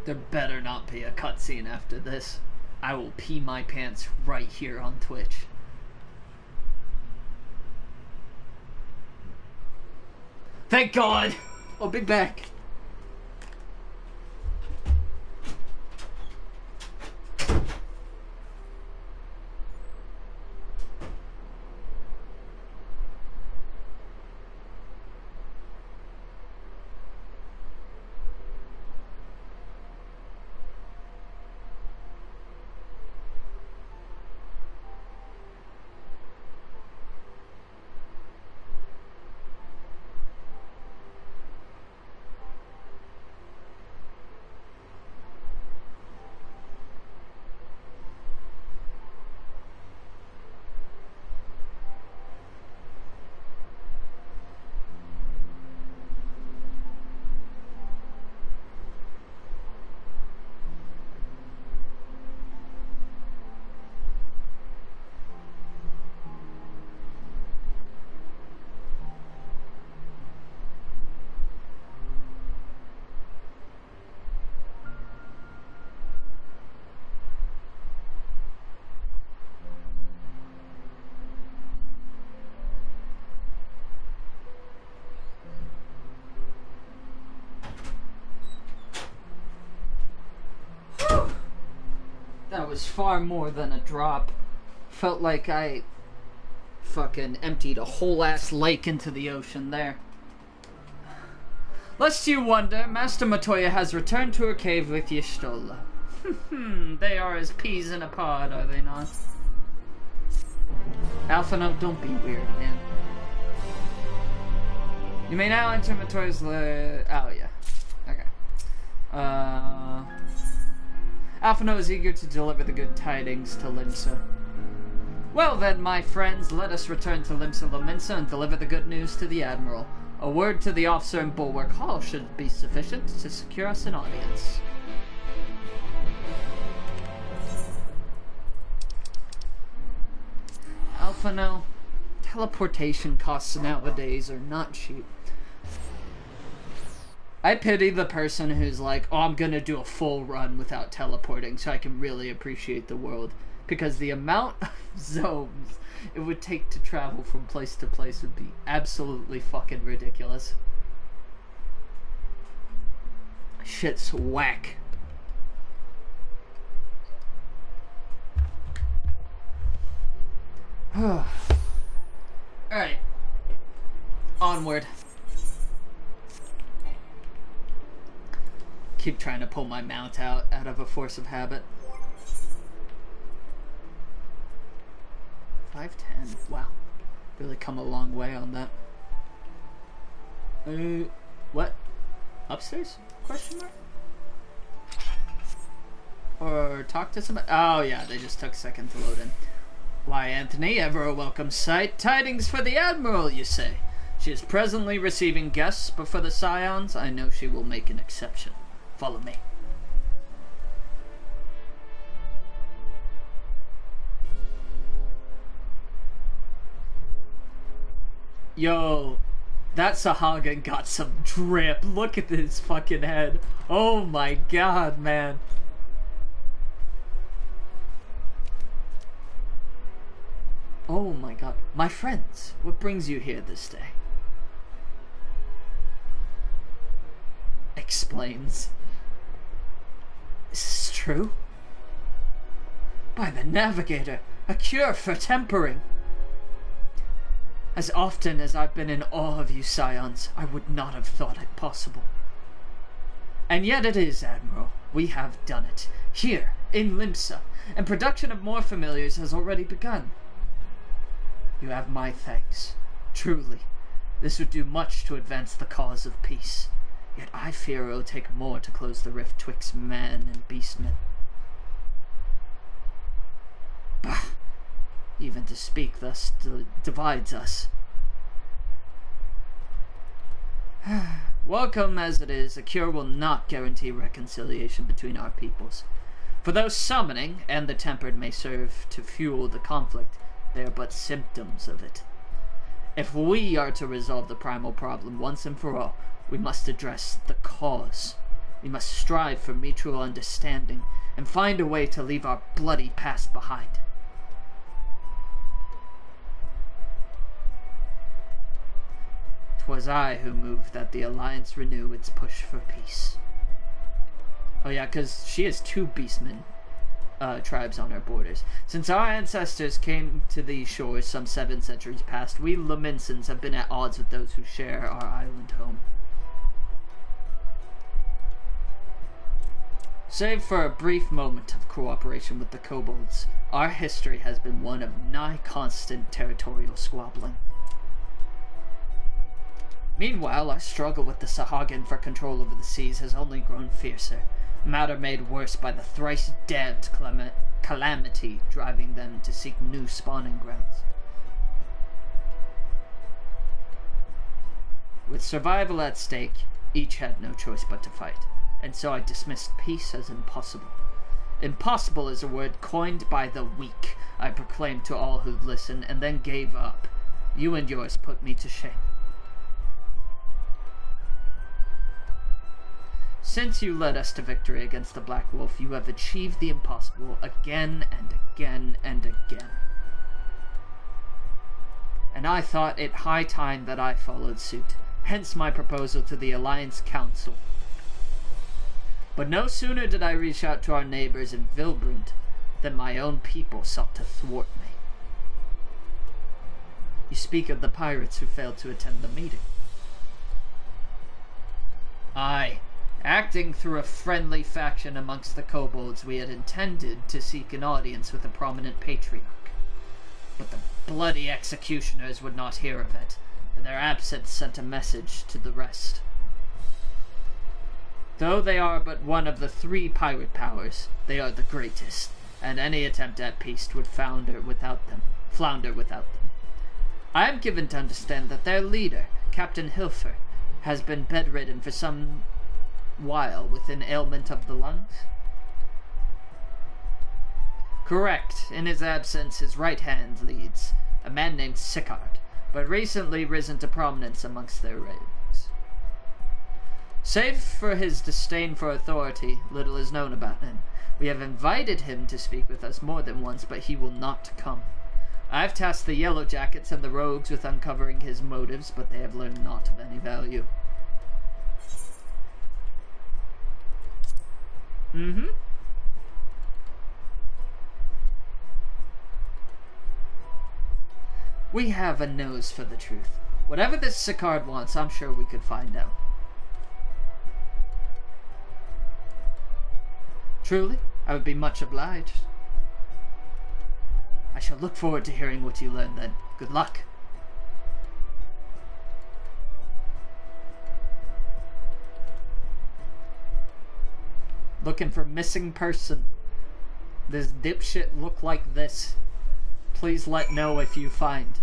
There better not be a cutscene after this. I will pee my pants right here on Twitch. Thank God! I'll be back. That was far more than a drop. Felt like I fucking emptied a whole ass lake into the ocean there. Lest you wonder, Master Matoya has returned to her cave with Y'shtola. They are as peas in a pod, are they not? Alphino, don't be weird, man. You may now enter Matoya's lair. Oh, yeah. Okay. Alphino is eager to deliver the good tidings to Limsa. Well then, my friends, let us return to Limsa Laminsa and deliver the good news to the Admiral. A word to the officer in Bulwark Hall should be sufficient to secure us an audience. Alphino, teleportation costs nowadays are not cheap. I pity the person who's like, oh, I'm gonna do a full run without teleporting so I can really appreciate the world. Because the amount of zones it would take to travel from place to place would be absolutely fucking ridiculous. Shit's whack. Alright. Onward. Keep trying to pull my mount out of a force of habit. 510. Wow. Really come a long way on that. What? Upstairs? Question mark? Or talk to somebody? Oh yeah, they just took a second to load in. Why, Anthony, ever a welcome sight. Tidings for the Admiral, you say? She is presently receiving guests, but for the Scions, I know she will make an exception. Follow me. Yo, that Sahagin got some drip. Look at this fucking head. Oh my god, man. Oh my god. My friends, what brings you here this day? Explains. Is this true? By the Navigator, a cure for tempering. As often as I've been in awe of you, Scions, I would not have thought it possible. And yet it is, Admiral. We have done it. Here, in Limsa, and production of more familiars has already begun. You have my thanks. Truly, this would do much to advance the cause of peace. Yet I fear it will take more to close the rift twixt man and beastman. Bah! Even to speak thus divides us. Welcome as it is, a cure will not guarantee reconciliation between our peoples. For though summoning and the tempered may serve to fuel the conflict, they are but symptoms of it. If we are to resolve the primal problem once and for all, we must address the cause. We must strive for mutual understanding and find a way to leave our bloody past behind. 'Twas I who moved that the Alliance renew its push for peace. Oh yeah, because she has 2 beastmen tribes on her borders. Since our ancestors came to these shores some 7 centuries past, we Laminsans have been at odds with those who share our island home. Save for a brief moment of cooperation with the kobolds, our history has been one of nigh constant territorial squabbling. Meanwhile, our struggle with the Sahagin for control over the seas has only grown fiercer, matter made worse by the thrice-damned calamity driving them to seek new spawning grounds. With survival at stake, each had no choice but to fight, and so I dismissed peace as impossible. Impossible is a word coined by the weak, I proclaimed to all who'd listen, and then gave up. You and yours put me to shame. Since you led us to victory against the Black Wolf, you have achieved the impossible again and again and again. And I thought it high time that I followed suit, hence my proposal to the Alliance Council. But no sooner did I reach out to our neighbors in Vilbrund than my own people sought to thwart me. You speak of the pirates who failed to attend the meeting. Aye. Acting through a friendly faction amongst the kobolds, we had intended to seek an audience with a prominent patriarch. But the bloody executioners would not hear of it, and their absence sent a message to the rest. Though they are but one of the 3 pirate powers, they are the greatest, and any attempt at peace would flounder without them. I am given to understand that their leader, Captain Hilfer, has been bedridden for some while with an ailment of the lungs? Correct. In his absence, his right hand leads, a man named Sicard, but recently risen to prominence amongst their ranks. Save for his disdain for authority, little is known about him. We have invited him to speak with us more than once, but he will not come. I have tasked the Yellow Jackets and the Rogues with uncovering his motives, but they have learned naught of any value. Mm-hmm. We have a nose for the truth. Whatever this Sicard wants, I'm sure we could find out. Truly, I would be much obliged. I shall look forward to hearing what you learn then. Good luck. Looking for missing person. This dipshit look like this. Please let know if you find.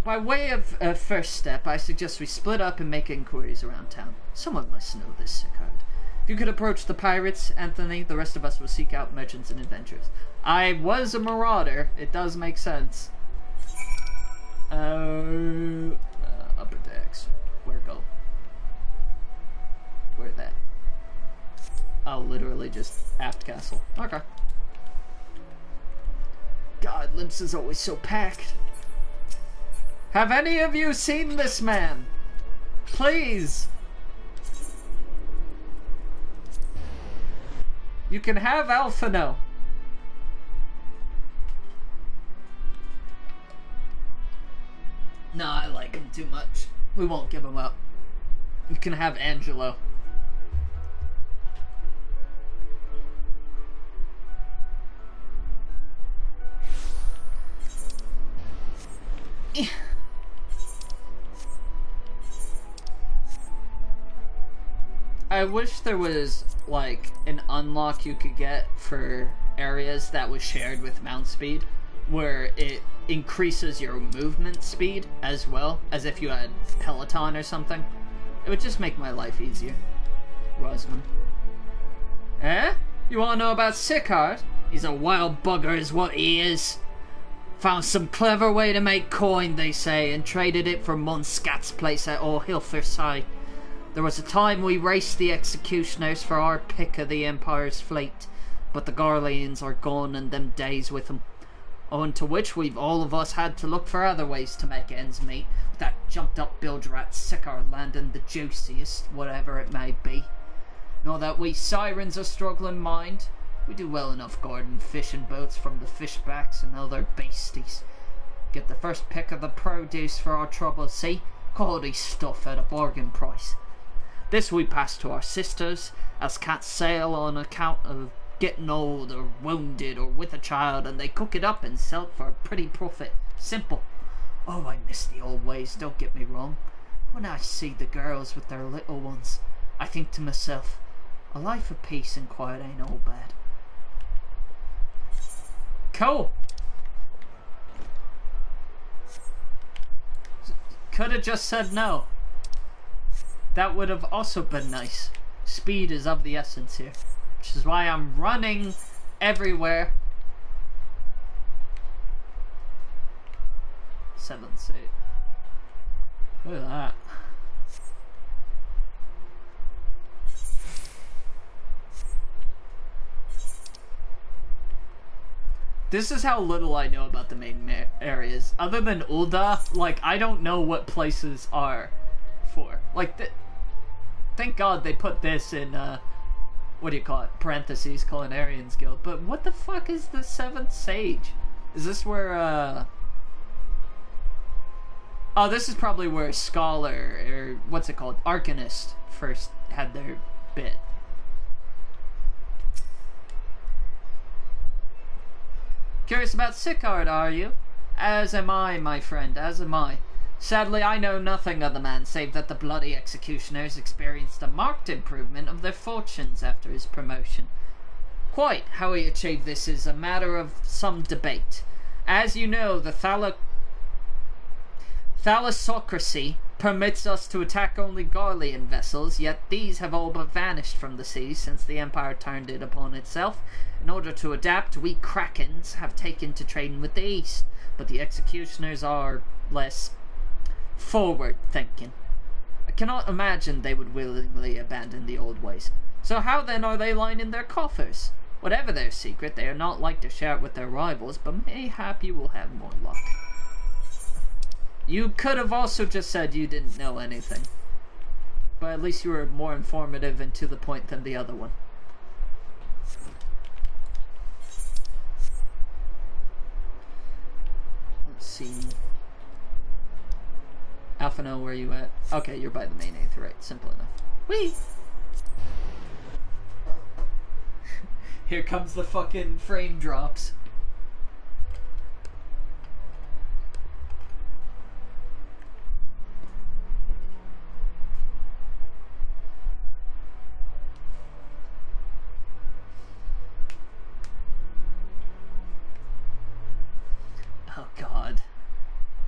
By way of a first step, I suggest we split up and make inquiries around town. Someone must know this Sicard. If you could approach the pirates, Anthony, the rest of us will seek out merchants and adventurers. I was a marauder. It does make sense. Upper decks. Where go? Where that? Oh, literally just aft castle. Okay. God, Limps is always so packed. Have any of you seen this man? Please. You can have Alphino. No, I like him too much. We won't give him up. You can have Angelo. I wish there was, like, an unlock you could get for areas that was shared with mount speed, where it increases your movement speed as well, as if you had Peloton or something. It would just make my life easier. Rosman. Eh? You wanna know about Sicard? He's a wild bugger is what he is. Found some clever way to make coin, they say, and traded it for Munscat's place at O'Hilferside. There was a time we raced the executioners for our pick of the Empire's fleet, but the Garleans are gone and them days with them. Owing to which we've all of us had to look for other ways to make ends meet, with that jumped up bilge rat Sicard landing the juiciest, whatever it may be. Now that we sirens are struggling mind, we do well enough guarding fishing boats from the fishbacks and other beasties. Get the first pick of the produce for our trouble, see? Quality stuff at a bargain price. This we pass to our sisters, as can't sail on account of getting old or wounded or with a child, and they cook it up and sell it for a pretty profit. Simple. Oh, I miss the old ways, don't get me wrong. When I see the girls with their little ones, I think to myself, a life of peace and quiet ain't all bad. Cool. Could have just said no. That would have also been nice. Speed is of the essence here, which is why I'm running everywhere. 7th seat. Look at that. This is how little I know about the main areas. Other than Ulda, like, I don't know what places are for. Like, thank God they put this in, what do you call it? Parentheses, Culinarians Guild. But what the fuck is the 7th Sage? Is this where, oh, this is probably where Scholar, or what's it called? Arcanist first had their bit. Curious about Sicard, are you? As am I, my friend, as am I. Sadly, I know nothing of the man, save that the bloody executioners experienced a marked improvement of their fortunes after his promotion. Quite how he achieved this is a matter of some debate. As you know, the thalassocracy permits us to attack only Garlean vessels, yet these have all but vanished from the sea since the Empire turned it upon itself. In order to adapt, we Krakens have taken to trading with the East, but the executioners are less forward-thinking. I cannot imagine they would willingly abandon the old ways. So how then are they lining their coffers? Whatever their secret, they are not like to share it with their rivals, but mayhap you will have more luck. You could have also just said you didn't know anything. but at least you were more informative and to the point than the other one. Let's see. Alphino, where are you at? Okay, you're by the main aetheryte. Simple enough. Whee! Here comes the fucking frame drops. Oh god.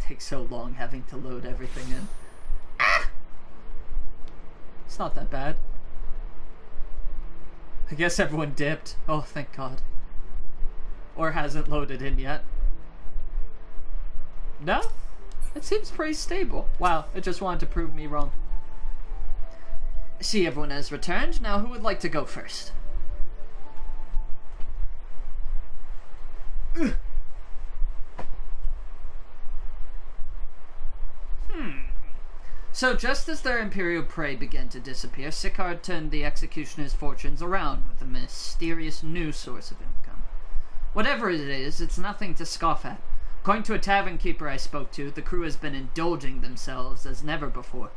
Takes so long having to load everything in. Ah! It's not that bad. I guess everyone dipped. Oh, thank god. Or hasn't loaded in yet. No? It seems pretty stable. Wow, it just wanted to prove me wrong. See, everyone has returned. Now, who would like to go first? Ugh. So, just as their imperial prey began to disappear, Sicard turned the executioner's fortunes around with a mysterious new source of income. Whatever it is, it's nothing to scoff at. According to a tavern keeper I spoke to, the crew has been indulging themselves as never before.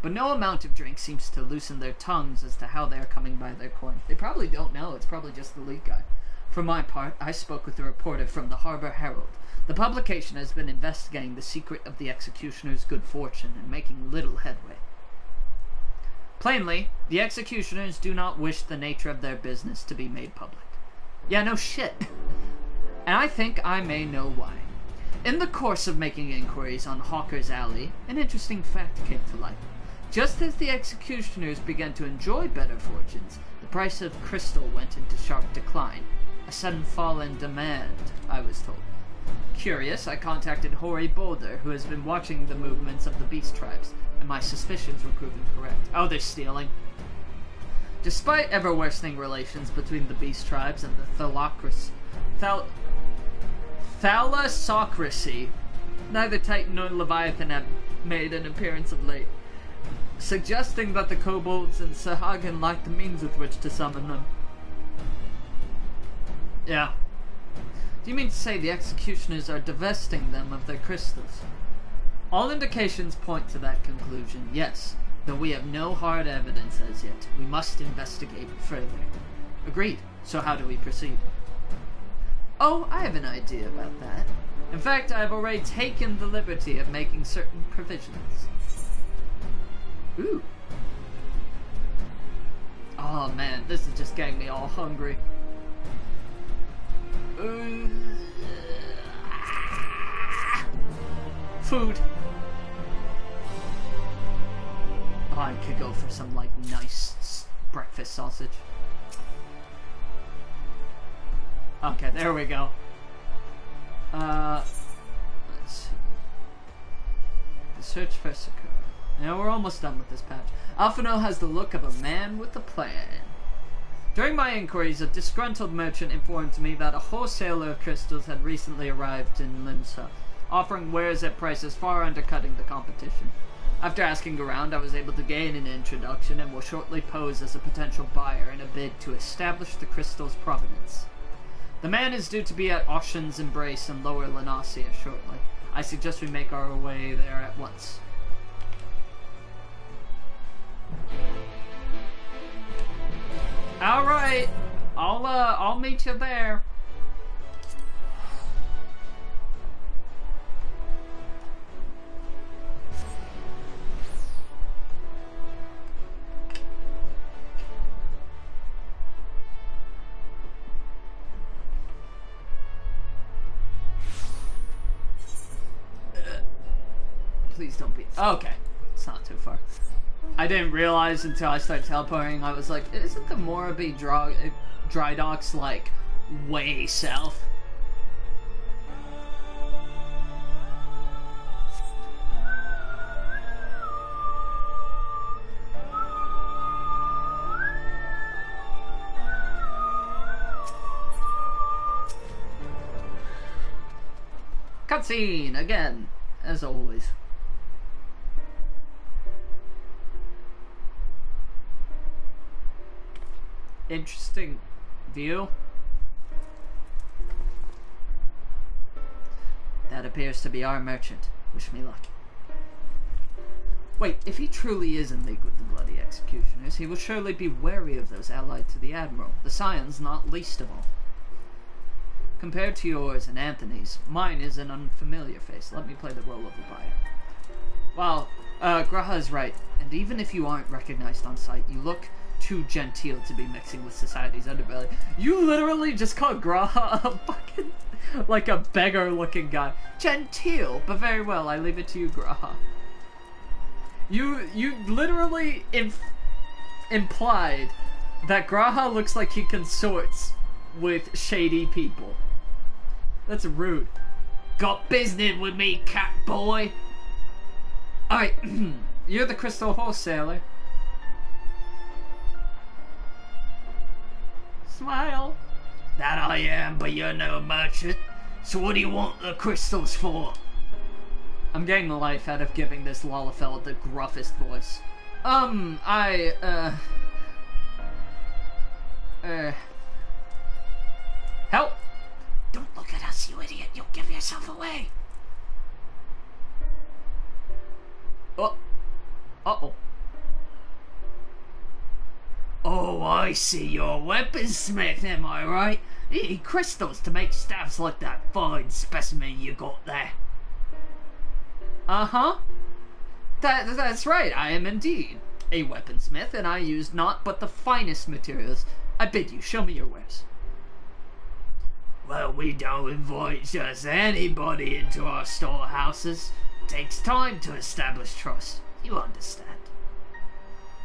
But no amount of drink seems to loosen their tongues as to how they are coming by their coin. They probably don't know, it's probably just the lead guy. For my part, I spoke with a reporter from the Harbor Herald. The publication has been investigating the secret of the executioner's good fortune and making little headway. Plainly, the executioners do not wish the nature of their business to be made public. Yeah, no shit. And I think I may know why. In the course of making inquiries on Hawker's Alley, an interesting fact came to light. Just as the executioners began to enjoy better fortunes, the price of crystal went into sharp decline. A sudden fall in demand, I was told. Curious, I contacted Hori Boulder, who has been watching the movements of the beast tribes, and my suspicions were proven correct. Oh, they're stealing. Despite ever-worsening relations between the beast tribes and the Thalassocracy, neither Titan nor Leviathan have made an appearance of late, suggesting that the kobolds and Sahagin lack the means with which to summon them. Yeah. Do you mean to say the executioners are divesting them of their crystals? All indications point to that conclusion, yes, though we have no hard evidence as yet. We must investigate further. Agreed. So how do we proceed? Oh, I have an idea about that. In fact, I have already taken the liberty of making certain provisions. Ooh. Oh man, this is just getting me all hungry. Food. Oh, I could go for some, like, nice breakfast sausage. Okay, there we go. Let's see. Search for Sakura. Now we're almost done with this patch. Alphino has the look of a man with a plan. During my inquiries, a disgruntled merchant informed me that a wholesaler of crystals had recently arrived in Limsa, offering wares at prices far undercutting the competition. After asking around, I was able to gain an introduction and will shortly pose as a potential buyer in a bid to establish the crystal's provenance. The man is due to be at Ocean's Embrace in Lower Lenasia shortly. I suggest we make our way there at once. Alright, I'll meet you there. Please don't be... Okay, it's not too far. I didn't realize until I started teleporting, I was like, isn't the Moraby dry docks, like, way south? Cutscene, again, as always. interesting view. That appears to be our merchant. Wish me luck. Wait, if he truly is in league with the Bloody Executioners, he will surely be wary of those allied to the Admiral, the Scions not least of all. Compared to yours and Anthony's, mine is an unfamiliar face. Let me play the role of a buyer. Well, Graha is right, and even if you aren't recognized on sight, you look too genteel to be mixing with society's underbelly. You literally just called Graha a fucking, like a beggar-looking guy. Genteel, but very well, I leave it to you, Graha. You literally implied that Graha looks like he consorts with shady people. That's rude. Got business with me, cat boy? Alright, you're the crystal wholesaler. Smile. That I am, but you're no merchant. So what do you want the crystals for? I'm getting the life out of giving this Lalafell the gruffest voice. Help! Don't look at us, you idiot. You'll give yourself away. Oh. Uh-oh. Oh, I see. You're a weaponsmith, am I right? You need crystals to make staffs like that fine specimen you got there. Uh-huh. That's right. I am indeed a weaponsmith, and I use naught but the finest materials. I bid you, show me your wares. Well, we don't invite just anybody into our storehouses. Takes time to establish trust. You understand.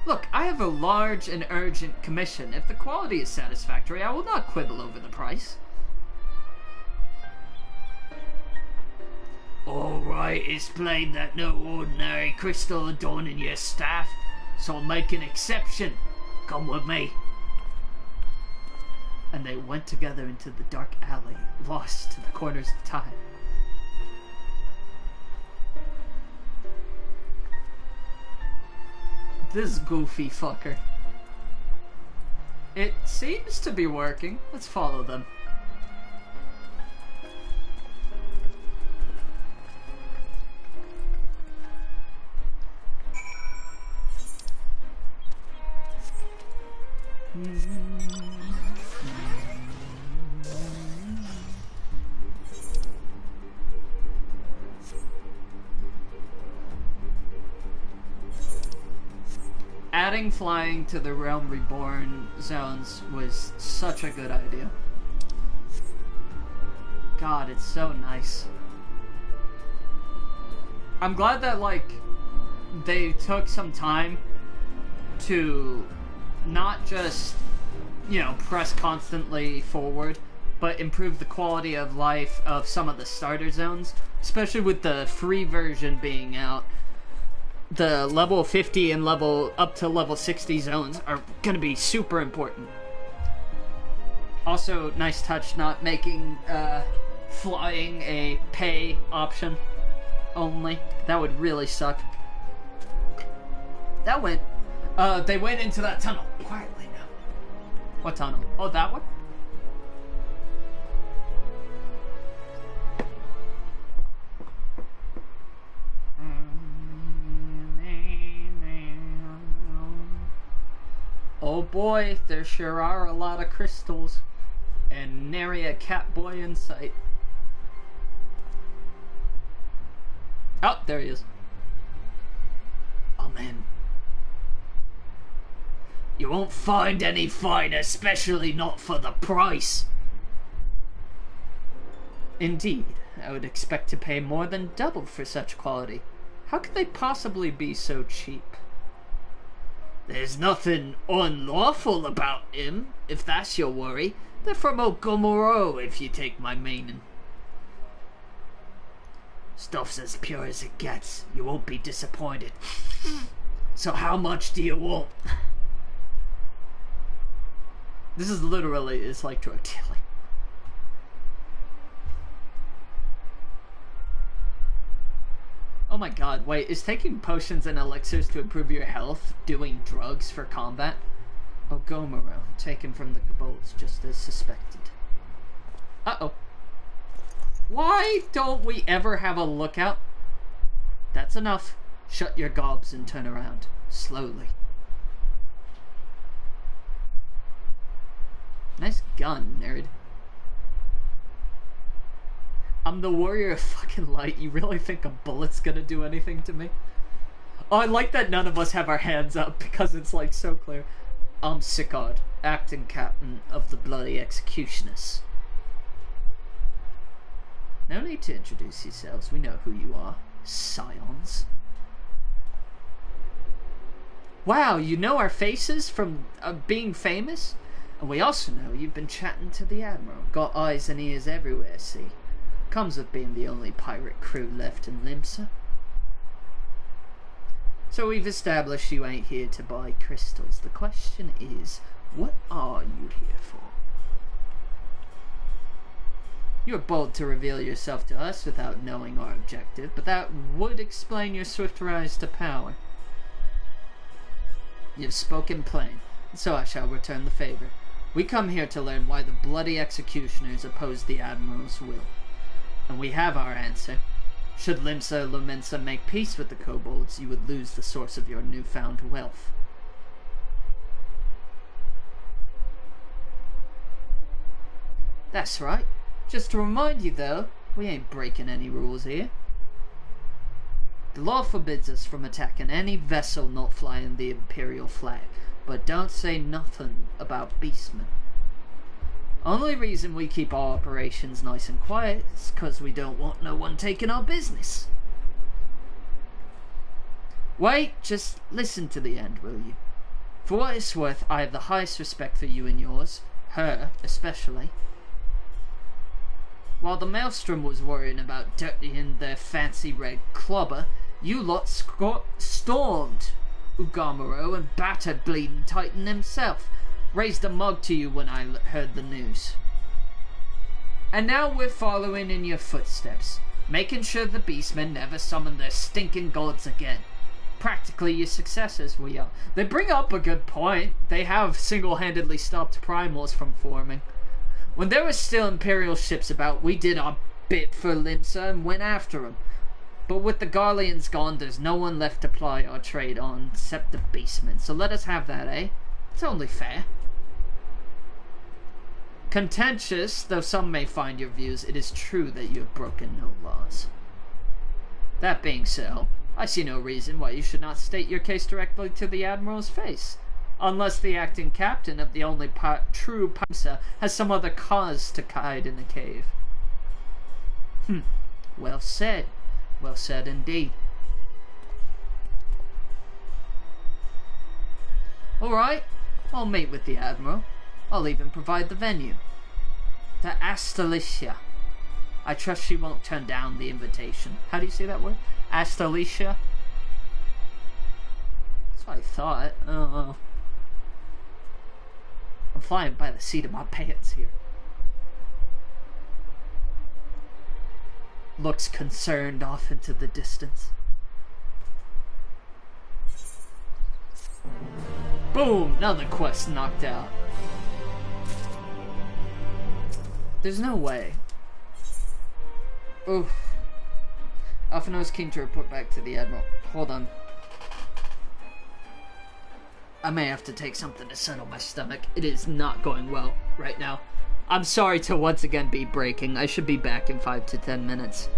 Look, I have a large and urgent commission. If the quality is satisfactory, I will not quibble over the price. Alright, it's plain that no ordinary crystal adorning your staff, so I'll make an exception. Come with me. And they went together into the dark alley, lost to the corners of time. This goofy fucker. It seems to be working. Let's follow them. Adding flying to the Realm Reborn zones was such a good idea. God, it's so nice. I'm glad that, like, they took some time to not just, you know, press constantly forward, but improve the quality of life of some of the starter zones, especially with the free version being out. The level 50 and level up to level 60 zones are going to be super important. Also, nice touch not making flying a pay option only. That would really suck. That went... they went into that tunnel quietly now. What tunnel? Oh, that one? Oh boy, there sure are a lot of crystals. And nary a cat boy in sight. Oh, there he is. Oh man. You won't find any fine, especially not for the price. Indeed, I would expect to pay more than double for such quality. How could they possibly be so cheap? There's nothing unlawful about him, if that's your worry. They're from Ogomoro, if you take my meaning. Stuff's as pure as it gets. You won't be disappointed. So how much do you want? This is literally, it's like drug dealing. Oh my god, wait, is taking potions and elixirs to improve your health doing drugs for combat? Ogomoro, taken from the kobolds just as suspected. Uh-oh. Why don't we ever have a lookout? That's enough. Shut your gobs and turn around. Slowly. Nice gun, nerd. I'm the warrior of fucking light. You really think a bullet's gonna do anything to me? Oh, I like that none of us have our hands up because it's like so clear. I'm Sicard, acting captain of the Bloody Executioners. No need to introduce yourselves. We know who you are. Scions. Wow, you know our faces from being famous? And we also know you've been chatting to the Admiral. Got eyes and ears everywhere, see? Comes with being the only pirate crew left in Limsa. So we've established you ain't here to buy crystals. The question is, what are you here for? You're bold to reveal yourself to us without knowing our objective, but that would explain your swift rise to power. You've spoken plain, so I shall return the favor. We come here to learn why the Bloody Executioners oppose the Admiral's will. And we have our answer. Should Limsa Lomensa make peace with the kobolds, you would lose the source of your newfound wealth. That's right. Just to remind you, though, we ain't breaking any rules here. The law forbids us from attacking any vessel not flying the Imperial flag, but don't say nothing about beastmen. Only reason we keep our operations nice and quiet is because we don't want no one taking our business. Wait, just listen to the end, will you? For what it's worth, I have the highest respect for you and yours, her especially. While the Maelstrom was worrying about dirtying their fancy red clobber, you lot stormed Ogomoro and battered Bleeding Titan himself. Raised a mug to you when I heard the news. And now we're following in your footsteps, making sure the beastmen never summon their stinking gods again. Practically your successors we are. They bring up a good point. They have single-handedly stopped primals from forming. When there were still Imperial ships about, we did our bit for Limsa and went after them. But with the Garleans gone, there's no one left to ply our trade on except the beastmen. So let us have that, eh? It's only fair. Contentious, though some may find your views, it is true that you have broken no laws. That being so, I see no reason why you should not state your case directly to the Admiral's face. Unless the acting captain of the only true Pimsa has some other cause to hide in the cave. Well said. Well said indeed. Alright, I'll meet with the Admiral. I'll even provide the venue. The Astalicia. I trust she won't turn down the invitation. How do you say that word? Astalicia? That's what I thought. I'm flying by the seat of my pants here. Looks concerned off into the distance. Boom! Another quest knocked out. There's no way. Oof. Alphino is keen to report back to the Admiral. Hold on. I may have to take something to settle my stomach. It is not going well right now. I'm sorry to once again be breaking. I should be back in 5 to 10 minutes.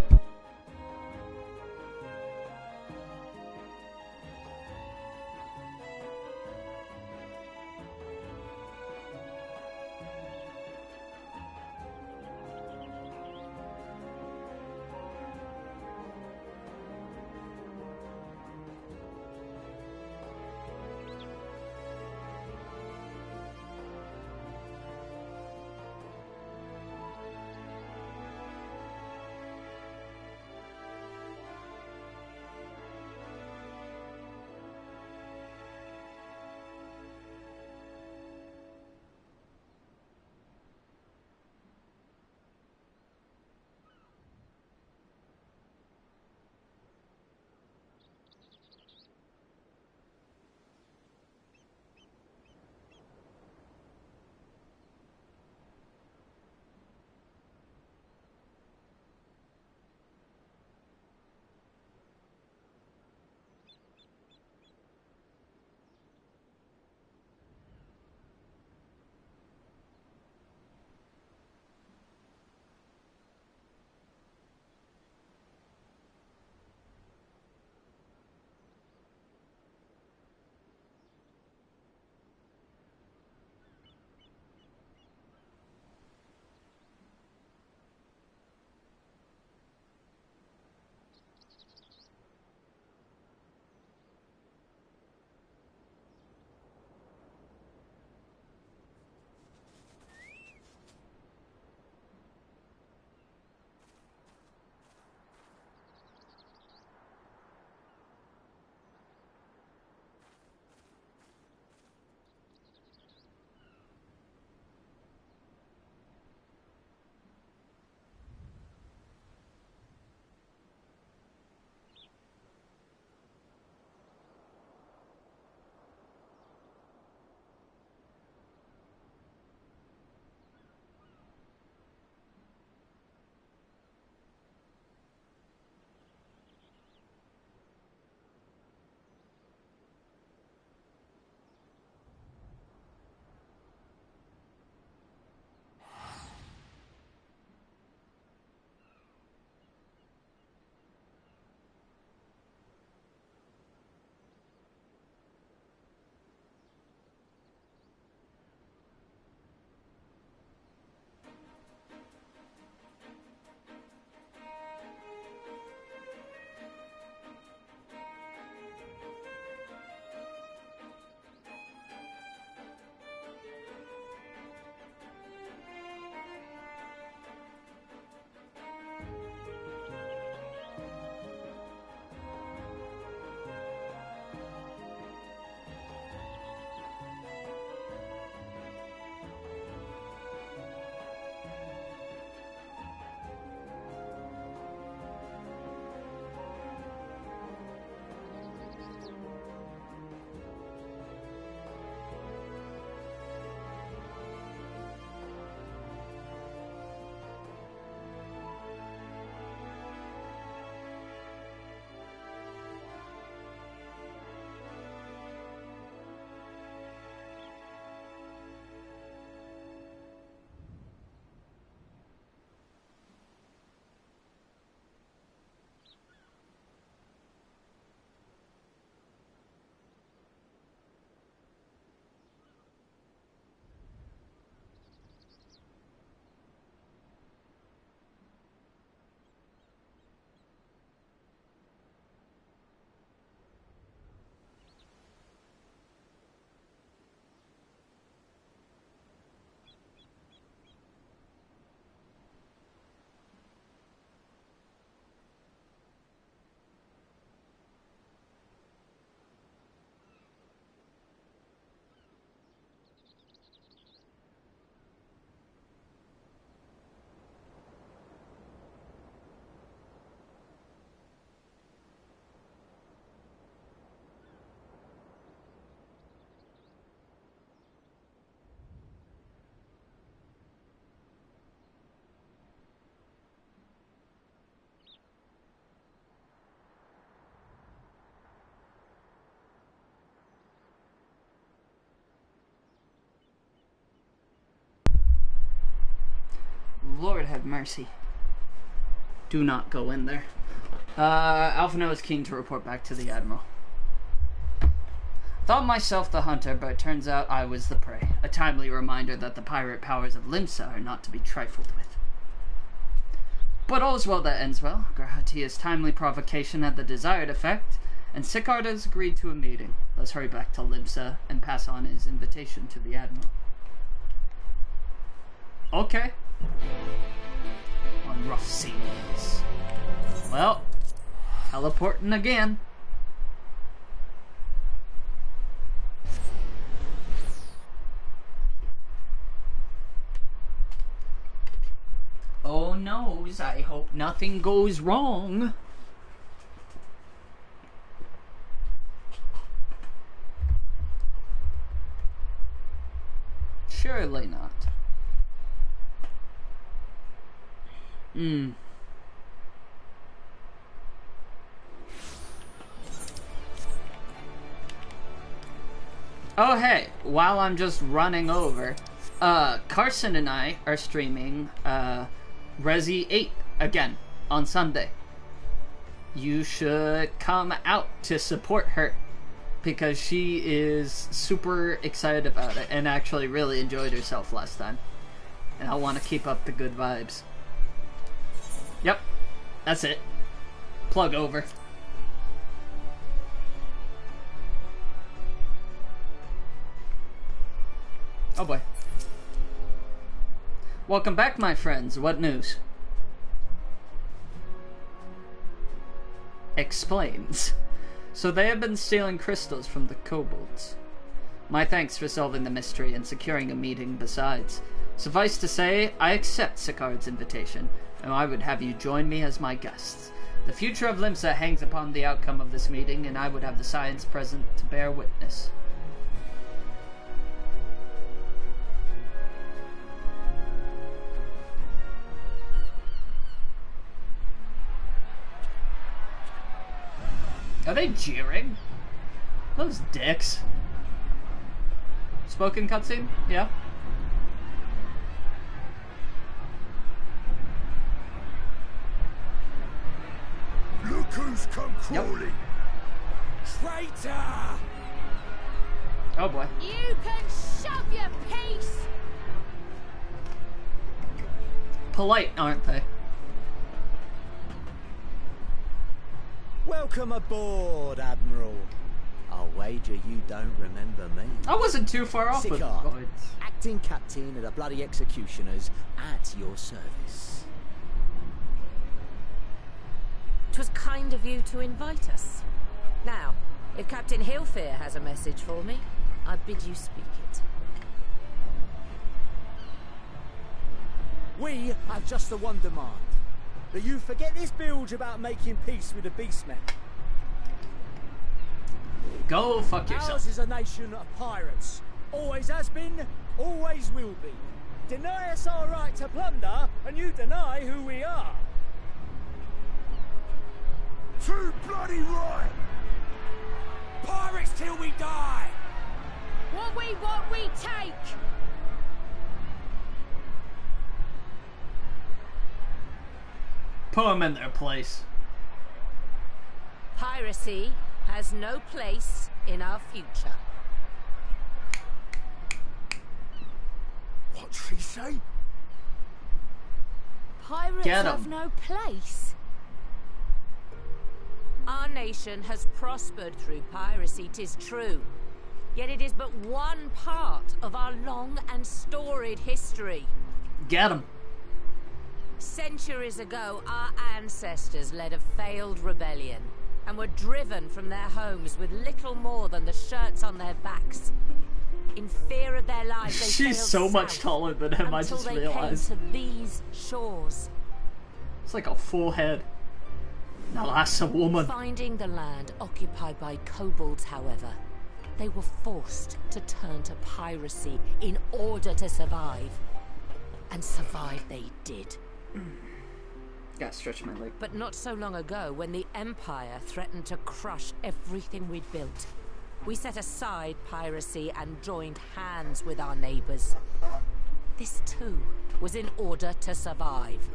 Lord have mercy. Do not go in there. Alphino is keen to report back to the Admiral. Thought myself the hunter, but it turns out I was the prey. A timely reminder that the pirate powers of Limsa are not to be trifled with. But all's well that ends well. Grahatia's timely provocation had the desired effect, and Sicard has agreed to a meeting. Let's hurry back to Limsa and pass on his invitation to the Admiral. Okay. On rough seas. Well, teleporting again. Oh noes, I hope nothing goes wrong. Surely not. Oh hey, while I'm just running over, Carson and I are streaming Resi 8 again on Sunday. You should come out to support her because she is super excited about it and actually really enjoyed herself last time. And I want to keep up the good vibes. Yep, that's it. Plug over. Oh boy. Welcome back, my friends. What news? Explains. So they have been stealing crystals from the kobolds. My thanks for solving the mystery and securing a meeting besides. Suffice to say, I accept Sicard's invitation, and I would have you join me as my guests. The future of Limsa hangs upon the outcome of this meeting, and I would have the science present to bear witness. Are they jeering? Those dicks. Spoken cutscene? Yeah. Look who's come crawling! Yep. Traitor! Oh boy. You can shove your piece! Polite, aren't they? Welcome aboard, Admiral. I'll wager you don't remember me. I wasn't too far off with Sicard, points. acting captain of the bloody executioners at your service. 'Twas kind of you to invite us. Now, if Captain Hillfear has a message for me, I bid you speak it. We have just the one demand. That you forget this bilge about making peace with the beastmen. Go fuck yourself. Ours is a nation of pirates. Always has been, always will be. Deny us our right to plunder, and you deny who we are. Too bloody right! Pirates till we die! What we take! Put them in their place. Piracy has no place in our future. What'd she say? Pirates Get 'em. have no place. Our nation has prospered through piracy, 'tis true. Yet it is but one part of our long and storied history. Get them. Centuries ago, our ancestors led a failed rebellion and were driven from their homes with little more than the shirts on their backs. In fear of their lives, they She's sailed so much south taller than him, I until just they realized. came to these shores. It's like a full head. Now that's a woman. Finding the land occupied by kobolds, however, they were forced to turn to piracy in order to survive. And survive they did. Gotta stretch my leg. But not so long ago, when the Empire threatened to crush everything we'd built, we set aside piracy and joined hands with our neighbors. This too was in order to survive.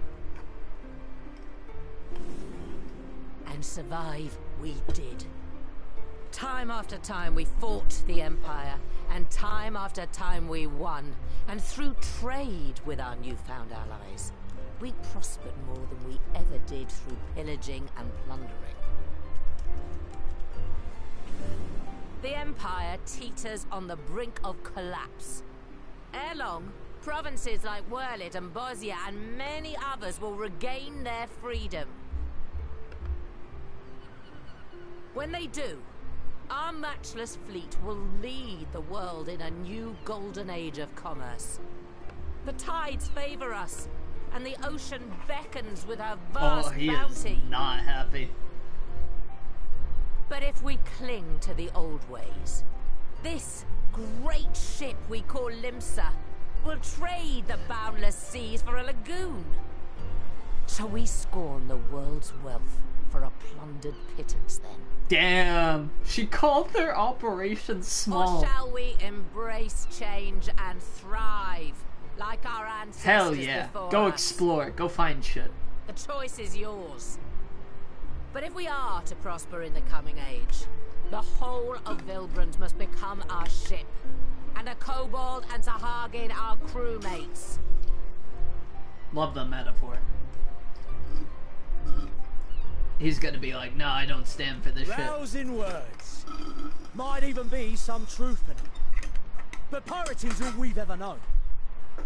And survive we did. Time after time we fought the Empire, and time after time we won. And through trade with our newfound allies, we prospered more than we ever did through pillaging and plundering. The Empire teeters on the brink of collapse. Ere long, provinces like Wurlit and Bosnia and many others will regain their freedom. When they do, our matchless fleet will lead the world in a new golden age of commerce. The tides favor us, and the ocean beckons with her vast he bounty. is not happy. But if we cling to the old ways, this great ship we call Limsa will trade the boundless seas for a lagoon. Shall we scorn the world's wealth for a plundered pittance then? Damn, she called their operation small. Or shall we embrace change and thrive like our ancestors Hell yeah, before go us? explore, go find shit. The choice is yours. But if we are to prosper in the coming age, the whole of Vilbrand must become our ship, and a kobold and Sahagin our crewmates. Love the metaphor. He's gonna be like, no, I don't stand for this shit. Rousing words. Might even be some truth in it. But pirating's all we've ever known.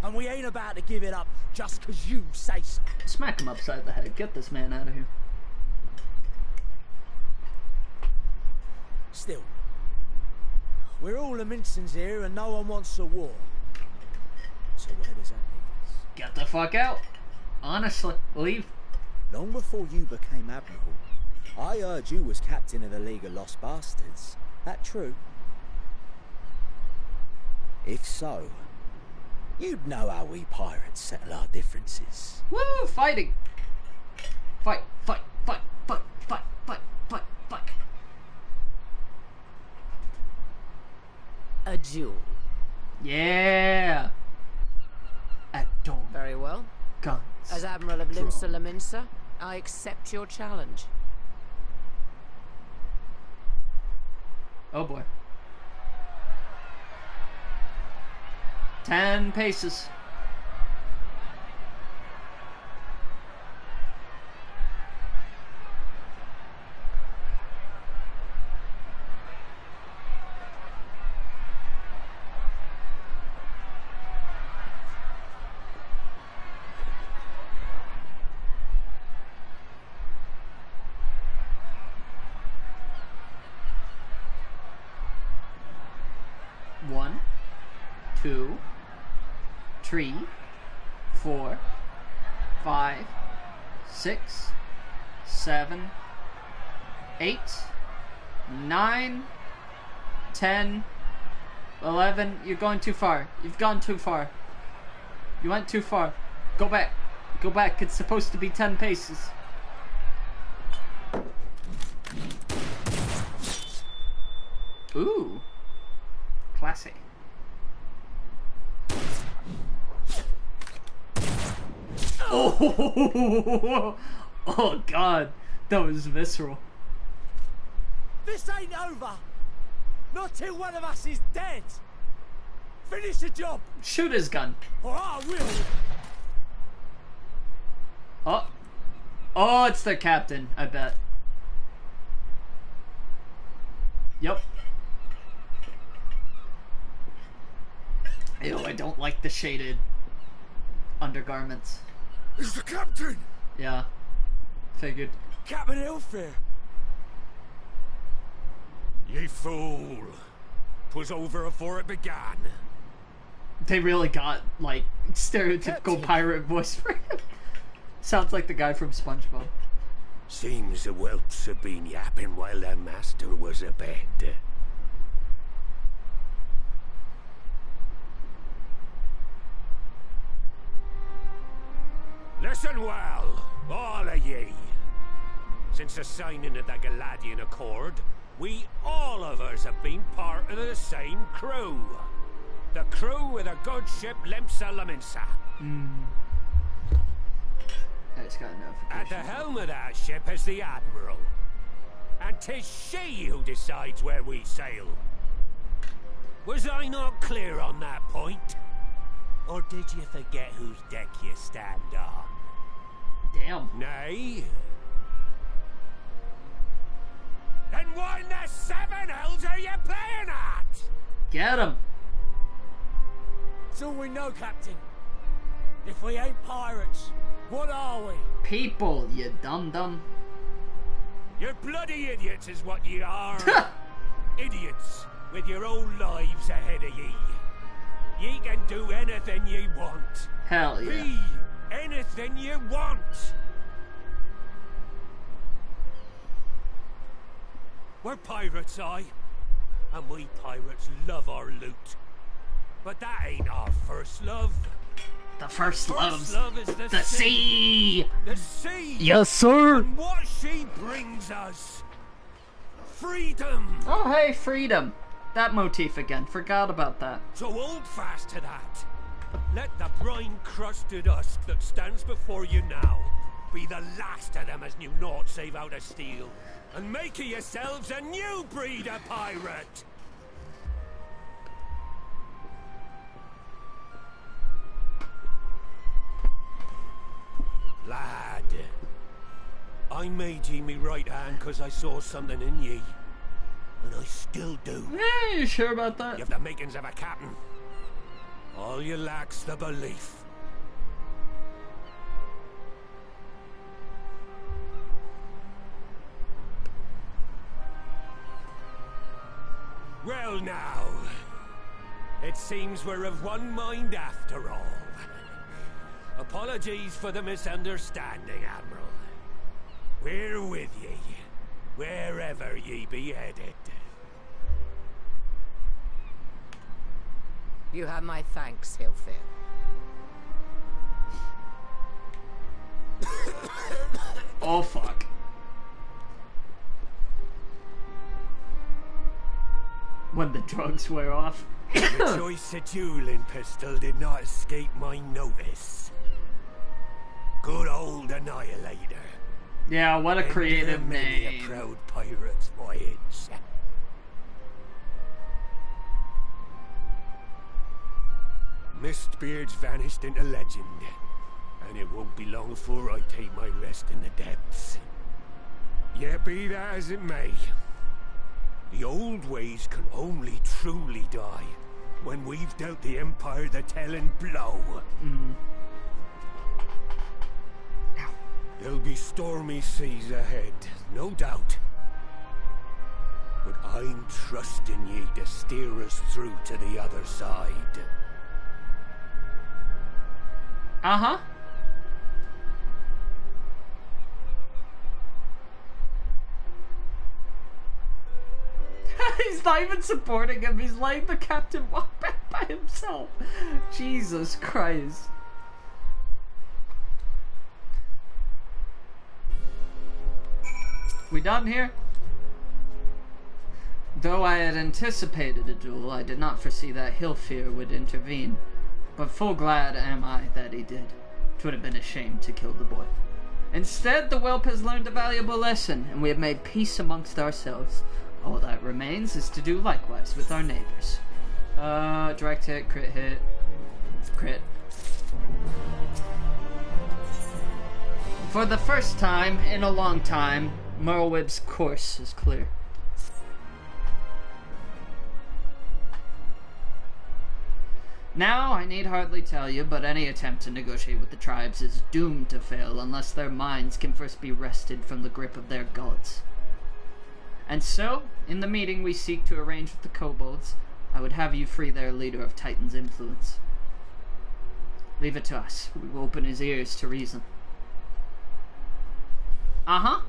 And we ain't about to give it up just 'cause you say so. Smack him upside the head. Get this man out of here. Still, we're all the Mincins here and no one wants a war. So where does that leave us? Get the fuck out. Honestly, leave. Long before you became Admiral, I heard you was captain of the League of Lost Bastards. That true? If so, you'd know how we pirates settle our differences. Woo! Fighting! Fight, fight, fight, fight, fight, fight, fight, fight. A duel. Yeah! At dawn. Very well. Guns. As Admiral of Limsa Laminsa, I accept your challenge. Oh boy. 10 paces. One, 2, 3, 4, 5, 6, 7, 8, 9, 10, 11. You're going too far. You've gone too far. You went too far. Go back. Go back. It's supposed to be 10 paces. Ooh. Classic. Oh, oh god, that was visceral. This ain't over. Not till one of us is dead. Finish the job. Shoot his gun. Or I will. Oh, oh, it's the captain. I bet. Yep. Ew, I don't like the shaded undergarments. It's the captain! Yeah, figured. Captain Ilfir. Ye fool. 'Twas over afore it began. They really got, like, stereotypical pirate voice for him. Sounds like the guy from SpongeBob. Seems the whelps have been yapping while their master was abed. Listen well, all of ye. Since the signing of the Galadian Accord, we all of us have been part of the same crew. The crew of the good ship Lemsa Laminsa. I just got a notification. At the helm of that ship is the Admiral. And 'tis she who decides where we sail. Was I not clear on that point? Or did you forget whose deck you stand on? Damn. Nay? Then what in the seven hells are you playing at? Get him. It's all we know, Captain. If we ain't pirates, what are we? People, you dum-dum. You're bloody idiots is what you are. Idiots with your own lives ahead of ye. Ye can do anything ye want. Hell yeah. Be anything you want. We're pirates, aye. And we pirates love our loot. But that ain't our first love. The first love's love is the sea. The sea. Yes, sir. And what she brings us. Freedom. Oh, hey, freedom. That motif again. Forgot about that. So hold fast to that. Let the brine-crusted husk that stands before you now be the last of them as knew naught save out of steel. And make of yourselves a new breed of pirate. Lad, I made ye me right hand because I saw something in ye. And I still do. Yeah, you sure about that? You have the makings of a captain. All you lack's the belief. Well now, it seems we're of one mind after all. Apologies for the misunderstanding, Admiral. We're with ye, wherever ye be headed. You have my thanks, Hilfir. Oh, fuck. When the drugs wear off. The choice of dueling pistol did not escape my notice. Good old Annihilator. Yeah, what a creative name. A proud pirate's voyage. Mistbeard's vanished into legend, and it won't be long before I take my rest in the depths. Yet be that as it may, the old ways can only truly die when we've dealt the Empire the telling blow. There'll be stormy seas ahead, no doubt. But I'm trusting ye to steer us through to the other side. Uh-huh. He's not even supporting him. He's letting the captain walk back by himself. Jesus Christ. We done here? Though I had anticipated a duel, I did not foresee that Hilfir would intervene. But full glad am I that he did. 'Twould have been a shame to kill the boy. Instead, the whelp has learned a valuable lesson, and we have made peace amongst ourselves. All that remains is to do likewise with our neighbors. Direct hit, crit. For the first time in a long time, Merlwyb's course is clear. Now, I need hardly tell you, but any attempt to negotiate with the tribes is doomed to fail unless their minds can first be wrested from the grip of their gods. And so, in the meeting we seek to arrange with the kobolds, I would have you free their leader of Titan's influence. Leave it to us. We will open his ears to reason. Uh-huh.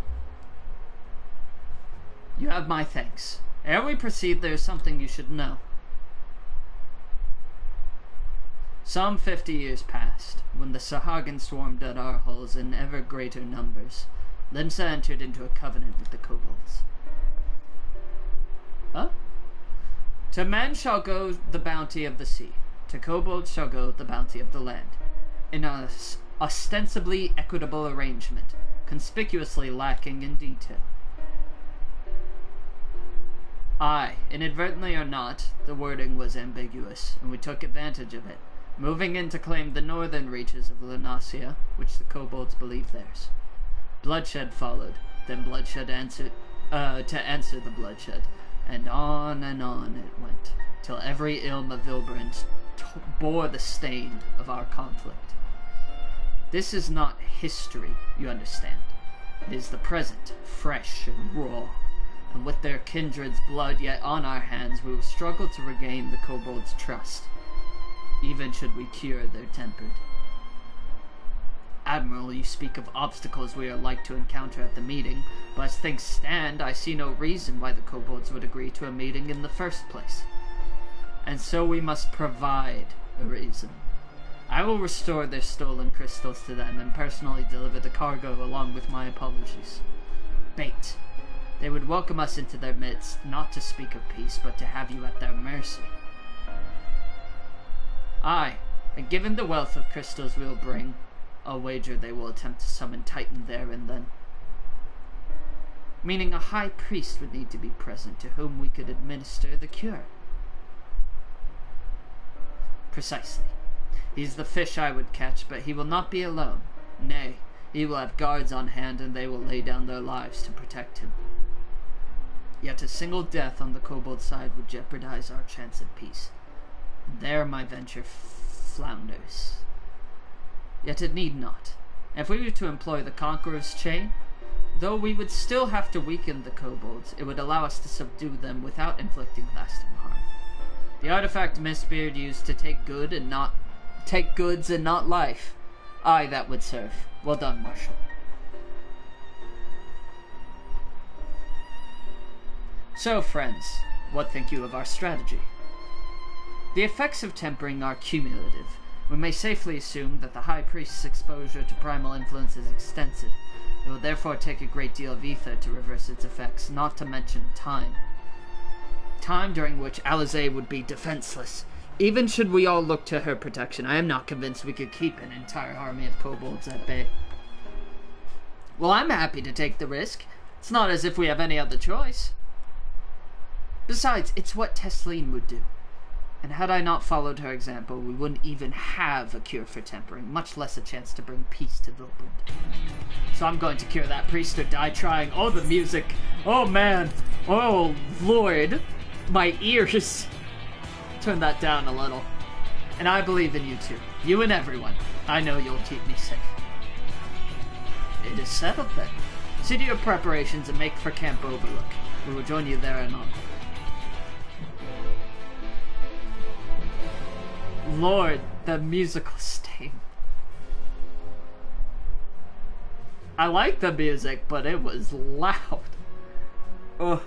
You have my thanks. Ere we proceed, there is something you should know. Some 50 years passed, when the Sahagin swarmed at our hulls in ever greater numbers. Limsa entered into a covenant with the kobolds. Huh? To men shall go the bounty of the sea, to kobolds shall go the bounty of the land, in an ostensibly equitable arrangement, conspicuously lacking in detail. Aye, inadvertently or not, the wording was ambiguous, and we took advantage of it, moving in to claim the northern reaches of Lunacia, which the kobolds believe theirs. Bloodshed followed, then bloodshed to answer the bloodshed, and on it went, till every ilm of Vilbrand bore the stain of our conflict. This is not history, you understand. It is the present, fresh and raw. And with their kindred's blood yet on our hands, we will struggle to regain the kobolds' trust, even should we cure their tempered. Admiral, you speak of obstacles we are like to encounter at the meeting, but as things stand, I see no reason why the kobolds would agree to a meeting in the first place. And so we must provide a reason. I will restore their stolen crystals to them and personally deliver the cargo along with my apologies. Bait. They would welcome us into their midst, not to speak of peace, but to have you at their mercy. Aye, and given the wealth of crystals we'll bring, I'll wager they will attempt to summon Titan there and then. Meaning a high priest would need to be present to whom we could administer the cure. Precisely. He's the fish I would catch, but he will not be alone. Nay, he will have guards on hand, and they will lay down their lives to protect him. Yet a single death on the kobold side would jeopardize our chance at peace. And there my venture flounders. Yet it need not. If we were to employ the Conqueror's Chain, though we would still have to weaken the kobolds, it would allow us to subdue them without inflicting lasting harm. The artifact Mistbeard used to take goods and not life. Aye, that would serve. Well done, Marshal. So, friends, what think you of our strategy? The effects of tempering are cumulative. We may safely assume that the High Priest's exposure to primal influence is extensive. It will therefore take a great deal of ether to reverse its effects, not to mention time. Time during which Alizé would be defenseless. Even should we all look to her protection, I am not convinced we could keep an entire army of kobolds at bay. Well, I'm happy to take the risk. It's not as if we have any other choice. Besides, it's what Tesleen would do. And had I not followed her example, we wouldn't even have a cure for tempering, much less a chance to bring peace to Vilbrand. So I'm going to cure that priest or die trying. Oh, the music. Oh, man. Oh, Lord. My ears. Turn that down a little. And I believe in you too. You and everyone. I know you'll keep me safe. It is settled then. See to your preparations and make for Camp Overlook. We will join you there anon. Lord, the musical sting. I like the music, but it was loud. Ugh.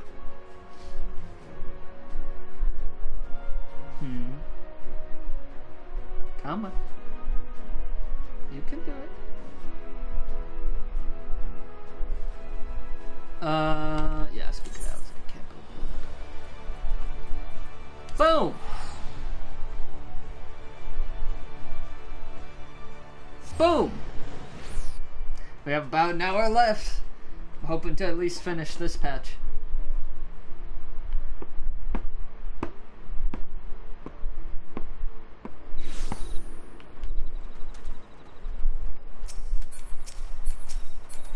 Come on. You can do it. Yeah, speak of that, I can't believe it. Boom! Boom! We have about an hour left. I'm hoping to at least finish this patch.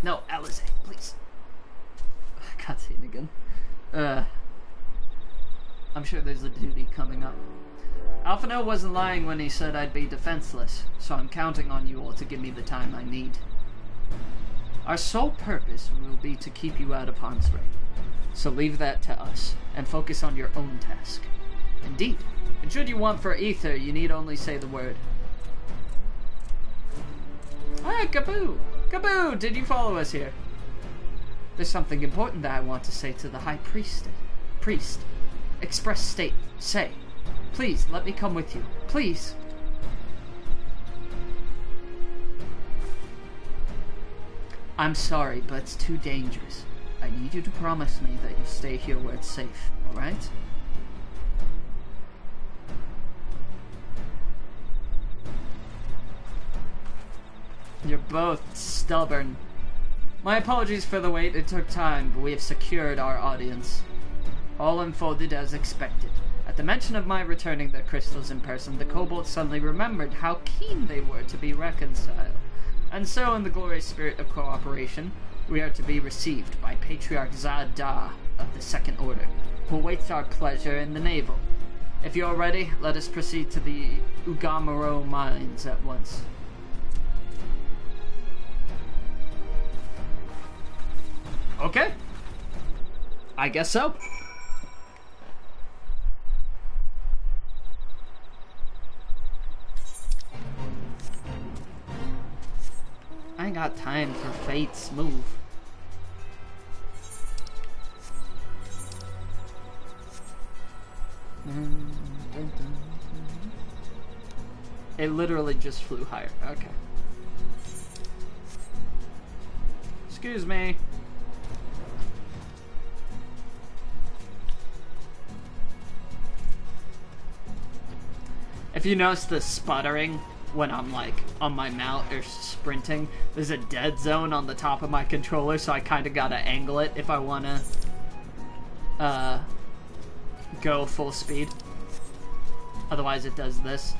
No, Alizé, please. Cutscene again. I'm sure there's a duty coming up. Alphino wasn't lying when he said I'd be defenseless, so I'm counting on you all to give me the time I need. Our sole purpose will be to keep you out of harm's way, so leave that to us, and focus on your own task. Indeed, and should you want for ether, you need only say the word. Ah, Kaboo! Kaboo! Did you follow us here? There's something important that I want to say to the High Priest. Express state. Say. Please, let me come with you. Please. I'm sorry, but it's too dangerous. I need you to promise me that you stay here where it's safe, alright? both stubborn. My apologies for the wait, it took time, but we have secured our audience. All unfolded as expected. At the mention of my returning the crystals in person, the kobolds suddenly remembered how keen they were to be reconciled. And so, in the glorious spirit of cooperation, we are to be received by Patriarch Zada of the Second Order, who awaits our pleasure in the navel. If you are ready, let us proceed to the Ugamaro mines at once. Okay. I guess so. I ain't got time for Fate's move. It literally just flew higher. Okay. Excuse me. If you notice the sputtering when I'm like on my mount or sprinting, there's a dead zone on the top of my controller, so I kind of gotta angle it if I wanna go full speed. Otherwise it does this.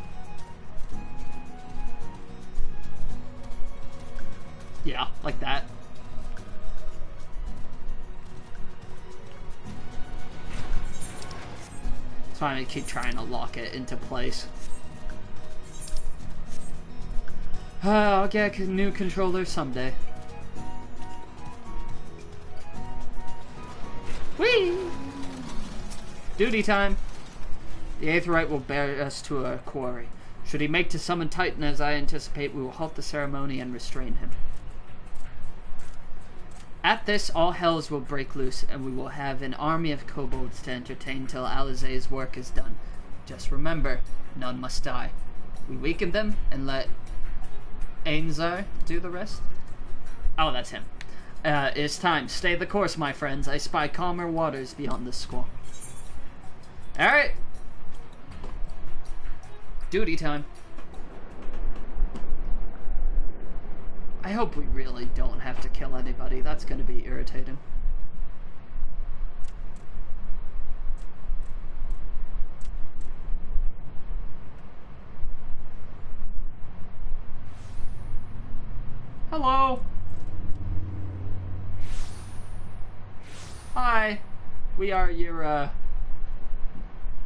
Yeah, like that. So I'm gonna keep trying to lock it into place. I'll get a new controller someday. Whee! Duty time! The Aetheryte will bear us to a quarry. Should he make to summon Titan as I anticipate, we will halt the ceremony and restrain him. At this, all hells will break loose, and we will have an army of kobolds to entertain till Alizé's work is done. Just remember, none must die. We weaken them and let Ainzar do the rest? Oh, that's him. It's time. Stay the course, my friends. I spy calmer waters beyond this squall. Alright. Duty time. I hope we really don't have to kill anybody. That's going to be irritating. Hello. Hi. We are your,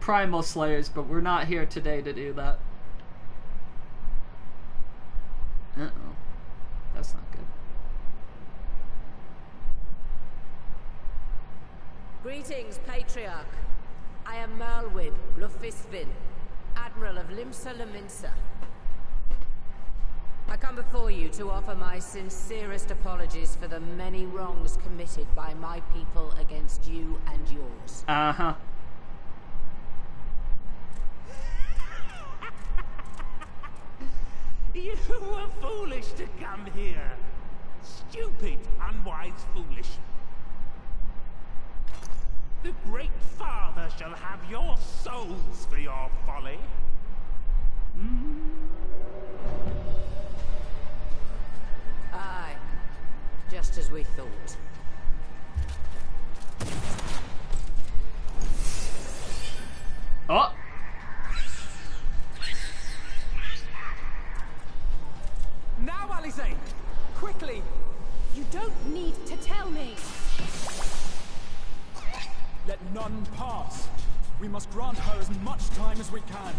Primal Slayers, but we're not here today to do that. Uh-oh. That's not good. Greetings, Patriarch. I am Merlwyn Lufisvin, Admiral of Limsa Laminsa. I come before you to offer my sincerest apologies for the many wrongs committed by my people against you and yours. Uh-huh. You were foolish to come here. Stupid, unwise, foolish. The Great Father shall have your souls for your folly. Aye, just as we thought. Oh! Now, Alizé! Quickly! You don't need to tell me! Let none pass. We must grant her as much time as we can.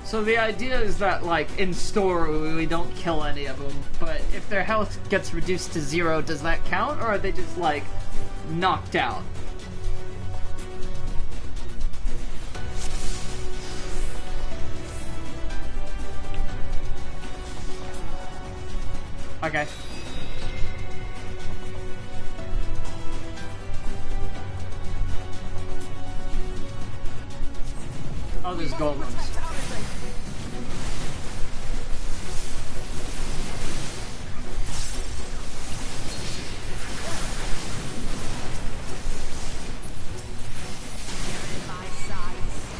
So the idea is that, like, in story, we don't kill any of them, but if their health gets reduced to 0, does that count, or are they just, like, knocked out? Okay. Oh, there's golems. My sights.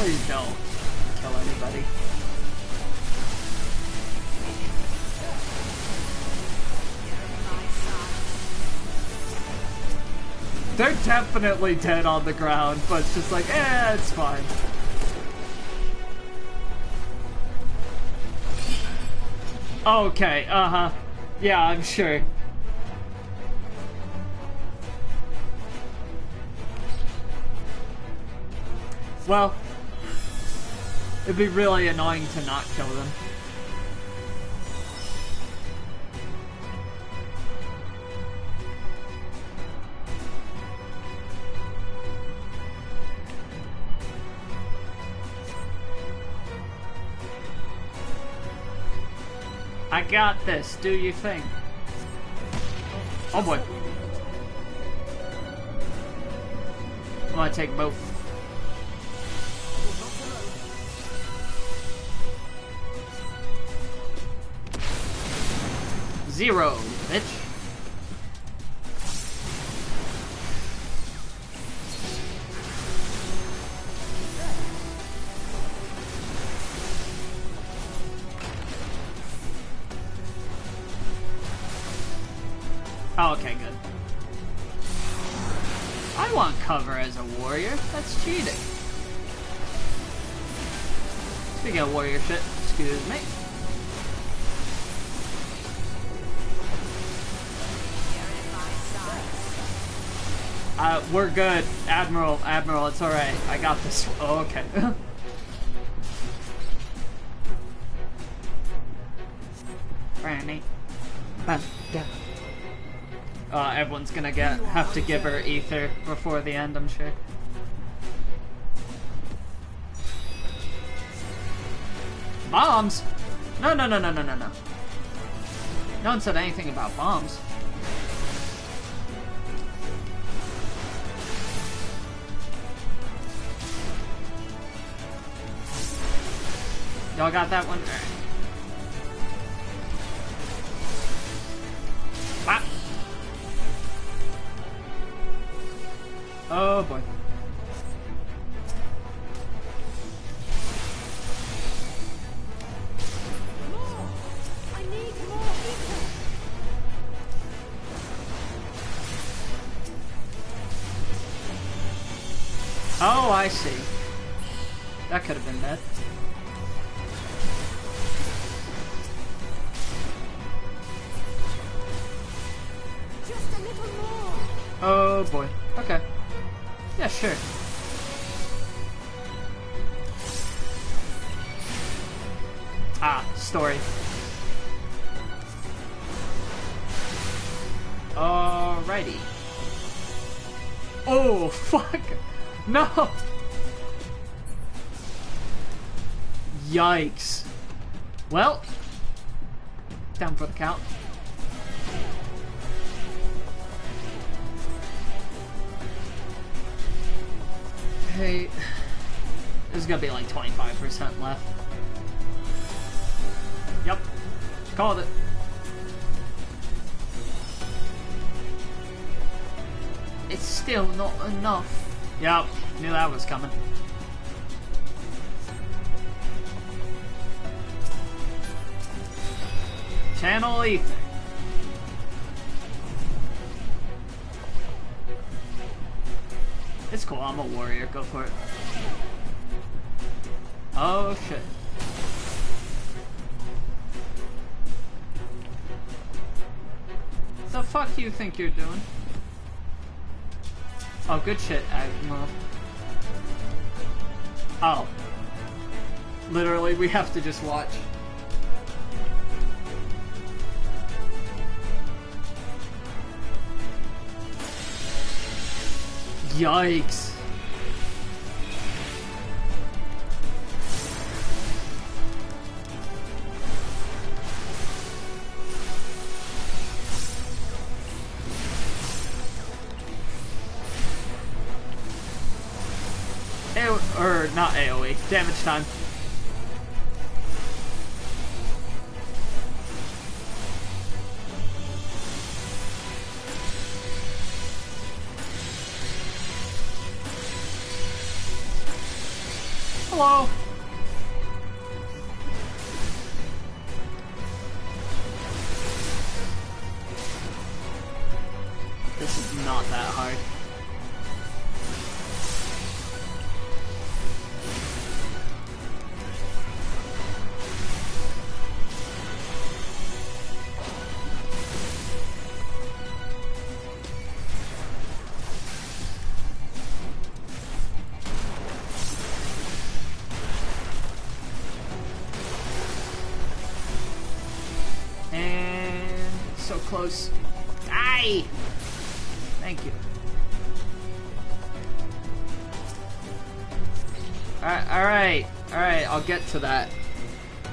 Please don't kill anybody. They're definitely dead on the ground, but it's just like, it's fine. Okay, yeah, I'm sure. Well, it'd be really annoying to not kill them. I got this, do you think? Oh boy. I'm gonna take both. Zero, bitch. Oh, okay, good. I want cover as a warrior. That's cheating. Speaking of warrior shit, excuse me. We're good. Admiral, it's alright. I got this. Oh, okay. Brandy. Everyone's gonna have to give her ether before the end, I'm sure. Bombs? No. No one said anything about bombs. Y'all got that one? Alright. Ah. Oh boy. I need more people. Oh, I see. That could have been bad. Just a little more. Oh boy. Okay. Yeah, sure. Ah, story. Alrighty. Oh, fuck! No! Yikes. Well, down for the count. Hey, there's gonna be like 25% left. Yep, called it. It's still not enough. Yep, knew that was coming. Channel ether. It's cool, I'm a warrior, go for it. Oh shit. The fuck do you think you're doing? Oh, good shit, Admiral. Oh. Literally, we have to just watch. Yikes. Or not AoE, damage time. Hello. This is not that hard. Close. Die! Thank you. Alright, I'll get to that.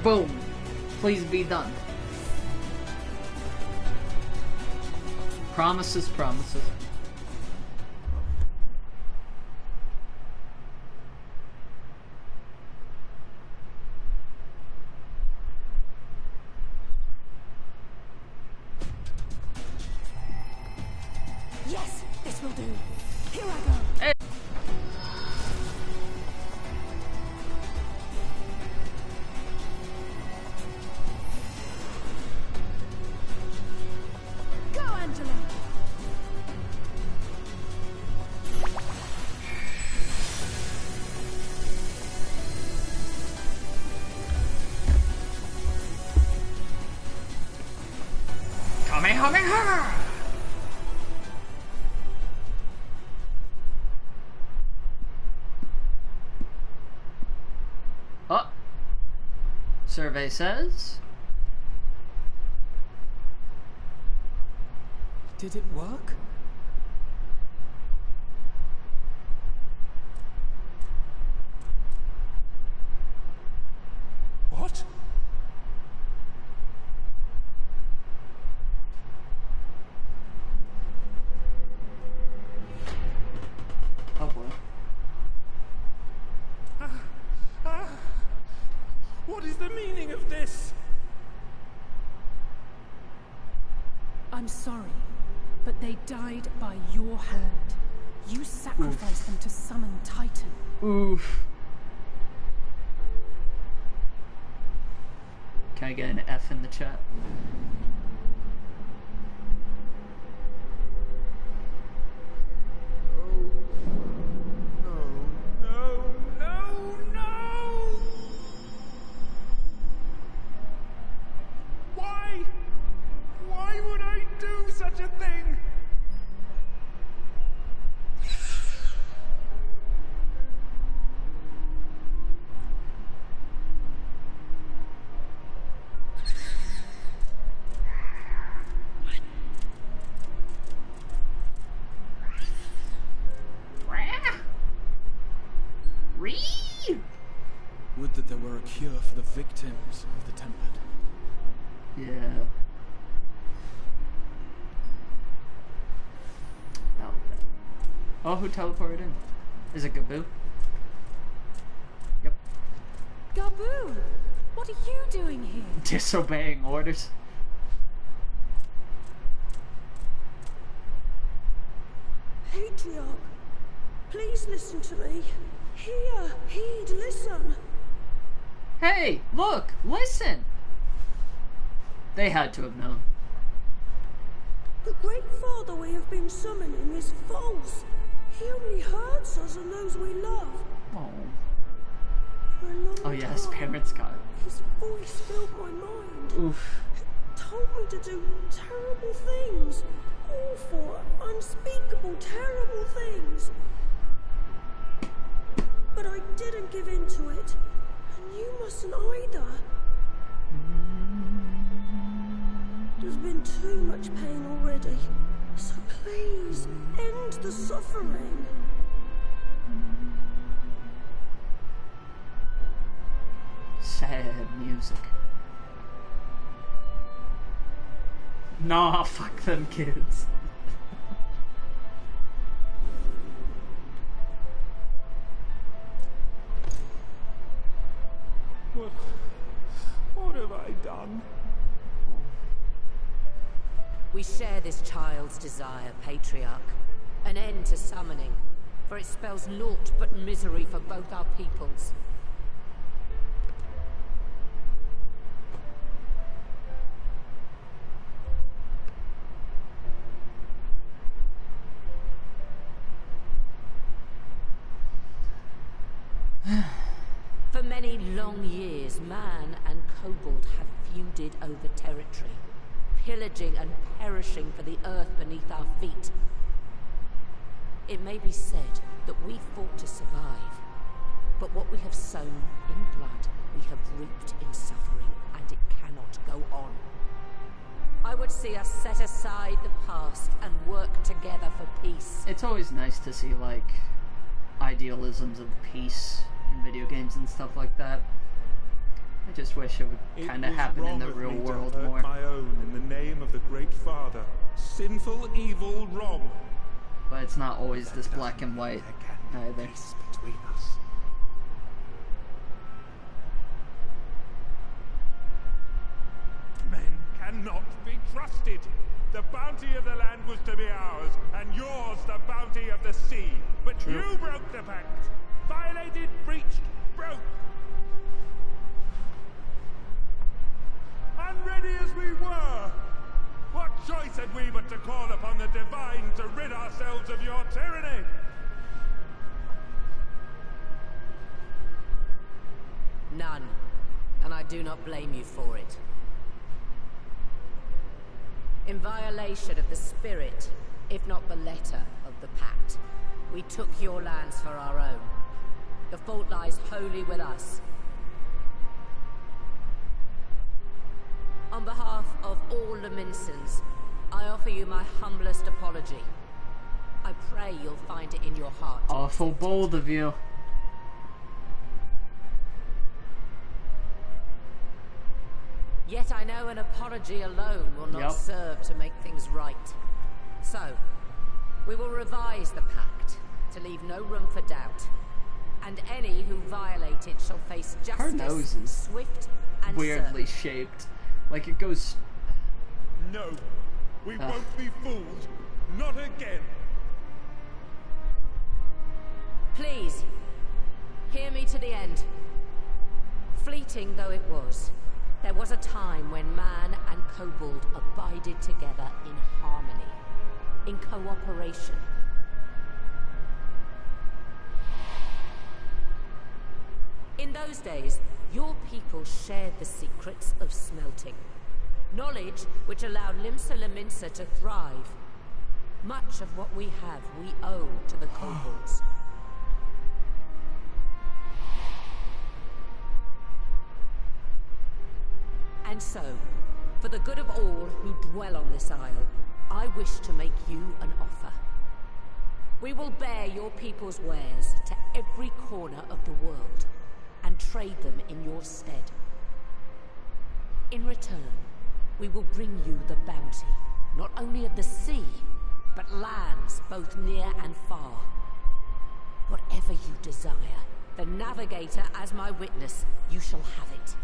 Boom. Please be done. Promises, promises. Yes, this will do. Here I go. Hey. Go, Angela. Kamehameha! Oh. Survey says. Did it work? What? Oh boy. What is the meaning of this? I'm sorry, but they died by your hand. You sacrificed them to summon Titan. Oof. Can I get an F in the chat? Why would I do such a thing? Would that there were a cure for the victims of the Tempered. Yeah. Oh, who teleported in? Is it Gaboo? Yep. Gaboo! What are you doing here? Disobeying orders. Patriarch, please listen to me. Hear, heed, listen. Hey, look, listen! They had to have known. The great father we have been summoning is false. He only hurts us and those we love. Oh. For a long Oh yeah, his time, parents got it. his voice filled my mind. Oof. It told me to do terrible things. Awful, unspeakable, terrible things. But I didn't give in to it. And you mustn't either. There's been too much pain already. So please, end the suffering. Sad music. Nah, fuck them kids. What have I done? We share this child's desire, Patriarch. An end to summoning, for it spells naught but misery for both our peoples. For many long years, man and kobold have feuded over territory, pillaging and perishing for the earth beneath our feet. It may be said that we fought to survive, but what we have sown in blood, we have reaped in suffering, and it cannot go on. I would see us set aside the past and work together for peace. It's always nice to see, like, idealisms of peace in video games and stuff like that. I just wish it would kind of happen in the real world more. My own in the name of the Great Father. Sinful, evil, wrong. But it's not always this black and white either. Between us. Men cannot be trusted. The bounty of the land was to be ours, and yours the bounty of the sea. But you broke the pact. Violated, breached, broke. Unready as we were, what choice had we but to call upon the divine to rid ourselves of your tyranny? None, and I do not blame you for it. In violation of the spirit, if not the letter, of the pact, we took your lands for our own. The fault lies wholly with us. On behalf of all Laminsons, I offer you my humblest apology. I pray you'll find it in your heart. Awful bold of you. Yet I know an apology alone will not serve to make things right. So, we will revise the pact to leave no room for doubt. And any who violate it shall face justice. Her nose is swift and weirdly certain. shaped. Like it goes... No, we won't be fooled. Not again. Please, hear me to the end. Fleeting though it was, there was a time when man and kobold abided together in harmony, in cooperation. In those days, your people shared the secrets of smelting. Knowledge which allowed Limsa Laminsa to thrive. Much of what we have, we owe to the kobolds. And so, for the good of all who dwell on this isle, I wish to make you an offer. We will bear your people's wares to every corner of the world, and trade them in your stead. In return, we will bring you the bounty, not only of the sea, but lands both near and far. Whatever you desire, the Navigator as my witness, you shall have it.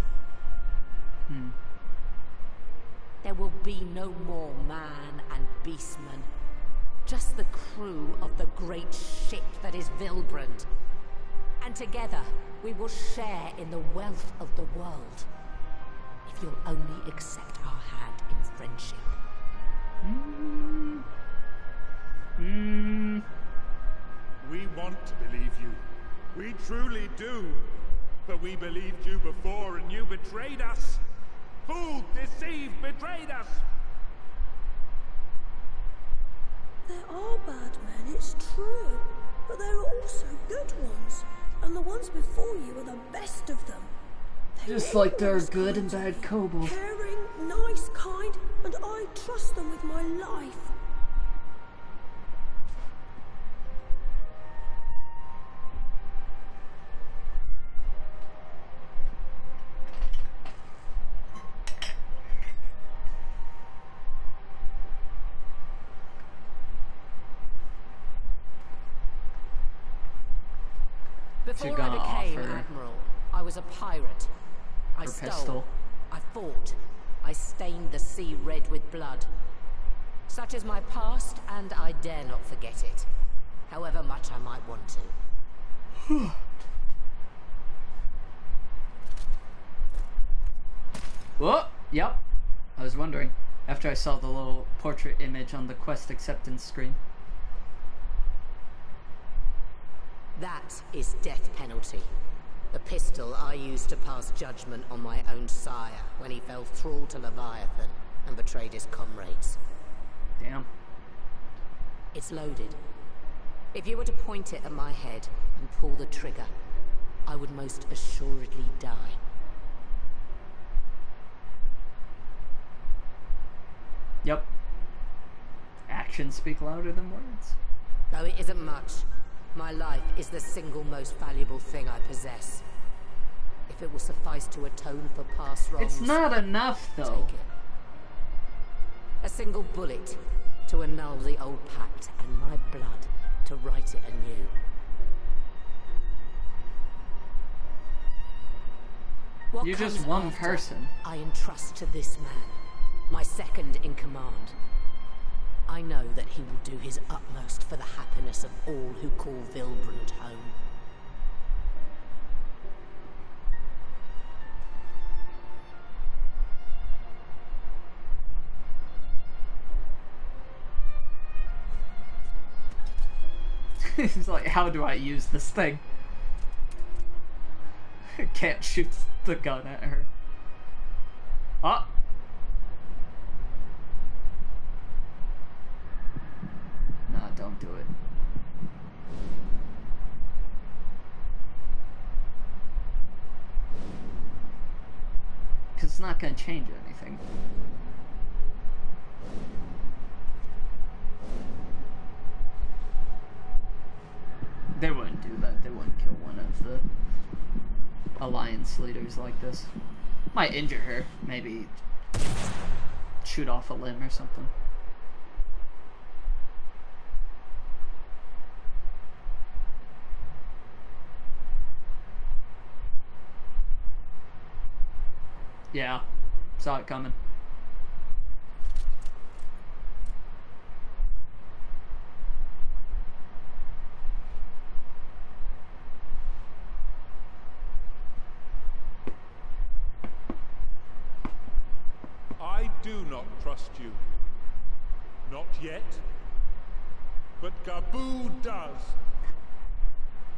There will be no more man and beastman, just the crew of the great ship that is Vilbrand. And together, we will share in the wealth of the world, if you'll only accept our hand in friendship. We want to believe you. We truly do. But we believed you before and you betrayed us. Fooled, deceived, betrayed us. There are bad men, it's true. But there are also good ones. And the ones before you are the best of them. Just like there are good and bad kobolds. Caring, nice, kind, and I trust them with my life. Before I became Admiral, I was a pirate. I stole, I fought, I stained the sea red with blood. Such is my past, and I dare not forget it, however much I might want to. Whoa, yep. I was wondering, after I saw the little portrait image on the quest acceptance screen. That is death penalty. The pistol I used to pass judgment on my own sire when he fell thrall to Leviathan and betrayed his comrades. Damn. It's loaded. If you were to point it at my head and pull the trigger, I would most assuredly die. Yep. Actions speak louder than words. Though it isn't much, my life is the single most valuable thing I possess. If it will suffice to atone for past wrongs... It's not enough, though. Take it. A single bullet to annul the old pact, and my blood to write it anew. What You're just comes one after, person. I entrust to this man, my second in command. I know that he will do his utmost for the happiness of all who call Vilbrand home. He's like, how do I use this thing? Can't shoot the gun at her. Ah! Nah, don't do it. Because it's not going to change anything. They wouldn't do that. They wouldn't kill one of the Alliance leaders like this. Might injure her. Maybe shoot off a limb or something. Yeah. Saw it coming. I do not trust you. Not yet. But Gabu does.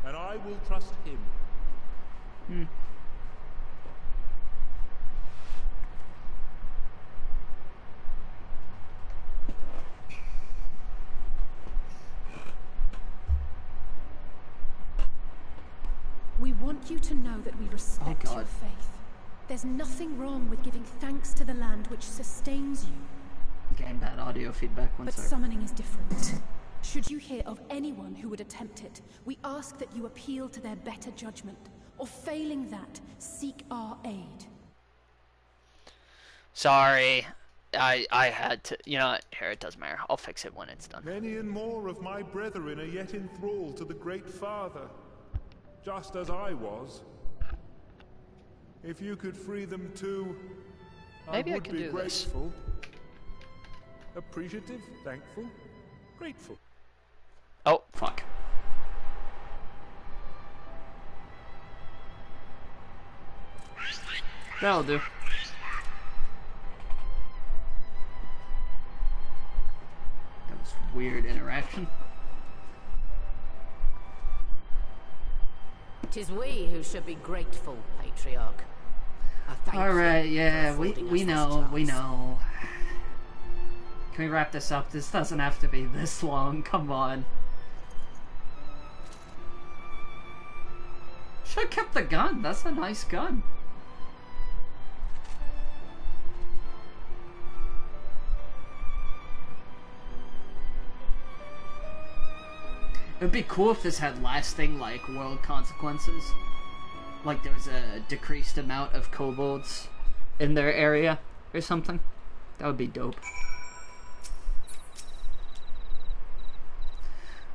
And I will trust him. Hmm. We want you to know that we respect your faith. There's nothing wrong with giving thanks to the land which sustains you. Getting bad audio feedback. One But sec. summoning is different. Should you hear of anyone who would attempt it, we ask that you appeal to their better judgment, or failing that, seek our aid. Sorry. I had to, you know what, here, it doesn't matter. I'll fix it when it's done. Many and more of my brethren are yet enthralled to the Great Father, just as I was. If you could free them too, Maybe I I would can be do this. grateful. Appreciative, thankful, grateful. Oh, fuck. That'll do. That was weird interaction. 'Tis we who should be grateful, Patriarch. Alright, yeah, we know. Can we wrap this up? This doesn't have to be this long, come on. Should've kept the gun, that's a nice gun. It would be cool if this had lasting, like, world consequences. Like there was a decreased amount of kobolds in their area or something. That would be dope.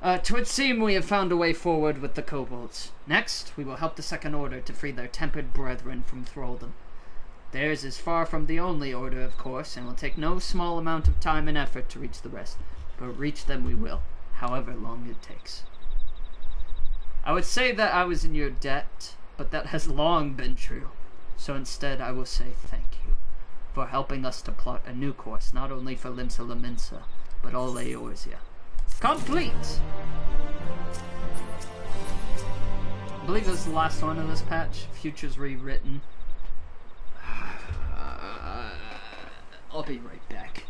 It would seem we have found a way forward with the kobolds. Next, we will help the Second Order to free their tempered brethren from thraldom. Theirs is far from the only order, of course, and will take no small amount of time and effort to reach the rest. But reach them we will, however long it takes. I would say that I was in your debt, but that has long been true. So instead I will say thank you for helping us to plot a new course, not only for Limsa Lominsa, but all Eorzea. Complete! I believe this is the last one of this patch. Future's rewritten. I'll be right back.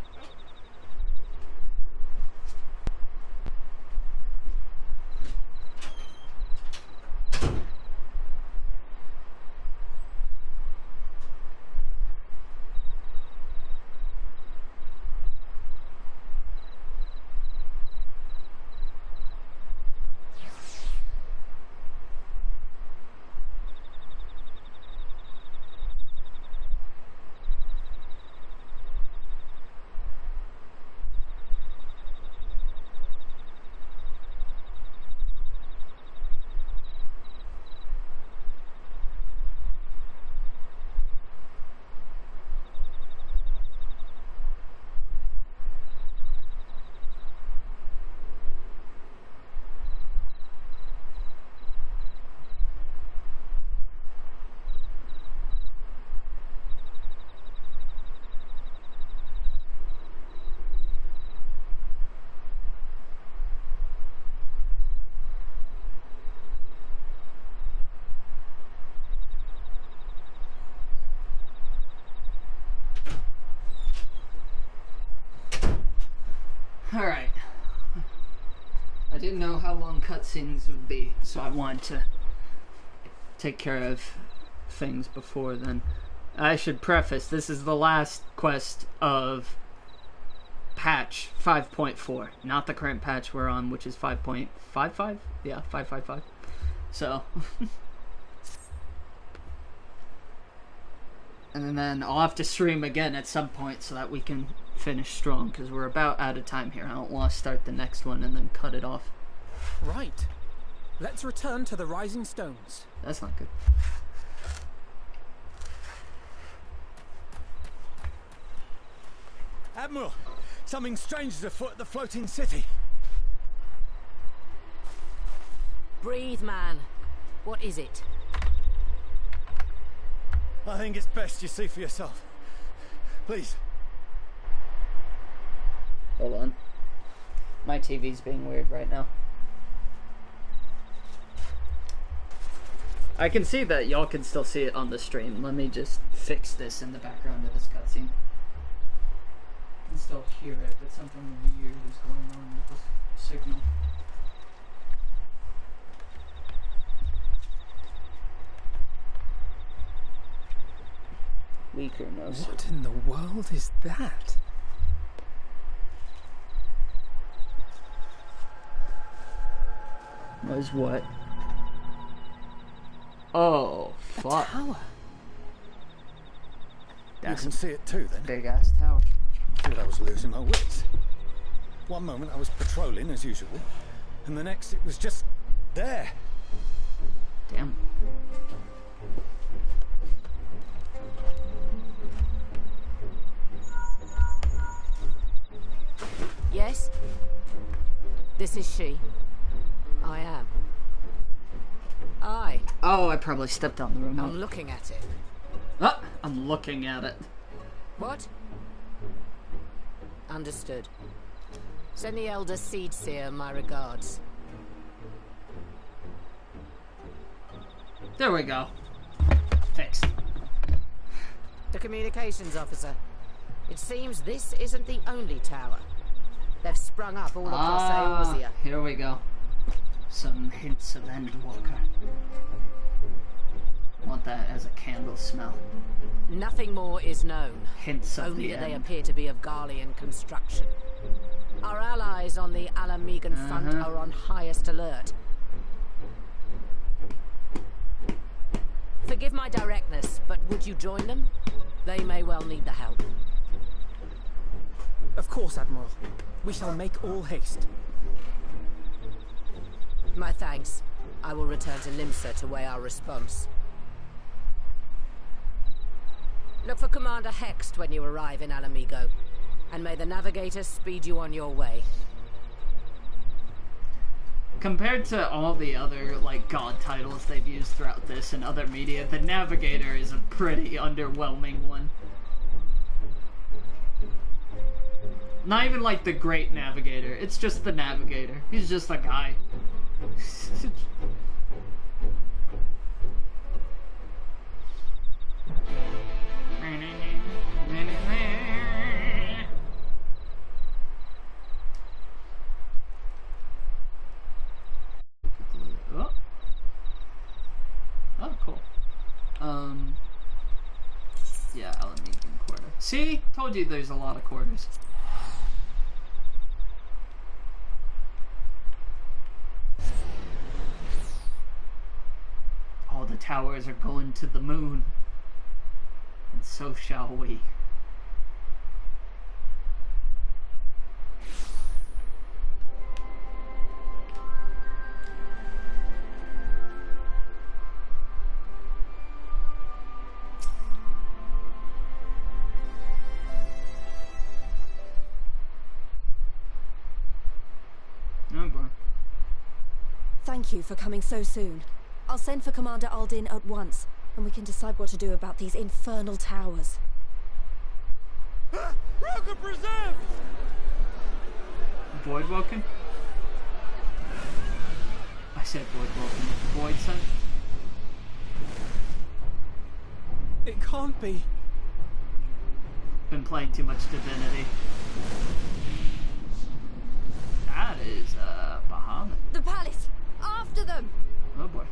Alright. I didn't know how long cutscenes would be, so I wanted to take care of things before then. I should preface, this is the last quest of patch 5.4, not the current patch we're on, which is 5.55? Yeah, 555. So... and then I'll have to stream again at some point so that we can finish strong, because we're about out of time here. I don't want to start the next one and then cut it off. Right. Let's return to the Rising Stones. That's not good. Admiral, something strange is afoot at the floating city. Breathe, man. What is it? I think it's best you see for yourself. Please. Hold on. My TV's being weird right now. I can see that y'all can still see it on the stream. Let me just fix this in the background of this cutscene. I can still hear it, but something weird is going on with this signal. Weaker, no. What in the world is that? Was what? Oh, fuck. A tower. You can see it too, then. Big ass tower. I thought I was losing my wits. One moment I was patrolling as usual, and the next it was just there. Damn. Yes? This is she. I am. I. Oh, I probably stepped on the remote. I'm looking at it. Ah, I'm looking at it. What? Understood. Send the Elder Seed Seer my regards. There we go. Fixed. The communications officer. It seems this isn't the only tower. They've sprung up all across Eorzea. Here we go. Some hints of Endwalker. Want that as a candle smell. Nothing more is known. Hints of Only the that they end. appear to be of Garlean construction. Our allies on the Alamegan front are on highest alert. Forgive my directness, but would you join them? They may well need the help. Of course, Admiral. We shall make all haste. My thanks. I will return to Limsa to weigh our response. Look for Commander Hext when you arrive in Alamigo, and may the Navigator speed you on your way. Compared to all the other, like, god titles they've used throughout this and other media, the Navigator is a pretty underwhelming one. Not even like the Great Navigator, it's just the Navigator. He's just a guy. See? Told you there's a lot of quarters. All the towers are going to the moon. And so shall we. Thank you for coming so soon. I'll send for Commander Aldin at once, and we can decide what to do about these infernal towers. Roka preserved! Voidwalking? I said Voidwalking. Void Sun? It can't be. Been playing too much Divinity. That is, Bahamut. The palace! After them! Oh boy.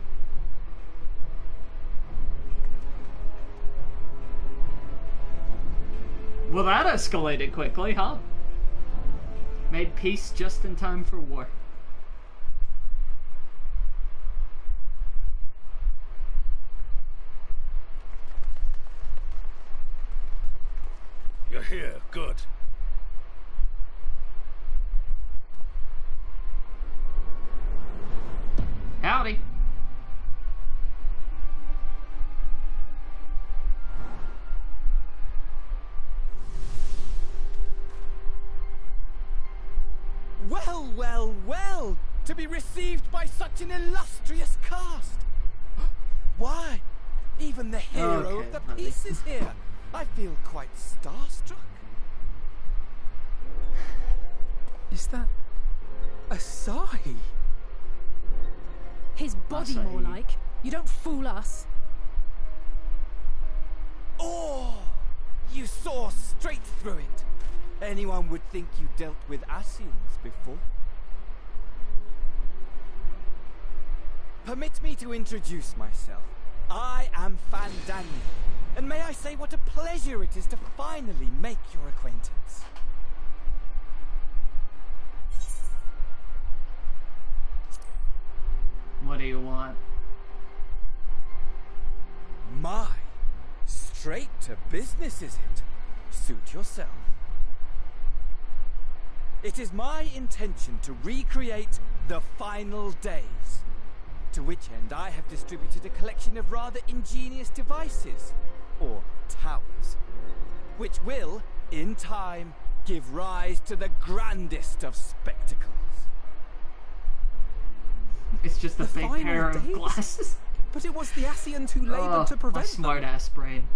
Well, that escalated quickly, huh? Made peace just in time for war. You're here, good. Howdy. Well, well, well! To be received by such an illustrious cast! Why, even the hero of the piece is here! I feel quite starstruck. Is that a sigh? His body, more like. You don't fool us. Oh! You saw straight through it. Anyone would think you dealt with Asians before. Permit me to introduce myself. I am Fandaniel, and may I say what a pleasure it is to finally make your acquaintance. What do you want? My, straight to business, is it? Suit yourself. It is my intention to recreate the final days, to which end I have distributed a collection of rather ingenious devices, or towers, which will, in time, give rise to the grandest of spectacles. It's just a fake pair of glasses. But it was the Asians who labored to prevent them. Smart-ass brain.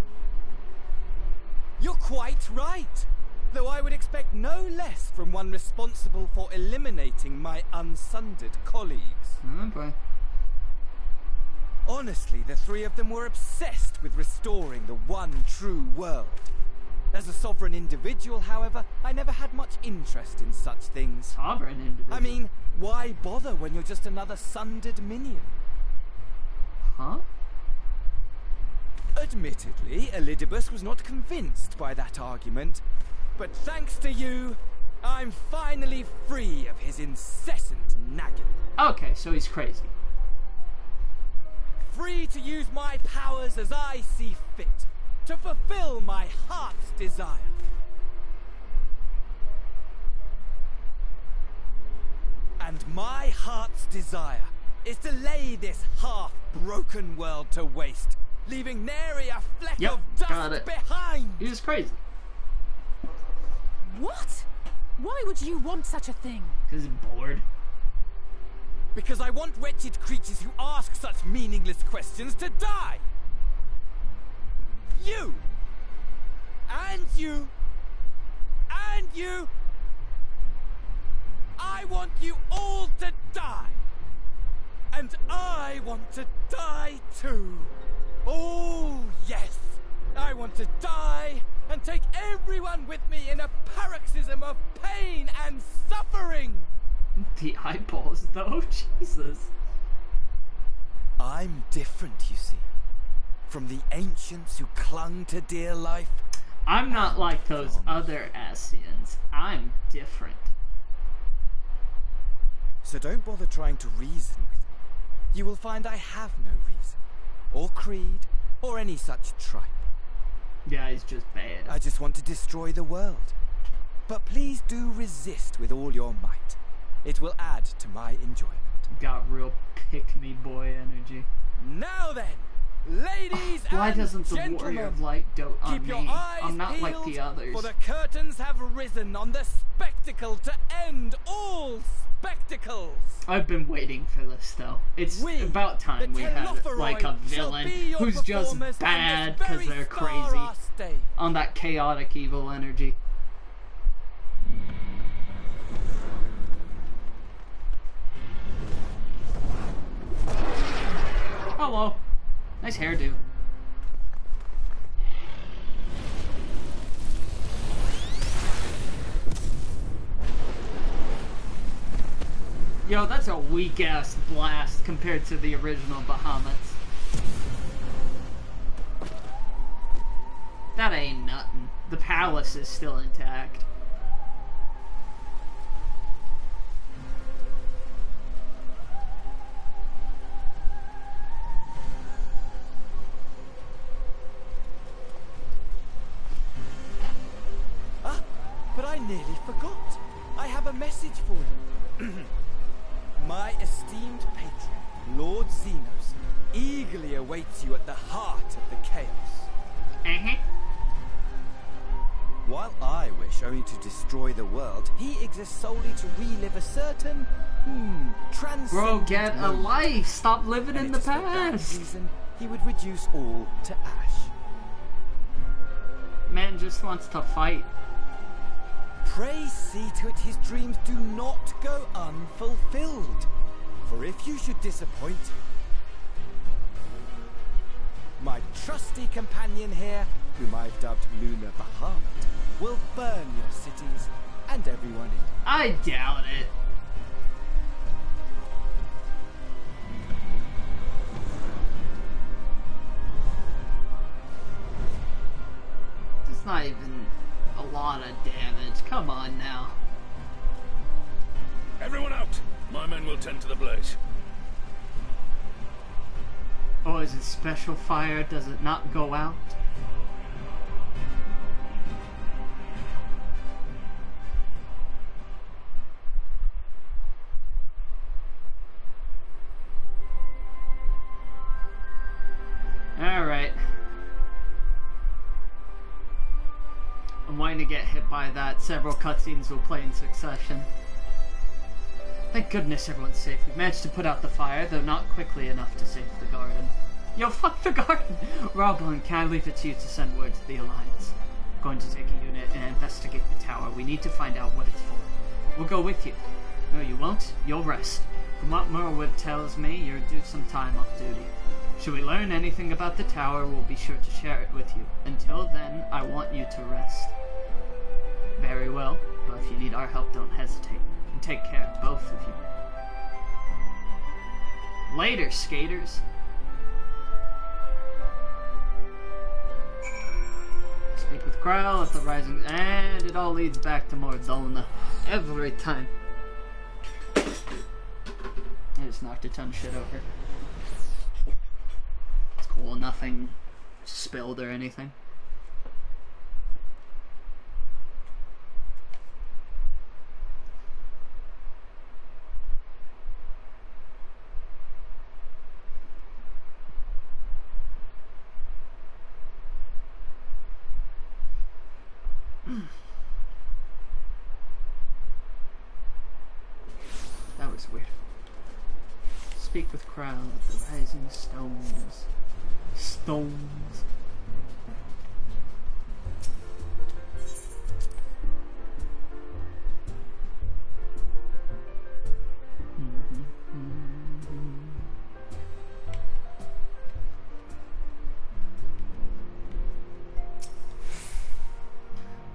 You're quite right. Though I would expect no less from one responsible for eliminating my unsundered colleagues. Okay. Honestly, the three of them were obsessed with restoring the one true world. As a sovereign individual, however, I never had much interest in such things. Sovereign individual? I mean, why bother when you're just another sundered minion? Huh? Admittedly, Elidibus was not convinced by that argument, but thanks to you, I'm finally free of his incessant nagging. Okay, so he's crazy. Free to use my powers as I see fit, to fulfill my heart's desire. And my heart's desire is to lay this half-broken world to waste, leaving nary a fleck of dust behind. He's crazy. What? Why would you want such a thing? Because he's bored. Because I want wretched creatures who ask such meaningless questions to die. You! And you! And you! I want you all to die! And I want to die too! Oh, yes! I want to die and take everyone with me in a paroxysm of pain and suffering! The eyeballs, though? Jesus. I'm different, you see. From the ancients who clung to dear life, I'm not like those other Ascians. I'm different. So don't bother trying to reason with me. You will find I have no reason, or creed, or any such tripe. Yeah, he's just bad. I just want to destroy the world. But please do resist with all your might. It will add to my enjoyment. Got real pick-me-boy energy. Now then, ladies Why and doesn't the gentlemen, warrior of light dote on keep your me? eyes I'm not like peeled, the others. for the curtains have risen on the spectacle to end all spectacles. I've been waiting for this, though. It's about time we had like a villain who's just bad because they're crazy on that chaotic evil energy. Hello. Nice hairdo. Yo, that's a weak-ass blast compared to the original Bahamut's. That ain't nothing. The palace is still intact. Ah, but I nearly forgot. I have a message for you. My esteemed patron, Lord Xenos, eagerly awaits you at the heart of the chaos. While I wish only to destroy the world, he exists solely to relive a certain, transcendent Bro, get a moment. life! Stop living And in it the is for that past! reason, he would reduce all to ash. Man just wants to fight. Pray see to it his dreams do not go unfulfilled. For if you should disappoint him, my trusty companion here, whom I've dubbed Lunar Bahamut, will burn your cities and everyone in them. I doubt it. It's not even a lot of damage. Come on now. Everyone out! My men will tend to the blaze. Oh, is it special fire? Does it not go out? Alright. I'm waiting to get hit by that. Several cutscenes will play in succession. Thank goodness everyone's safe. We've managed to put out the fire, though not quickly enough to save the garden. Yo, fuck the garden! Roblin, can I leave it to you to send word to the Alliance? I'm going to take a unit and investigate the tower. We need to find out what it's for. We'll go with you. No, you won't. You'll rest. From what Merwood tells me, you're due some time off duty. Should we learn anything about the tower, we'll be sure to share it with you. Until then, I want you to rest. Very well, but if you need our help, don't hesitate. And take care, both of you. Later, skaters. Speak with Krile at the rising, and it all leads back to Mordona. Every time. I just knocked a ton of shit over. It's cool, nothing spilled or anything. That was weird. Speak with Crown of the rising stones. Stones.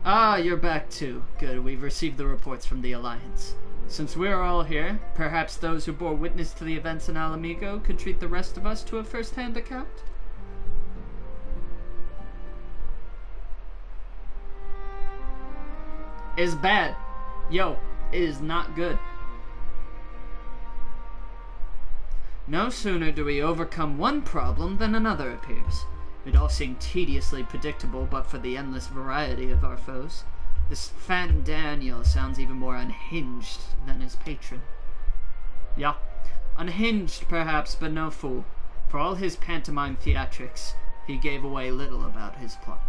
Ah, you're back too. Good, we've received the reports from the Alliance. Since we're all here, perhaps those who bore witness to the events in Alamigo could treat the rest of us to a first-hand account? is bad. Yo, it is not good. No sooner do we overcome one problem than another appears. It all seemed tediously predictable but for the endless variety of our foes. This Fan Daniel sounds even more unhinged than his patron. Yeah, unhinged perhaps, but no fool. For all his pantomime theatrics, he gave away little about his plot.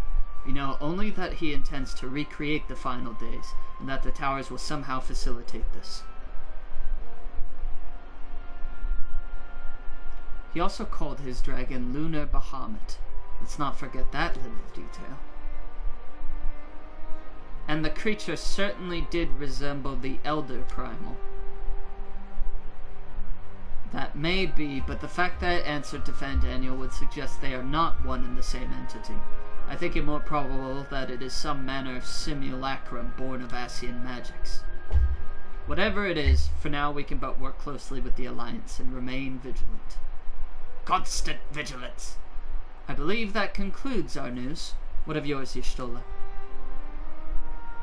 We know only that he intends to recreate the final days, and that the towers will somehow facilitate this. He also called his dragon Lunar Bahamut. Let's not forget that little detail. And the creature certainly did resemble the Elder Primal. That may be, but the fact that it answered to Fandaniel would suggest they are not one and the same entity. I think it more probable that it is some manner of simulacrum born of Ascian magics. Whatever it is, for now we can but work closely with the Alliance and remain vigilant. Constant vigilance! I believe that concludes our news. What of yours, Y'shtola?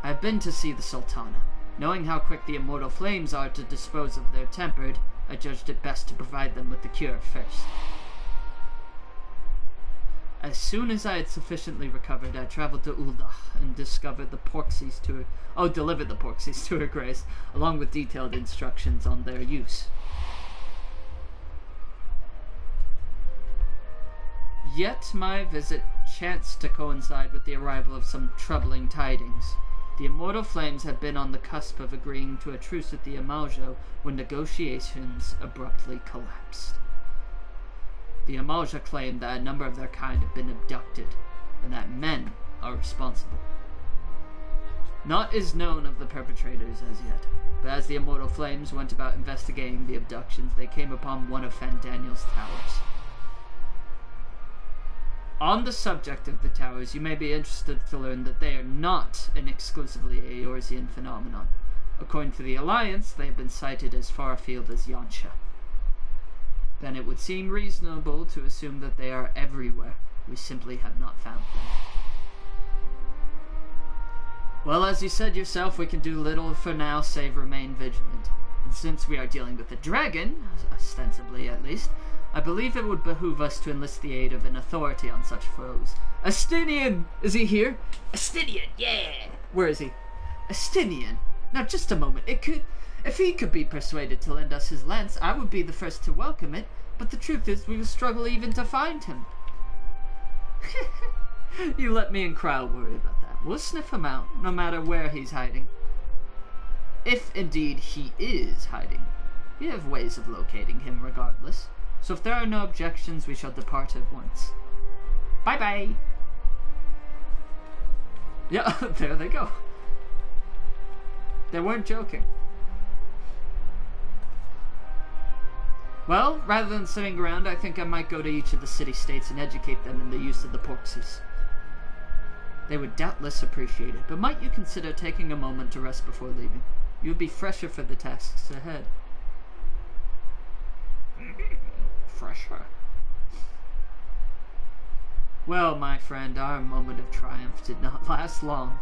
I have been to see the Sultana. Knowing how quick the immortal flames are to dispose of their tempered, I judged it best to provide them with the cure first. As soon as I had sufficiently recovered, I traveled to Ul'dah and delivered the Porxies to her grace, along with detailed instructions on their use. Yet my visit chanced to coincide with the arrival of some troubling tidings. The immortal flames had been on the cusp of agreeing to a truce with the Amalja when negotiations abruptly collapsed. The Amalja claimed that a number of their kind have been abducted, and that men are responsible. Naught is known of the perpetrators as yet, but as the immortal flames went about investigating the abductions, they came upon one of Fandaniel's towers. On the subject of the towers, you may be interested to learn that they are not an exclusively Eorzean phenomenon. According to the Alliance, they have been sighted as far afield as Yansha. Then it would seem reasonable to assume that they are everywhere. We simply have not found them. Well, as you said yourself, we can do little for now save remain vigilant. And since we are dealing with a dragon, ostensibly at least, I believe it would behoove us to enlist the aid of an authority on such foes. Astinian! Is he here? Astinian, yeah! Where is he? Astinian! Now just a moment. If he could be persuaded to lend us his lance, I would be the first to welcome it, but the truth is we will struggle even to find him. You let me and Krile worry about that. We'll sniff him out, no matter where he's hiding. If indeed he is hiding. We have ways of locating him regardless. So if there are no objections, we shall depart at once. Bye-bye! Yeah, there they go. They weren't joking. Well, rather than sitting around, I think I might go to each of the city-states and educate them in the use of the Porxies. They would doubtless appreciate it, but might you consider taking a moment to rest before leaving? You would be fresher for the tasks ahead. Fresher. Well, my friend, our moment of triumph did not last long.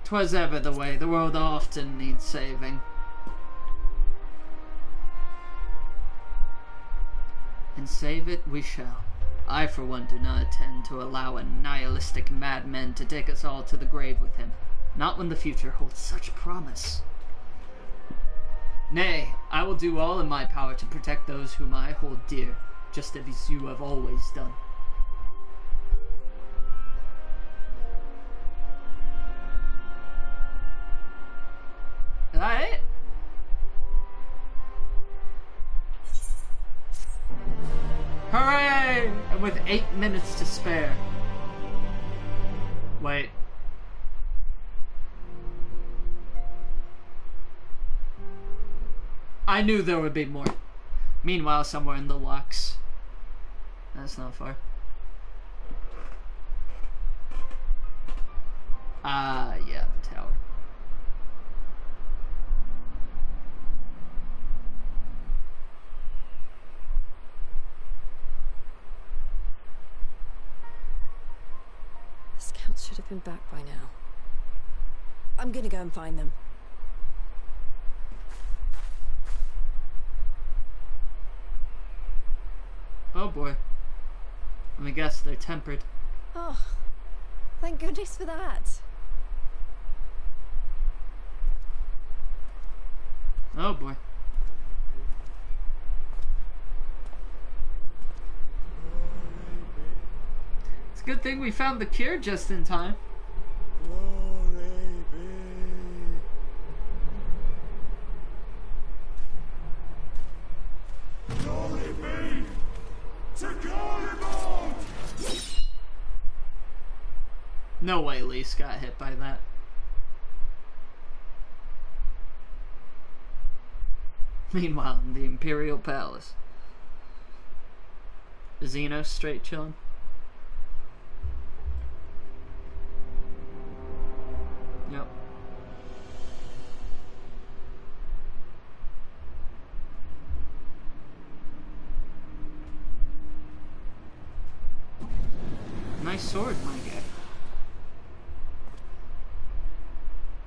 'Twas ever the way, the world often needs saving. And save it we shall. I, for one, do not intend to allow a nihilistic madman to take us all to the grave with him. Not when the future holds such promise. Nay, I will do all in my power to protect those whom I hold dear, just as you have always done. Is that it? Hooray! And with 8 minutes to spare. Wait. I knew there would be more. Meanwhile, somewhere in the Lux. That's not far. Yeah, the tower. have been back by now. I'm gonna go and find them. Oh boy. Let me guess, they're tempered. Oh, thank goodness for that. Oh boy. It's a good thing we found the cure just in time. Glory be to Garlemald! No way Lise got hit by that. Meanwhile, in the Imperial Palace, Xenos straight chilling. Yep. Nice sword, my guy.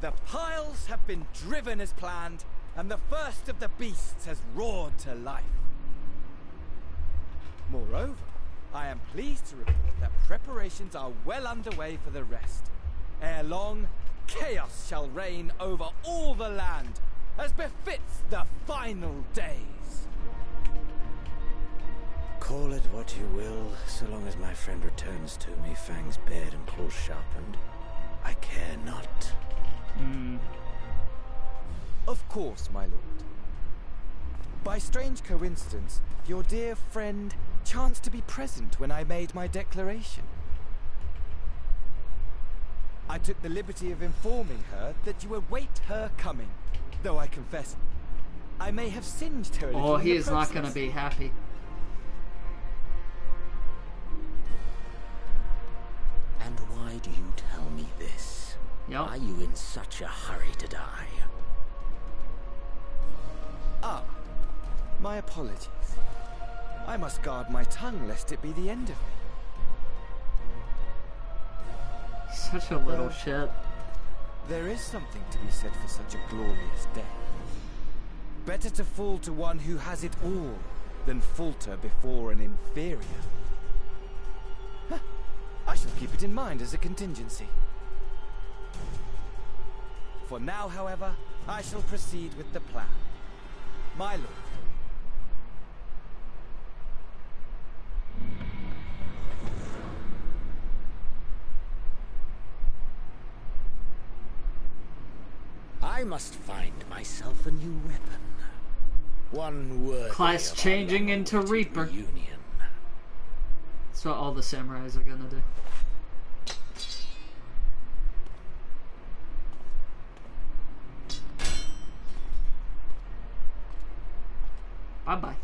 The piles have been driven as planned, and the first of the beasts has roared to life. Moreover, I am pleased to report that preparations are well underway for the rest. Ere long, chaos shall reign over all the land, as befits the final days. Call it what you will, so long as my friend returns to me, fangs bared and claws sharpened. I care not. Of course, my lord. By strange coincidence, your dear friend chanced to be present when I made my declaration. I took the liberty of informing her that you await her coming, though I confess, I may have singed her a little. Oh, he in the is not process. gonna be happy. And why do you tell me this? Yep. Are you in such a hurry to die? Ah, my apologies. I must guard my tongue lest it be the end of me. Such a little shit. There is something to be said for such a glorious death. Better to fall to one who has it all than falter before an inferior. Huh. I shall keep it in mind as a contingency. For now, however, I shall proceed with the plan. My lord. I must find myself a new weapon. One worthy Class of changing our into Reaper. reunion. That's what all the samurais are gonna do. Bye-bye.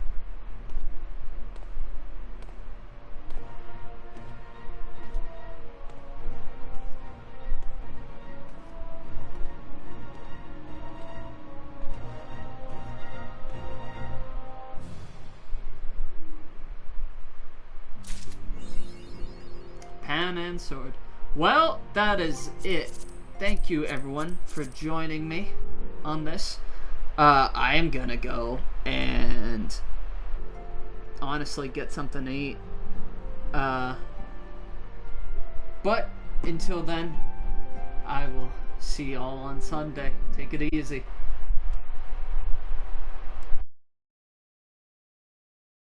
Pan and sword. Well, that is it. Thank you, everyone, for joining me on this. I am gonna go and honestly get something to eat. But until then, I will see y'all on Sunday. Take it easy.